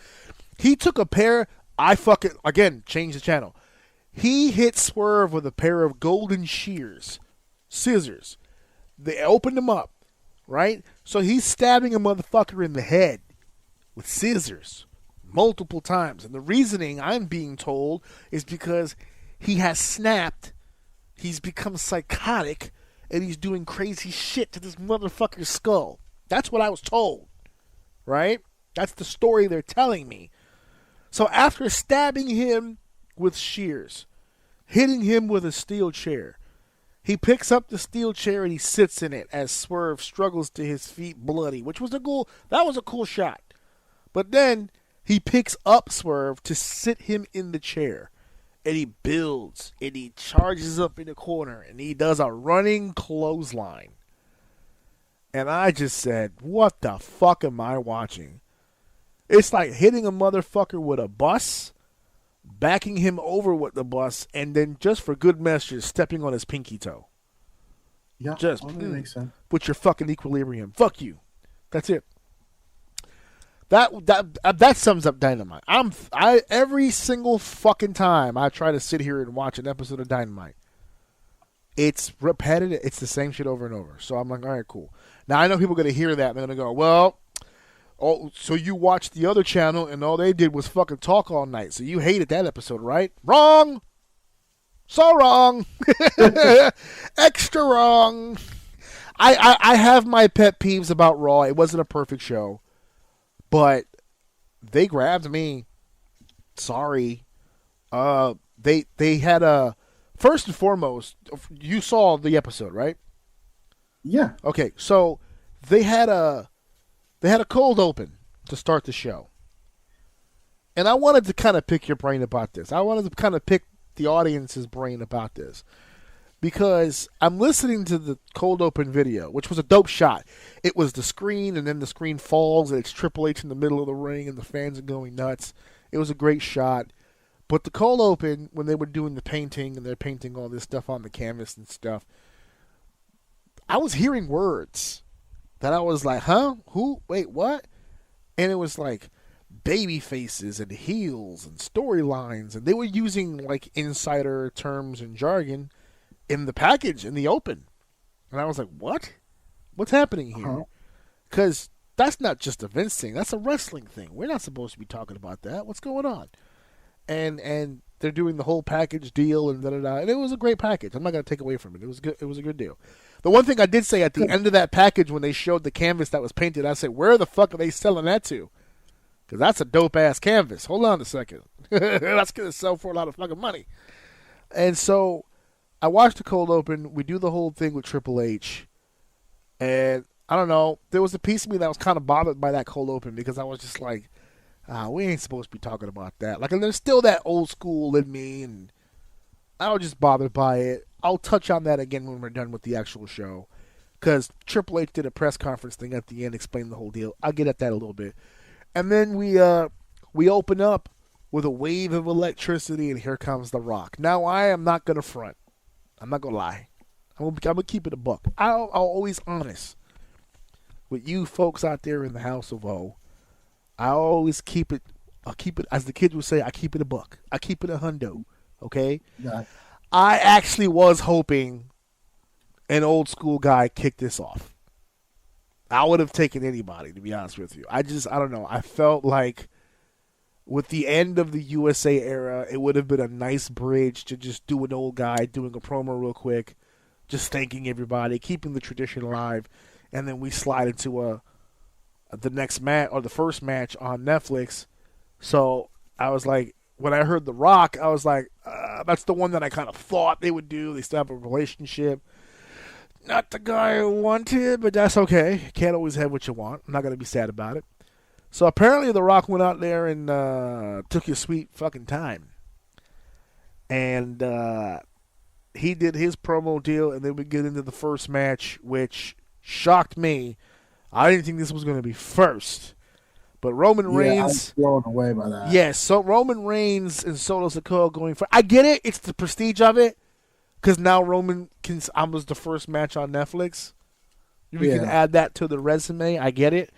he took a pair. Change the channel. He hit Swerve with a pair of golden scissors. They opened him up, right? So he's stabbing a motherfucker in the head with scissors multiple times. And the reasoning I'm being told is because he has snapped, he's become psychotic, and he's doing crazy shit to this motherfucker's skull. That's what I was told, right? That's the story they're telling me. So after stabbing him with shears, hitting him with a steel chair, he picks up the steel chair and he sits in it as Swerve struggles to his feet bloody, that was a cool shot. But then he picks up Swerve to sit him in the chair. And he builds. And he charges up in the corner. And he does a running clothesline. And I just said, what the fuck am I watching? It's like hitting a motherfucker with a bus, backing him over with the bus, and then just for good measure, stepping on his pinky toe. Yeah, just that makes sense. With your fucking equilibrium. Fuck you. That's it. That sums up Dynamite. Every single fucking time I try to sit here and watch an episode of Dynamite, it's repetitive. It's the same shit over and over. So I'm like, all right, cool. Now I know people are gonna hear that and they're gonna go, well, so you watched the other channel and all they did was fucking talk all night. So you hated that episode, right? Wrong. So wrong. Extra wrong. I have my pet peeves about Raw. It wasn't a perfect show. But they grabbed me. Sorry. They had a... First and foremost, you saw the episode, right? Yeah. Okay, so they had a cold open to start the show. And I wanted to kind of pick your brain about this. I wanted to kind of pick the audience's brain about this. Because I'm listening to the cold open video, which was a dope shot. It was the screen, and then the screen falls, and it's Triple H in the middle of the ring, and the fans are going nuts. It was a great shot. But the cold open, when they were doing the painting, and they're painting all this stuff on the canvas and stuff, I was hearing words. that I was like, huh? Who? Wait, what? And it was like baby faces and heels and storylines, and they were using like insider terms and jargon in the package in the open. And I was like, what? What's happening here? Because that's not just a Vince thing. That's a wrestling thing. We're not supposed to be talking about that. What's going on? And they're doing the whole package deal and da-da-da. And it was a great package. I'm not going to take away from it. It was good. It was a good deal. The one thing I did say at the end of that package when they showed the canvas that was painted, I said, where the fuck are they selling that to? Because that's a dope-ass canvas. Hold on a second. That's going to sell for a lot of fucking money. And so I watched the cold open. We do the whole thing with Triple H. And I don't know. There was a piece of me that was kind of bothered by that cold open because I was just like, we ain't supposed to be talking about that. Like, and there's still that old school in me, and I was just bothered by it. I'll touch on that again when we're done with the actual show, because Triple H did a press conference thing at the end, explained the whole deal. I'll get at that a little bit, and then we open up with a wave of electricity, and here comes The Rock. Now I am not gonna front. I'm not gonna lie. I'm gonna keep it a buck. I'll always honest with you folks out there in the House of O. I always keep it. I'll keep it, as the kids would say, I keep it a buck. I keep it a hundo. Okay. Yeah. I actually was hoping an old school guy kicked this off. I would have taken anybody, to be honest with you. I don't know. I felt like with the end of the USA era, it would have been a nice bridge to just do an old guy doing a promo real quick, just thanking everybody, keeping the tradition alive, and then we slide into the next match or the first match on Netflix. So I was like, when I heard The Rock, I was like, that's the one that I kind of thought they would do. They still have a relationship. Not the guy I wanted, but that's okay. Can't always have what you want. I'm not going to be sad about it. So apparently The Rock went out there and took his sweet fucking time. And he did his promo deal, and then we get into the first match, which shocked me. I didn't think this was going to be first. But Roman Reigns, I was blown away by that. Yes, so Roman Reigns and Solo Sikoa going for. I get it. It's the prestige of it, because now Roman was the first match on Netflix. You can add that to the resume. I get it,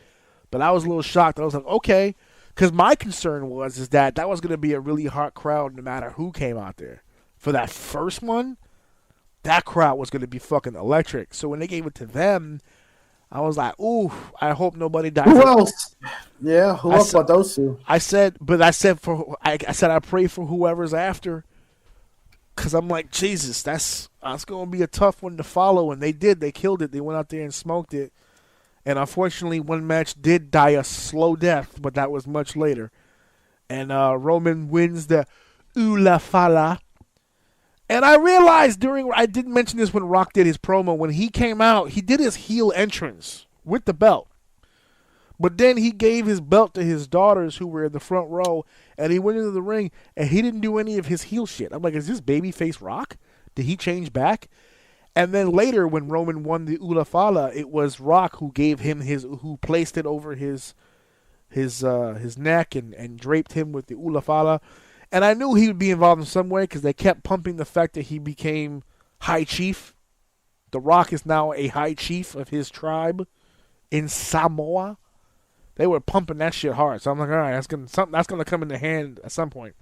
but I was a little shocked. I was like, okay, because my concern was that was going to be a really hot crowd, no matter who came out there for that first one. That crowd was going to be fucking electric. So when they gave it to them, I was like, ooh, I hope nobody dies. Who else? Yeah, who else but those two? I said I pray for whoever's after, because I'm like, Jesus, that's going to be a tough one to follow. And they did. They killed it. They went out there and smoked it. And unfortunately, one match did die a slow death, but that was much later. And Roman wins the Ula Fala. And I realized I didn't mention this when Rock did his promo. When he came out, he did his heel entrance with the belt. But then he gave his belt to his daughters who were in the front row, and he went into the ring, and he didn't do any of his heel shit. I'm like, is this babyface Rock? Did he change back? And then later, when Roman won the Ula Fala, it was Rock who gave him who placed it over his neck and draped him with the Ula Fala. And I knew he would be involved in some way because they kept pumping the fact that he became High Chief. The Rock is now a High Chief of his tribe in Samoa. They were pumping that shit hard. So I'm like, all right, that's gonna come into hand at some point.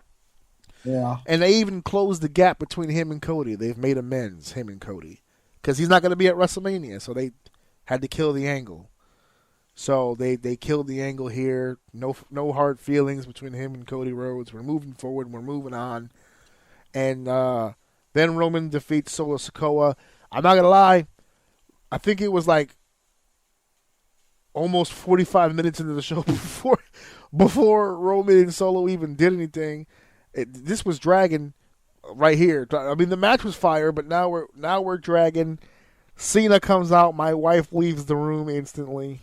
Yeah. And they even closed the gap between him and Cody. They've made amends, him and Cody, because he's not going to be at WrestleMania. So they had to kill the angle. So they killed the angle here. No hard feelings between him and Cody Rhodes. We're moving forward. We're moving on. And then Roman defeats Solo Sikoa. I'm not going to lie. I think it was like almost 45 minutes into the show before Roman and Solo even did anything. This was dragging right here. I mean, the match was fire, but now we're dragging. Cena comes out. My wife leaves the room instantly.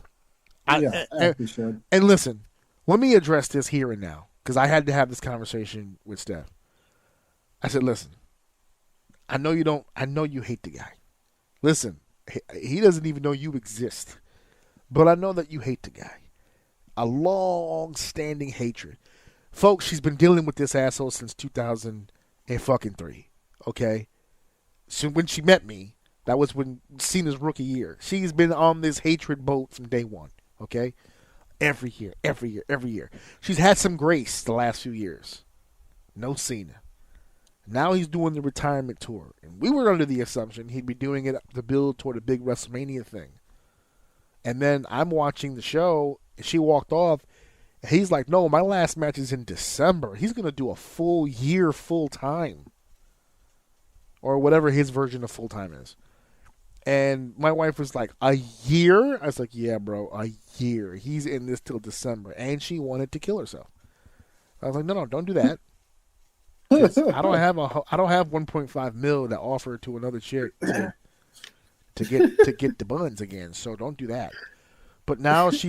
And listen, let me address this here and now, because I had to have this conversation with Steph. I said, listen, I know you hate the guy. Listen, he doesn't even know you exist, but I know that you hate the guy. A long-standing hatred. Folks, she's been dealing with this asshole since 2003, okay? So when she met me, That was when Cena's rookie year. She's been on this hatred boat from day one. Okay, every year. She's had some grace the last few years. No Cena. Now he's doing the retirement tour, and we were under the assumption he'd be doing it to build toward a big WrestleMania thing. And then I'm watching the show, and she walked off. And he's like, "No, my last match is in December. He's gonna do a full year, full time, or whatever his version of full time is." And my wife was like, "A year?" I was like, "Yeah, bro, a year. He's in this till December." And she wanted to kill herself. I was like, "No, don't do that. I don't have 1.5 mil to offer to another chick to get the buns again. So don't do that." But now she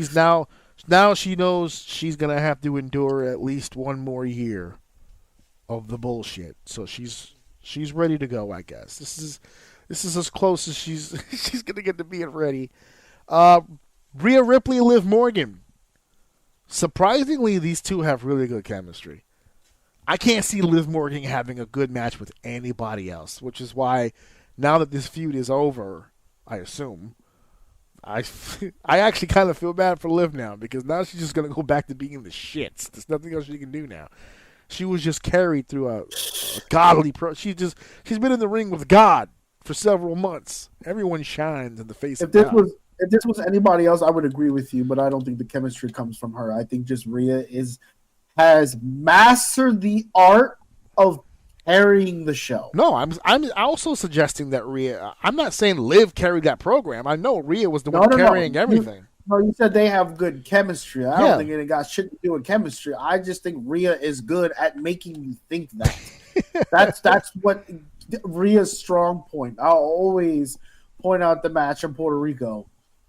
knows she's gonna have to endure at least one more year of the bullshit. So she's ready to go. I guess this is as close as she's gonna get to being ready. Rhea Ripley, Liv Morgan. Surprisingly, these two have really good chemistry. I can't see Liv Morgan having a good match with anybody else, which is why now that this feud is over, I assume, I actually kind of feel bad for Liv now, because now she's just going to go back to being the shits. There's nothing else she can do now. She was just carried through a godly she's been in the ring with God for several months. Everyone shines in the face of God. If this was anybody else, I would agree with you, but I don't think the chemistry comes from her. I think just Rhea has mastered the art of carrying the show. No, I'm also suggesting that Rhea. I'm not saying Liv carried that program. I know Rhea was the one carrying everything. You said they have good chemistry. I don't think it got shit to do with chemistry. I just think Rhea is good at making you think that. That's what Rhea's strong point. I'll always point out the match in Puerto Rico.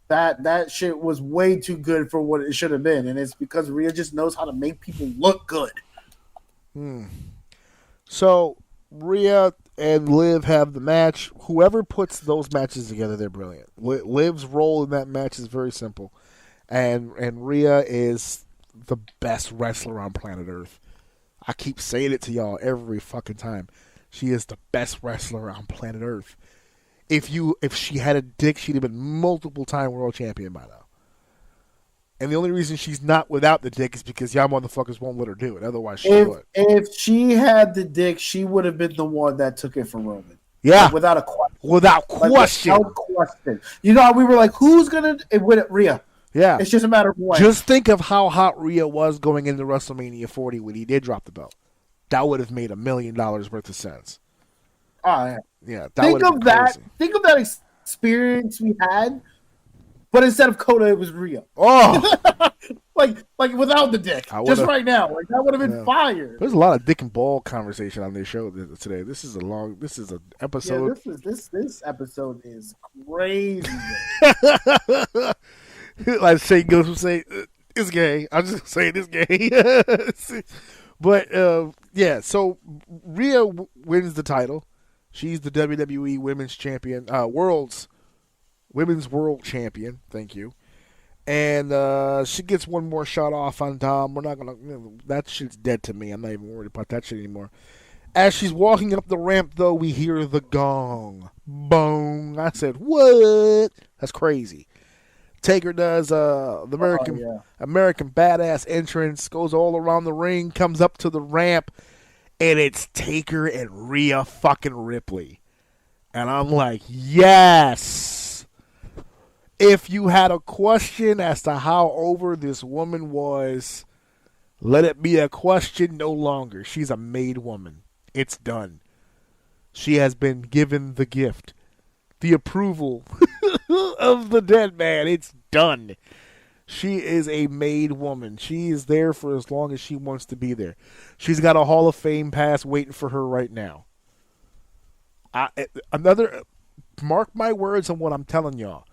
That shit was way too good for what it should have been, and it's because Rhea just knows how to make people look good. So Rhea and Liv have the match. Whoever puts those matches together, they're brilliant. Liv's role in that match is very simple, and Rhea is the best wrestler on planet Earth. I keep saying it to y'all every fucking time. She is the best wrestler on planet Earth. If she had a dick, she'd have been multiple-time world champion by now. And the only reason she's not without the dick is because y'all motherfuckers won't let her do it. Otherwise, she would. If she had the dick, she would have been the one that took it from Roman. Yeah. Like, without a question. Without question. Without question. You know, we were like, who's going to win it? Rhea. Yeah. It's just a matter of when. Just think of how hot Rhea was going into WrestleMania 40 when he did drop the belt. That would have made $1 million worth of sense. Yeah. Think of that experience we had, but instead of Coda, it was Rhea. Oh, like without the dick, just right now, like that would have been fire. There's a lot of dick and ball conversation on this show today. This is an episode. Yeah, this episode is crazy. Like Shane goes from saying it's gay. I'm just saying it's gay. But yeah, so Rhea wins the title. She's the WWE Women's Champion, Women's World Champion. Thank you. And she gets one more shot off on Dom. We're not gonna. That shit's dead to me. I'm not even worried about that shit anymore. As she's walking up the ramp, though, we hear the gong. Boom. I said, "What?" That's crazy. Taker does the American Badass entrance, goes all around the ring, comes up to the ramp. And it's Taker and Rhea fucking Ripley. And I'm like, yes. If you had a question as to how over this woman was, let it be a question no longer. She's a made woman. It's done. She has been given the gift. The approval of the dead man. It's done. She is a made woman. She is there for as long as she wants to be there. She's got a Hall of Fame pass waiting for her right now. Mark my words on what I'm telling y'all.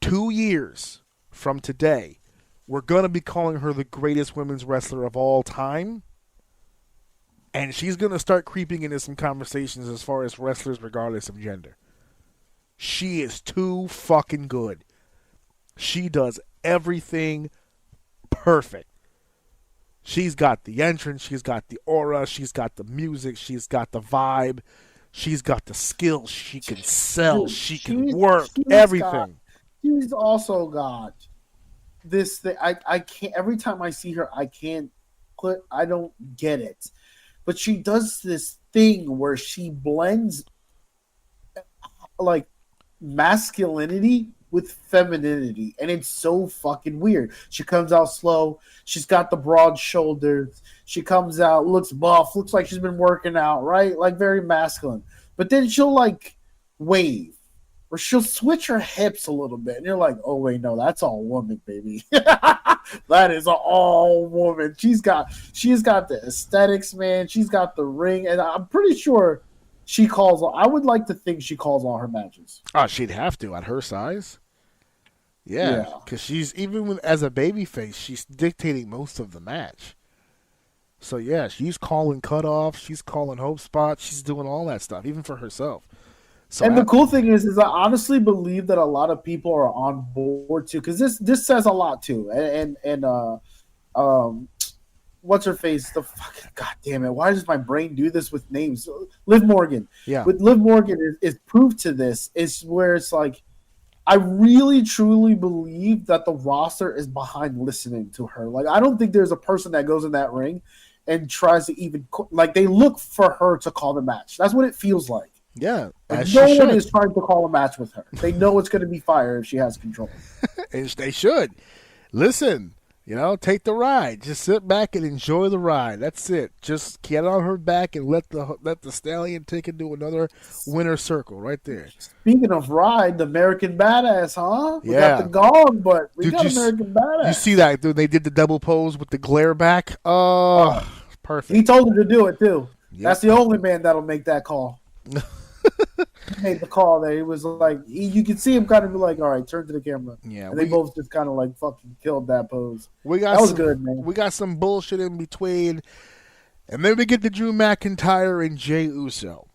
2 years from today, we're going to be calling her the greatest women's wrestler of all time. And she's going to start creeping into some conversations as far as wrestlers regardless of gender. She is too fucking good. She does everything perfect. She's got the entrance, she's got the aura, she's got the music, she's got the vibe. She's got the skills. She can sell. Dude, she can work. Everything. She's also got this thing. I can't. Every time I see her, I don't get it. But she does this thing where she blends like masculinity with femininity, and it's so fucking weird. She comes out slow. She's got the broad shoulders. She comes out, looks buff, looks like she's been working out, right? Like very masculine. But then she'll like wave, or she'll switch her hips a little bit, and you're like, oh wait, no, that's all woman, baby. That is all woman. She's got the aesthetics, man. She's got the ring, and I'm pretty sure I would like to think she calls all her matches. Oh, she'd have to at her size. Yeah, because she's as a babyface, she's dictating most of the match. So yeah, she's calling cutoffs, she's calling hope spots, she's doing all that stuff, even for herself. So and the cool thing is I honestly believe that a lot of people are on board too, because this says a lot too. And what's her face? The fucking goddamn it! Why does my brain do this with names? Liv Morgan. Yeah. With Liv Morgan is proof to this. Is where it's like, I really truly believe that the roster is behind listening to her. Like, I don't think there's a person that goes in that ring and tries to even like they look for her to call the match. That's what it feels like. Yeah, like no one is trying to call a match with her. They know it's going to be fire if she has control. And they should listen. Take the ride. Just sit back and enjoy the ride. That's it. Just get on her back and let the stallion take it to another winner circle right there. Speaking of ride, the American Badass, huh? We got the gong, but we got American Badass. You see that? Dude, they did the double pose with the glare back. Oh, perfect. He told her to do it too. Yep. That's the only man that'll make that call. He made the call there. He was like, you could see him kind of be like, all right, turn to the camera. Yeah, and they both just kind of like fucking killed that pose. That was good, man. We got some bullshit in between. And then we get to Drew McIntyre and Jey Uso.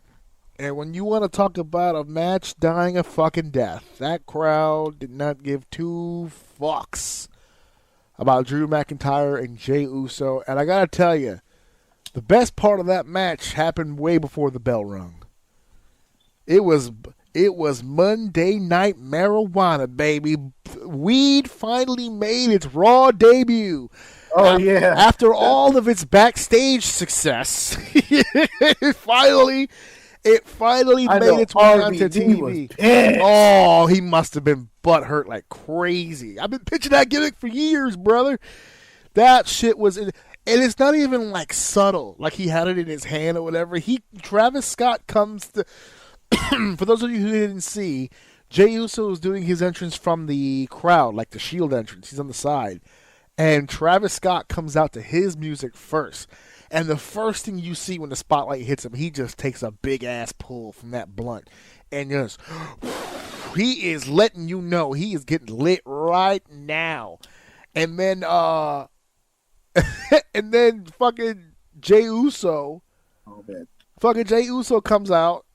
And when you want to talk about a match dying a fucking death, that crowd did not give two fucks about Drew McIntyre and Jey Uso. And I got to tell you, the best part of that match happened way before the bell rung. It was Monday Night Marijuana, baby. Weed finally made its Raw debut. Oh, yeah. After all of its backstage success, it finally made its way onto TV. Oh, he must have been butthurt like crazy. I've been pitching that gimmick for years, brother. That shit was... And it's not even like subtle, like he had it in his hand or whatever. Travis Scott comes to... For those of you who didn't see, Jey Uso is doing his entrance from the crowd, like the Shield entrance. He's on the side. And Travis Scott comes out to his music first. And the first thing you see when the spotlight hits him, he just takes a big-ass pull from that blunt. And just, he is letting you know he is getting lit right now. And then, and then fucking Jey Uso, Jey Uso comes out.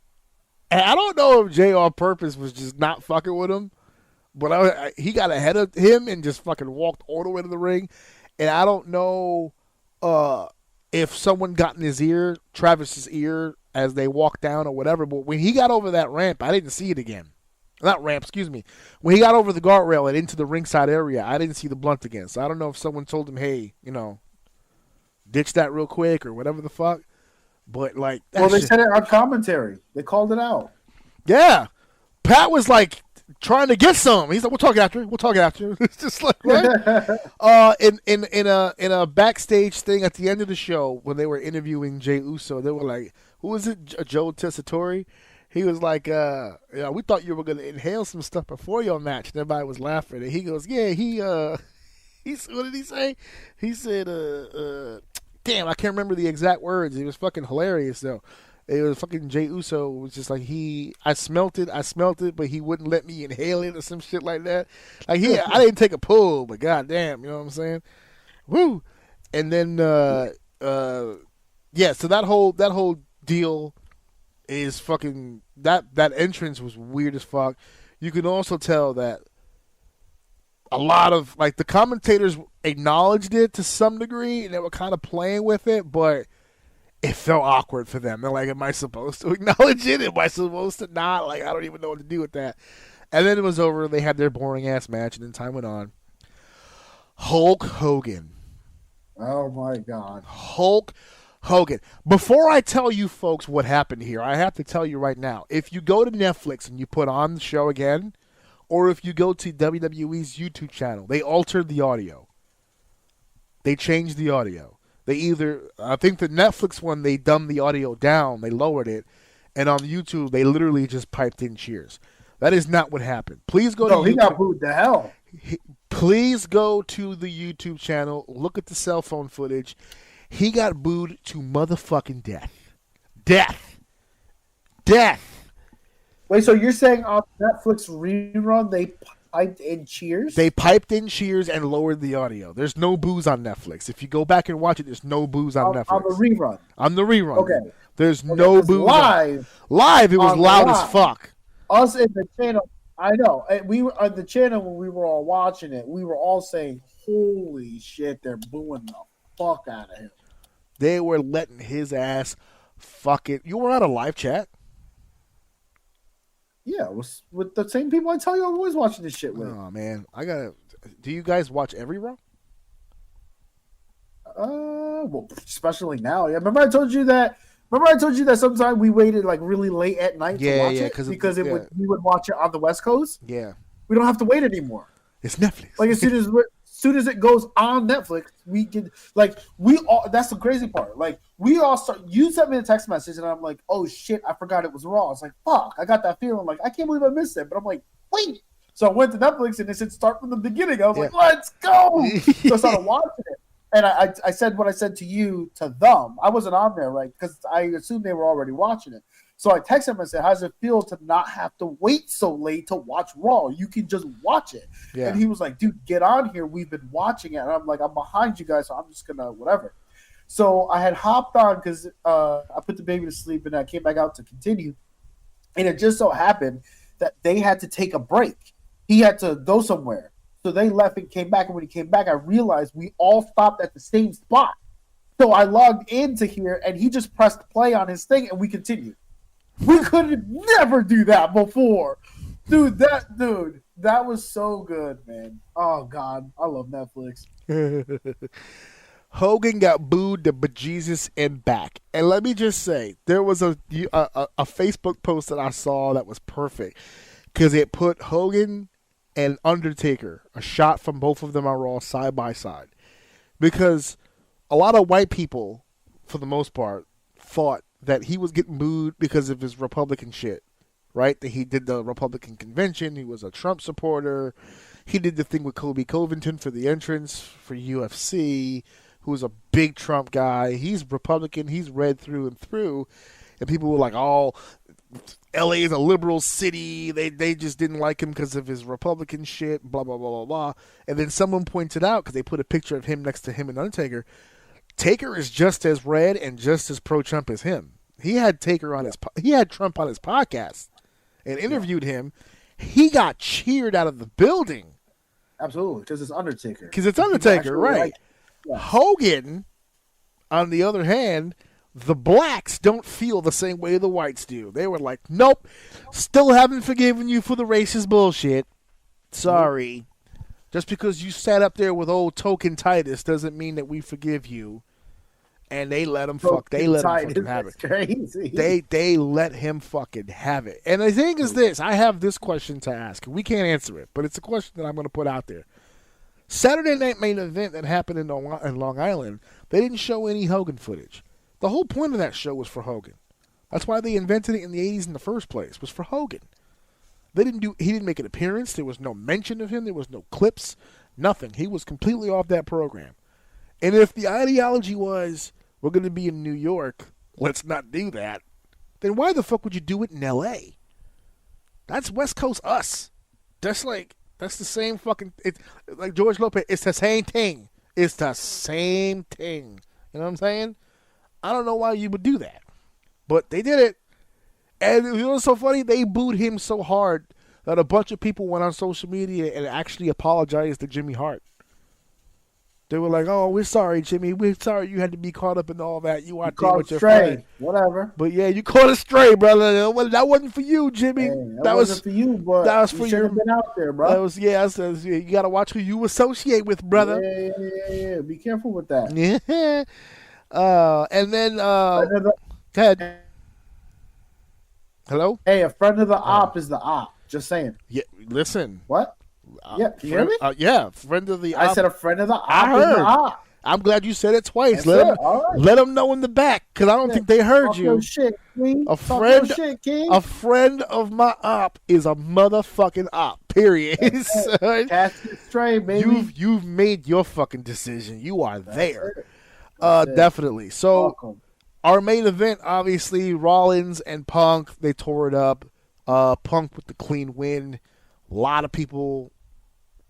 And I don't know if Jay on purpose was just not fucking with him, but he got ahead of him and just fucking walked all the way to the ring. And I don't know if someone got in his ear, Travis's ear, as they walked down or whatever. But when he got over that ramp, I didn't see it again. Not ramp, excuse me. When he got over the guardrail and into the ringside area, I didn't see the blunt again. So I don't know if someone told him, hey, ditch that real quick or whatever the fuck. But like, they said it on commentary. They called it out. Yeah, Pat was like trying to get some. He's like, "We'll talk after. We'll talk after." It's just like, right? In a backstage thing at the end of the show when they were interviewing Jey Uso, they were like, "Who was it? Joe Tessitore?" He was like, we thought you were gonna inhale some stuff before your match." And everybody was laughing, and he goes, "Yeah, what did he say? He said, damn, I can't remember the exact words. It was fucking hilarious, though. It was fucking Jey Uso was just like, I smelt it, but he wouldn't let me inhale it or some shit like that. Like, I didn't take a pull, but goddamn, you know what I'm saying? Woo! And then, so that whole deal is fucking, that entrance was weird as fuck. You can also tell that a lot of, like, the commentators acknowledged it to some degree, and they were kind of playing with it, but it felt awkward for them. They're like, am I supposed to acknowledge it? Am I supposed to not? Like, I don't even know what to do with that. And then it was over. They had their boring-ass match, and then time went on. Hulk Hogan. Oh, my God. Hulk Hogan. Before I tell you folks what happened here, I have to tell you right now. If you go to Netflix and you put on the show again, or if you go to WWE's YouTube channel, they altered the audio. They changed the audio. I think the Netflix one, they dumbed the audio down. They lowered it. And on YouTube, they literally just piped in cheers. That is not what happened. Please go to YouTube. He got booed to hell. Please go to the YouTube channel. Look at the cell phone footage. He got booed to motherfucking death. Death. Wait, so you're saying on Netflix rerun they piped in cheers? They piped in cheers and lowered the audio. There's no booze on Netflix. If you go back and watch it, there's no booze on Netflix. On the rerun? On the rerun. Okay. There's no booze. Live, it was loud as fuck. Us in the channel, I know. We were on the channel when we were all watching it. We were all saying, holy shit, they're booing the fuck out of him. They were letting his ass fuck it. You were on a live chat? Yeah, it was with the same people I tell you I'm always watching this shit with. Oh, man. Do you guys watch every Raw? Well, especially now. Yeah, remember I told you that sometimes we waited like really late at night to watch it because we would watch it on the West Coast. Yeah. We don't have to wait anymore. It's Netflix. Like as soon as it goes on Netflix, we can that's the crazy part. Like we all start. You sent me a text message and I'm like, oh shit, I forgot it was Raw. It's like fuck, I got that feeling. Like I can't believe I missed it. But I'm like, wait. So I went to Netflix and it said start from the beginning. I was like, let's go. So I started watching it. And I said what I said to you to them. I wasn't on there, right? Because I assumed they were already watching it. So I texted him and said, how does it feel to not have to wait so late to watch Raw? You can just watch it. Yeah. And he was like, dude, get on here. We've been watching it. And I'm like, I'm behind you guys, so I'm just going to whatever. So I had hopped on because I put the baby to sleep and I came back out to continue. And it just so happened that they had to take a break. He had to go somewhere. So they left and came back. And when he came back, I realized we all stopped at the same spot. So I logged into here and he just pressed play on his thing and we continued. We could never do that before. Dude, that was so good, man. Oh, God. I love Netflix. Hogan got booed to bejesus and back. And let me just say, there was a Facebook post that I saw that was perfect because it put Hogan and Undertaker, a shot from both of them on Raw side by side. Because a lot of white people, for the most part, thought that he was getting booed because of his Republican shit, right? That he did the Republican convention. He was a Trump supporter. He did the thing with Kobe Covington for the entrance for UFC, who was a big Trump guy. He's Republican. He's red through and through. And people were like, oh, L.A. is a liberal city. They just didn't like him because of his Republican shit, blah, blah, blah, blah, blah. And then someone pointed out, because they put a picture of him next to him and Undertaker, Taker is just as red and just as pro-Trump as him. He had Trump on his podcast and interviewed him. He got cheered out of the building. Absolutely, because it's Undertaker. Right? Yeah. Hogan, on the other hand, the blacks don't feel the same way the whites do. They were like, nope, still haven't forgiven you for the racist bullshit. Sorry. Just because you sat up there with old Token Titus doesn't mean that we forgive you. And they let him fucking have it. Crazy. They let him fucking have it. And the thing is this, I have this question to ask. We can't answer it, but it's a question that I'm going to put out there. Saturday Night Main Event that happened in Long Island, they didn't show any Hogan footage. The whole point of that show was for Hogan. That's why they invented it in the 80s in the first place, was for Hogan. He didn't make an appearance. There was no mention of him. There was no clips. Nothing. He was completely off that program. And if the ideology was, we're going to be in New York, let's not do that, then why the fuck would you do it in L.A.? That's West Coast us. That's the same fucking, it's like George Lopez, it's the same thing. It's the same thing. You know what I'm saying? I don't know why you would do that. But they did it. And you know what's so funny? They booed him so hard that a bunch of people went on social media and actually apologized to Jimmy Hart. They were like, "Oh, we're sorry, Jimmy. We're sorry you had to be caught up in all that. You out there Caught with your stray, friend. whatever. But yeah, you caught a stray, brother. That wasn't for you, Jimmy. Hey, that wasn't for you, but that was you for should have your. been out there, bro. That was you got to watch who you associate with, brother. Yeah. Be careful with that. Yeah. And then Friend of go ahead. Hello. Hey, a friend of the op is the op. Just saying. Yeah. Listen. What? Yeah, can you hear me? Yeah, friend of the op. I said a friend of the op I is the heard. op. I'm glad you said it twice. Yes, sir. All right. Let them know in the back because I don't think they heard Talk you. your shit, King. A Talk friend, your shit, King. a friend of my op is a motherfucking op. Period. Son. Cast it straight, baby. You've made your fucking decision. You are there. That's it. Definitely. So Welcome. our main event, obviously, Rollins and Punk. They tore it up. Punk with the clean win. A lot of people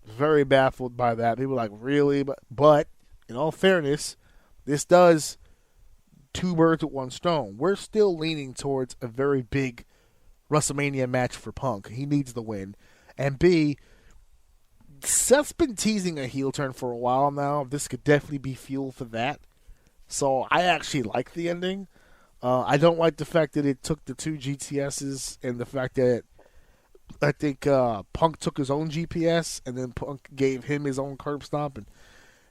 very baffled by that. People were like, really? But in all fairness, this does two birds with one stone. We're still leaning towards a very big WrestleMania match for Punk. He needs the win. And B, Seth's been teasing a heel turn for a while now. This could definitely be fuel for that. So I actually like the ending. I don't like the fact that it took the two GTSs and the fact that I think Punk took his own GPS and then Punk gave him his own curb stomp. And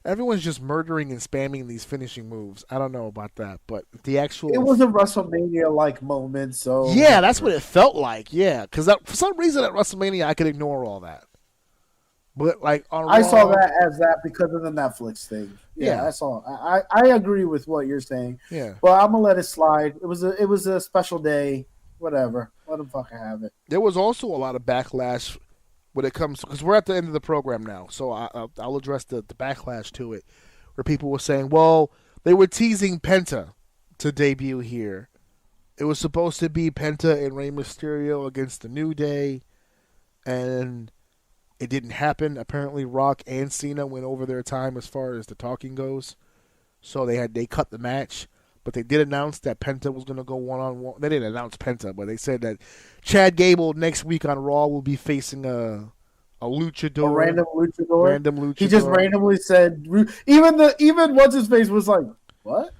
everyone's just murdering and spamming these finishing moves. I don't know about that, but the actual... It was a WrestleMania-like moment, so... Yeah, that's what it felt like, yeah. Because for some reason at WrestleMania, I could ignore all that. But, like, on I Raw, saw that as that because of the Netflix thing. Yeah. I saw. I agree with what you're saying. Yeah. But I'm gonna let it slide. It was a special day. Whatever. Let them fucking have it. There was also a lot of backlash when it comes... Because we're at the end of the program now, so I'll address the backlash to it, where people were saying, well, they were teasing Penta to debut here. It was supposed to be Penta and Rey Mysterio against the New Day, and it didn't happen. Apparently, Rock and Cena went over their time as far as the talking goes, so they cut the match. But they did announce that Penta was going to go one-on-one. They didn't announce Penta, but they said that Chad Gable next week on Raw will be facing a luchador. A random luchador. Random luchador. He just randomly said. Even what's his face was like, what?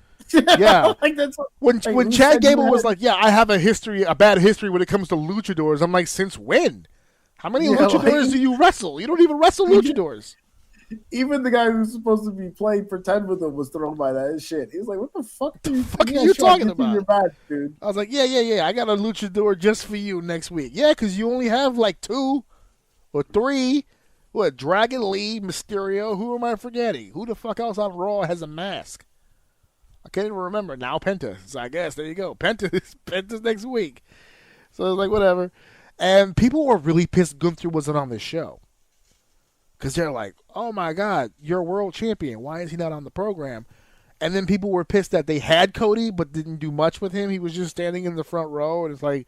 Yeah. Like that's When who Chad said Gable that? was like, yeah, I have a bad history when it comes to luchadors. I'm like, since when? How many luchadors do you wrestle? You don't even wrestle luchadors. Even the guy who's supposed to be playing pretend with him was thrown by that shit. He's like, what the fuck are you talking about? Your badge, dude. I was like, yeah. I got a luchador just for you next week. Yeah, because you only have like 2 or 3. What, Dragon Lee, Mysterio? Who am I forgetting? Who the fuck else on Raw has a mask? I can't even remember. Now Penta. So I guess, there you go. Penta's next week. So it's like, whatever. And people were really pissed Gunther wasn't on this show. Because they're like, oh my God, you're a world champion. Why is he not on the program? And then people were pissed that they had Cody but didn't do much with him. He was just standing in the front row. And it's like,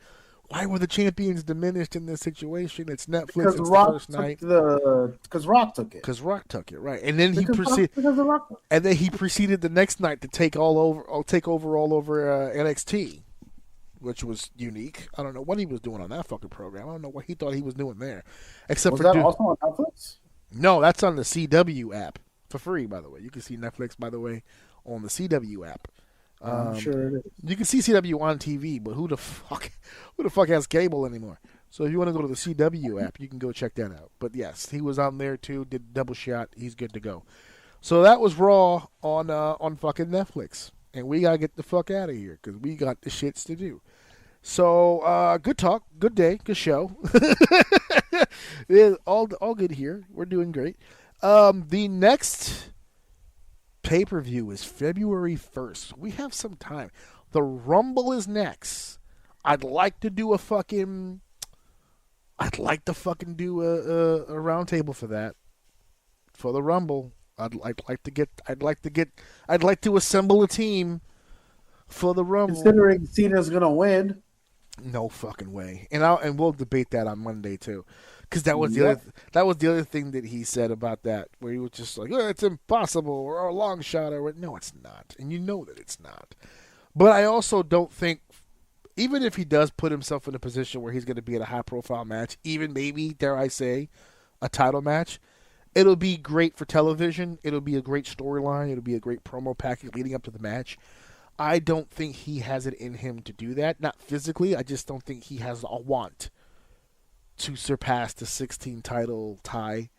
why were the champions diminished in this situation? It's Netflix. Because it's Rock the first night. Because Rock took it. Because Rock took it, right? And then Rock. And then he proceeded the next night to take over all over NXT, which was unique. I don't know what he was doing on that fucking program. I don't know what he thought he was doing there, except Was for that also on Netflix? No, that's on the CW app for free. By the way, you can see Netflix. By the way, on the CW app. I'm sure it is. You can see CW on TV, but who the fuck has cable anymore? So if you want to go to the CW app, you can go check that out. But yes, he was on there too. Did double shot. He's good to go. So that was Raw on fucking Netflix, and we gotta get the fuck out of here because we got the shits to do. So good talk, good day, good show. all good here. We're doing great. The next pay-per-view is February 1st. We have some time. The Rumble is next. I'd like to do a roundtable for that. For the Rumble. I'd like to assemble a team for the Rumble. Considering Cena's gonna win. No fucking way. And we'll debate that on Monday too. Because that was the other thing that he said about that, where he was just like, oh, it's impossible, or a long shot, or no, it's not. And you know that it's not. But I also don't think, even if he does put himself in a position where he's going to be in a high-profile match, even maybe, dare I say, a title match, It'll be great for television. It'll be a great storyline. It'll be a great promo package leading up to the match. I don't think he has it in him to do that. Not physically. I just don't think he has a want to surpass the 16 title tie.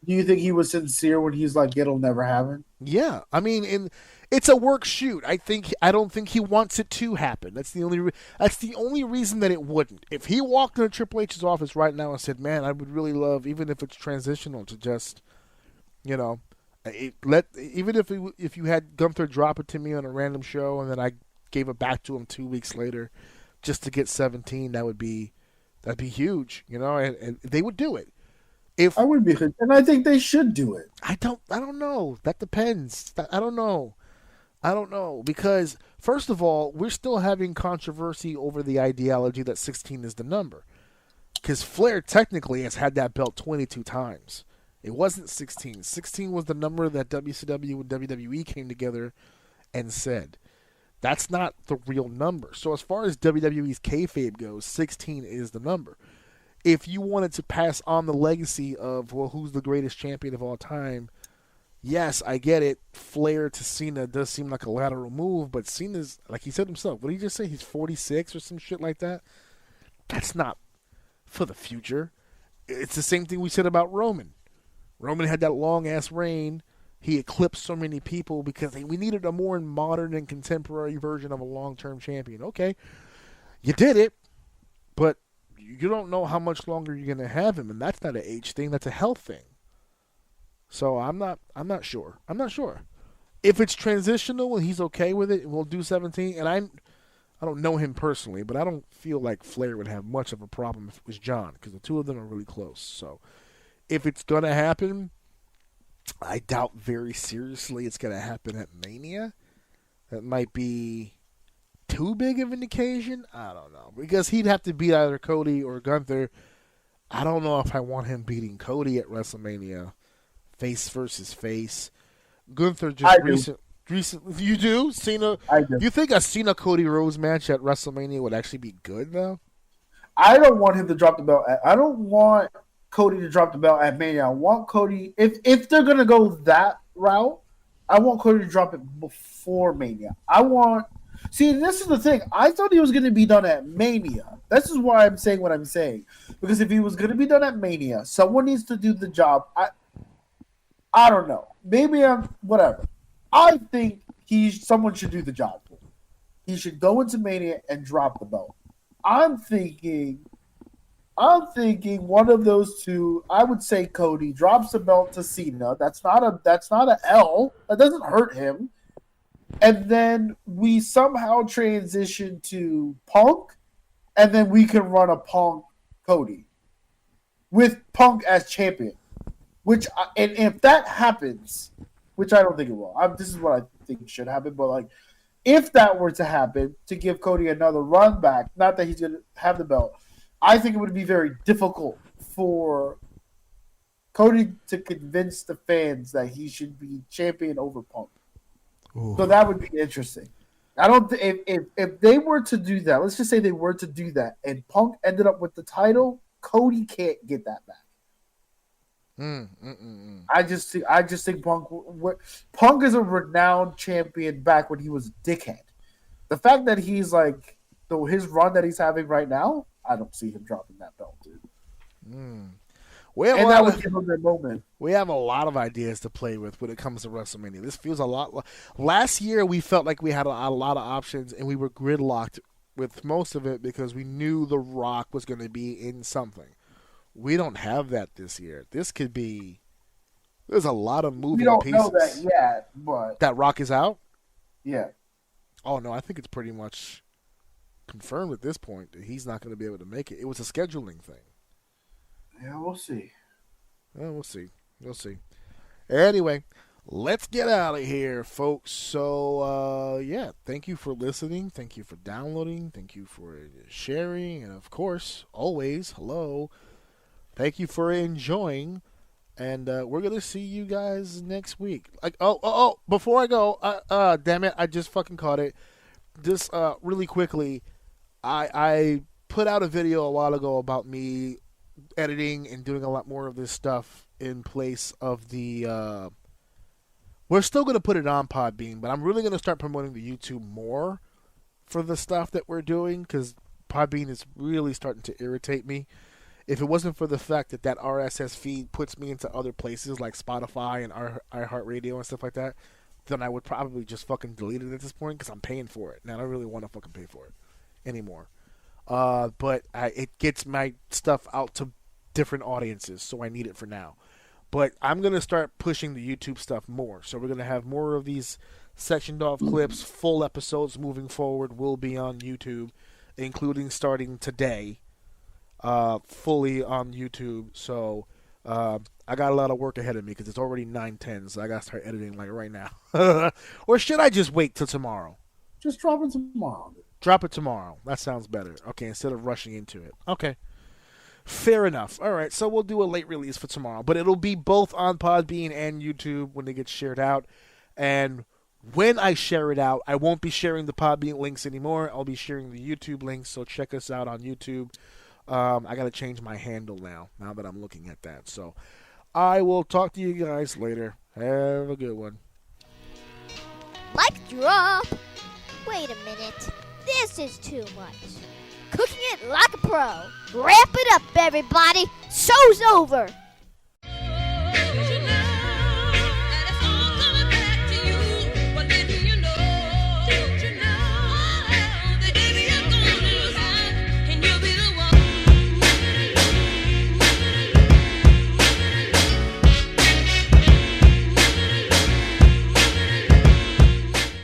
Do you think he was sincere when he's like, "It'll never happen"? Yeah, I mean, it's a work shoot. I don't think he wants it to happen. That's the only reason that it wouldn't. If he walked into Triple H's office right now and said, "Man, I would really love, even if it's transitional, to just, even if you had Gunther drop it to me on a random show and then I gave it back to him 2 weeks later, just to get 17, that'd be huge, and they would do it. I would be, and I think they should do it. I don't know. That depends. I don't know because first of all, we're still having controversy over the ideology that 16 is the number. Because Flair technically has had that belt 22 times. It wasn't 16. 16 was the number that WCW and WWE came together and said. That's not the real number. So as far as WWE's kayfabe goes, 16 is the number. If you wanted to pass on the legacy of, well, who's the greatest champion of all time, yes, I get it. Flair to Cena does seem like a lateral move, but Cena's, like he said himself, what did he just say? He's 46 or some shit like that? That's not for the future. It's the same thing we said about Roman. Roman had that long-ass reign. He eclipsed so many people because we needed a more modern and contemporary version of a long-term champion. Okay, you did it, but you don't know how much longer you're going to have him, and that's not an age thing. That's a health thing. So I'm not sure. I'm not sure. If it's transitional and he's okay with it, we'll do 17. And I don't know him personally, but I don't feel like Flair would have much of a problem if it was John, because the two of them are really close. So if it's going to happen, I doubt very seriously it's going to happen at Mania. That might be too big of an occasion. I don't know, because he'd have to beat either Cody or Gunther. I don't know if I want him beating Cody at WrestleMania, face versus face. Gunther just recently. You do? Cena? I do. You think a Cena Cody Rhodes match at WrestleMania would actually be good though? I don't want him to drop the belt. I don't want Cody to drop the belt at Mania. I want Cody, if they're gonna go that route, I want Cody to drop it before Mania. See, this is the thing. I thought he was going to be done at Mania. This is why I'm saying what I'm saying. Because if he was going to be done at Mania, someone needs to do the job. I don't know. Maybe whatever. I think someone should do the job for him. He should go into Mania and drop the belt. I'm thinking one of those two. I would say Cody drops the belt to Cena. That's not a L. That doesn't hurt him. And then we somehow transition to Punk, and then we can run a Punk Cody with Punk as champion. And if that happens, which I don't think it will, this is what I think should happen. But like, if that were to happen, to give Cody another run back, not that he's going to have the belt, I think it would be very difficult for Cody to convince the fans that he should be champion over Punk. Ooh. So that would be interesting. I don't. If they were to do that, let's just say they were to do that, and Punk ended up with the title, Cody can't get that back. I just think Punk is a renowned champion back when he was a dickhead. The fact that he's like his run that he's having right now, I don't see him dropping that belt, dude. That would give him that moment. We have a lot of ideas to play with when it comes to WrestleMania. This feels a lot. Last year, we felt like we had a lot of options, and we were gridlocked with most of it because we knew The Rock was going to be in something. We don't have that this year. This could be. There's a lot of moving pieces. We don't know that yet, but that Rock is out. Yeah. Oh no, I think it's pretty much confirmed at this point that he's not going to be able to make it. It was a scheduling thing. Yeah, we'll see. Well, we'll see. We'll see. Anyway, let's get out of here, folks. So, yeah, thank you for listening. Thank you for downloading. Thank you for sharing. And, of course, always, hello. Thank you for enjoying. And we're going to see you guys next week. Before I go, damn it, I just fucking caught it. Just really quickly, I put out a video a while ago about me editing and doing a lot more of this stuff in place of the. We're still going to put it on Podbean, but I'm really going to start promoting the YouTube more for the stuff that we're doing because Podbean is really starting to irritate me. If it wasn't for the fact that RSS feed puts me into other places like Spotify and iHeartRadio and stuff like that, then I would probably just fucking delete it at this point because I'm paying for it. And I don't really want to fucking pay for it anymore. But it gets my stuff out to different audiences, so I need it for now. But I'm going to start pushing the YouTube stuff more. So we're going to have more of these sectioned off clips. Full episodes moving forward will be on YouTube, including starting today, fully on YouTube. So I got a lot of work ahead of me because it's already 9:10, so I got to start editing like right now. Or should I just wait till tomorrow? Just drop it tomorrow. Drop it tomorrow. That sounds better. Okay, instead of rushing into it. Okay. Fair enough. All right, so we'll do a late release for tomorrow, but it'll be both on Podbean and YouTube when they get shared out. And when I share it out, I won't be sharing the Podbean links anymore. I'll be sharing the YouTube links, so check us out on YouTube. I got to change my handle now that I'm looking at that. So I will talk to you guys later. Have a good one. Like drop. Wait a minute. This is too much. Cooking it like a pro. Wrap it up, everybody. Show's over.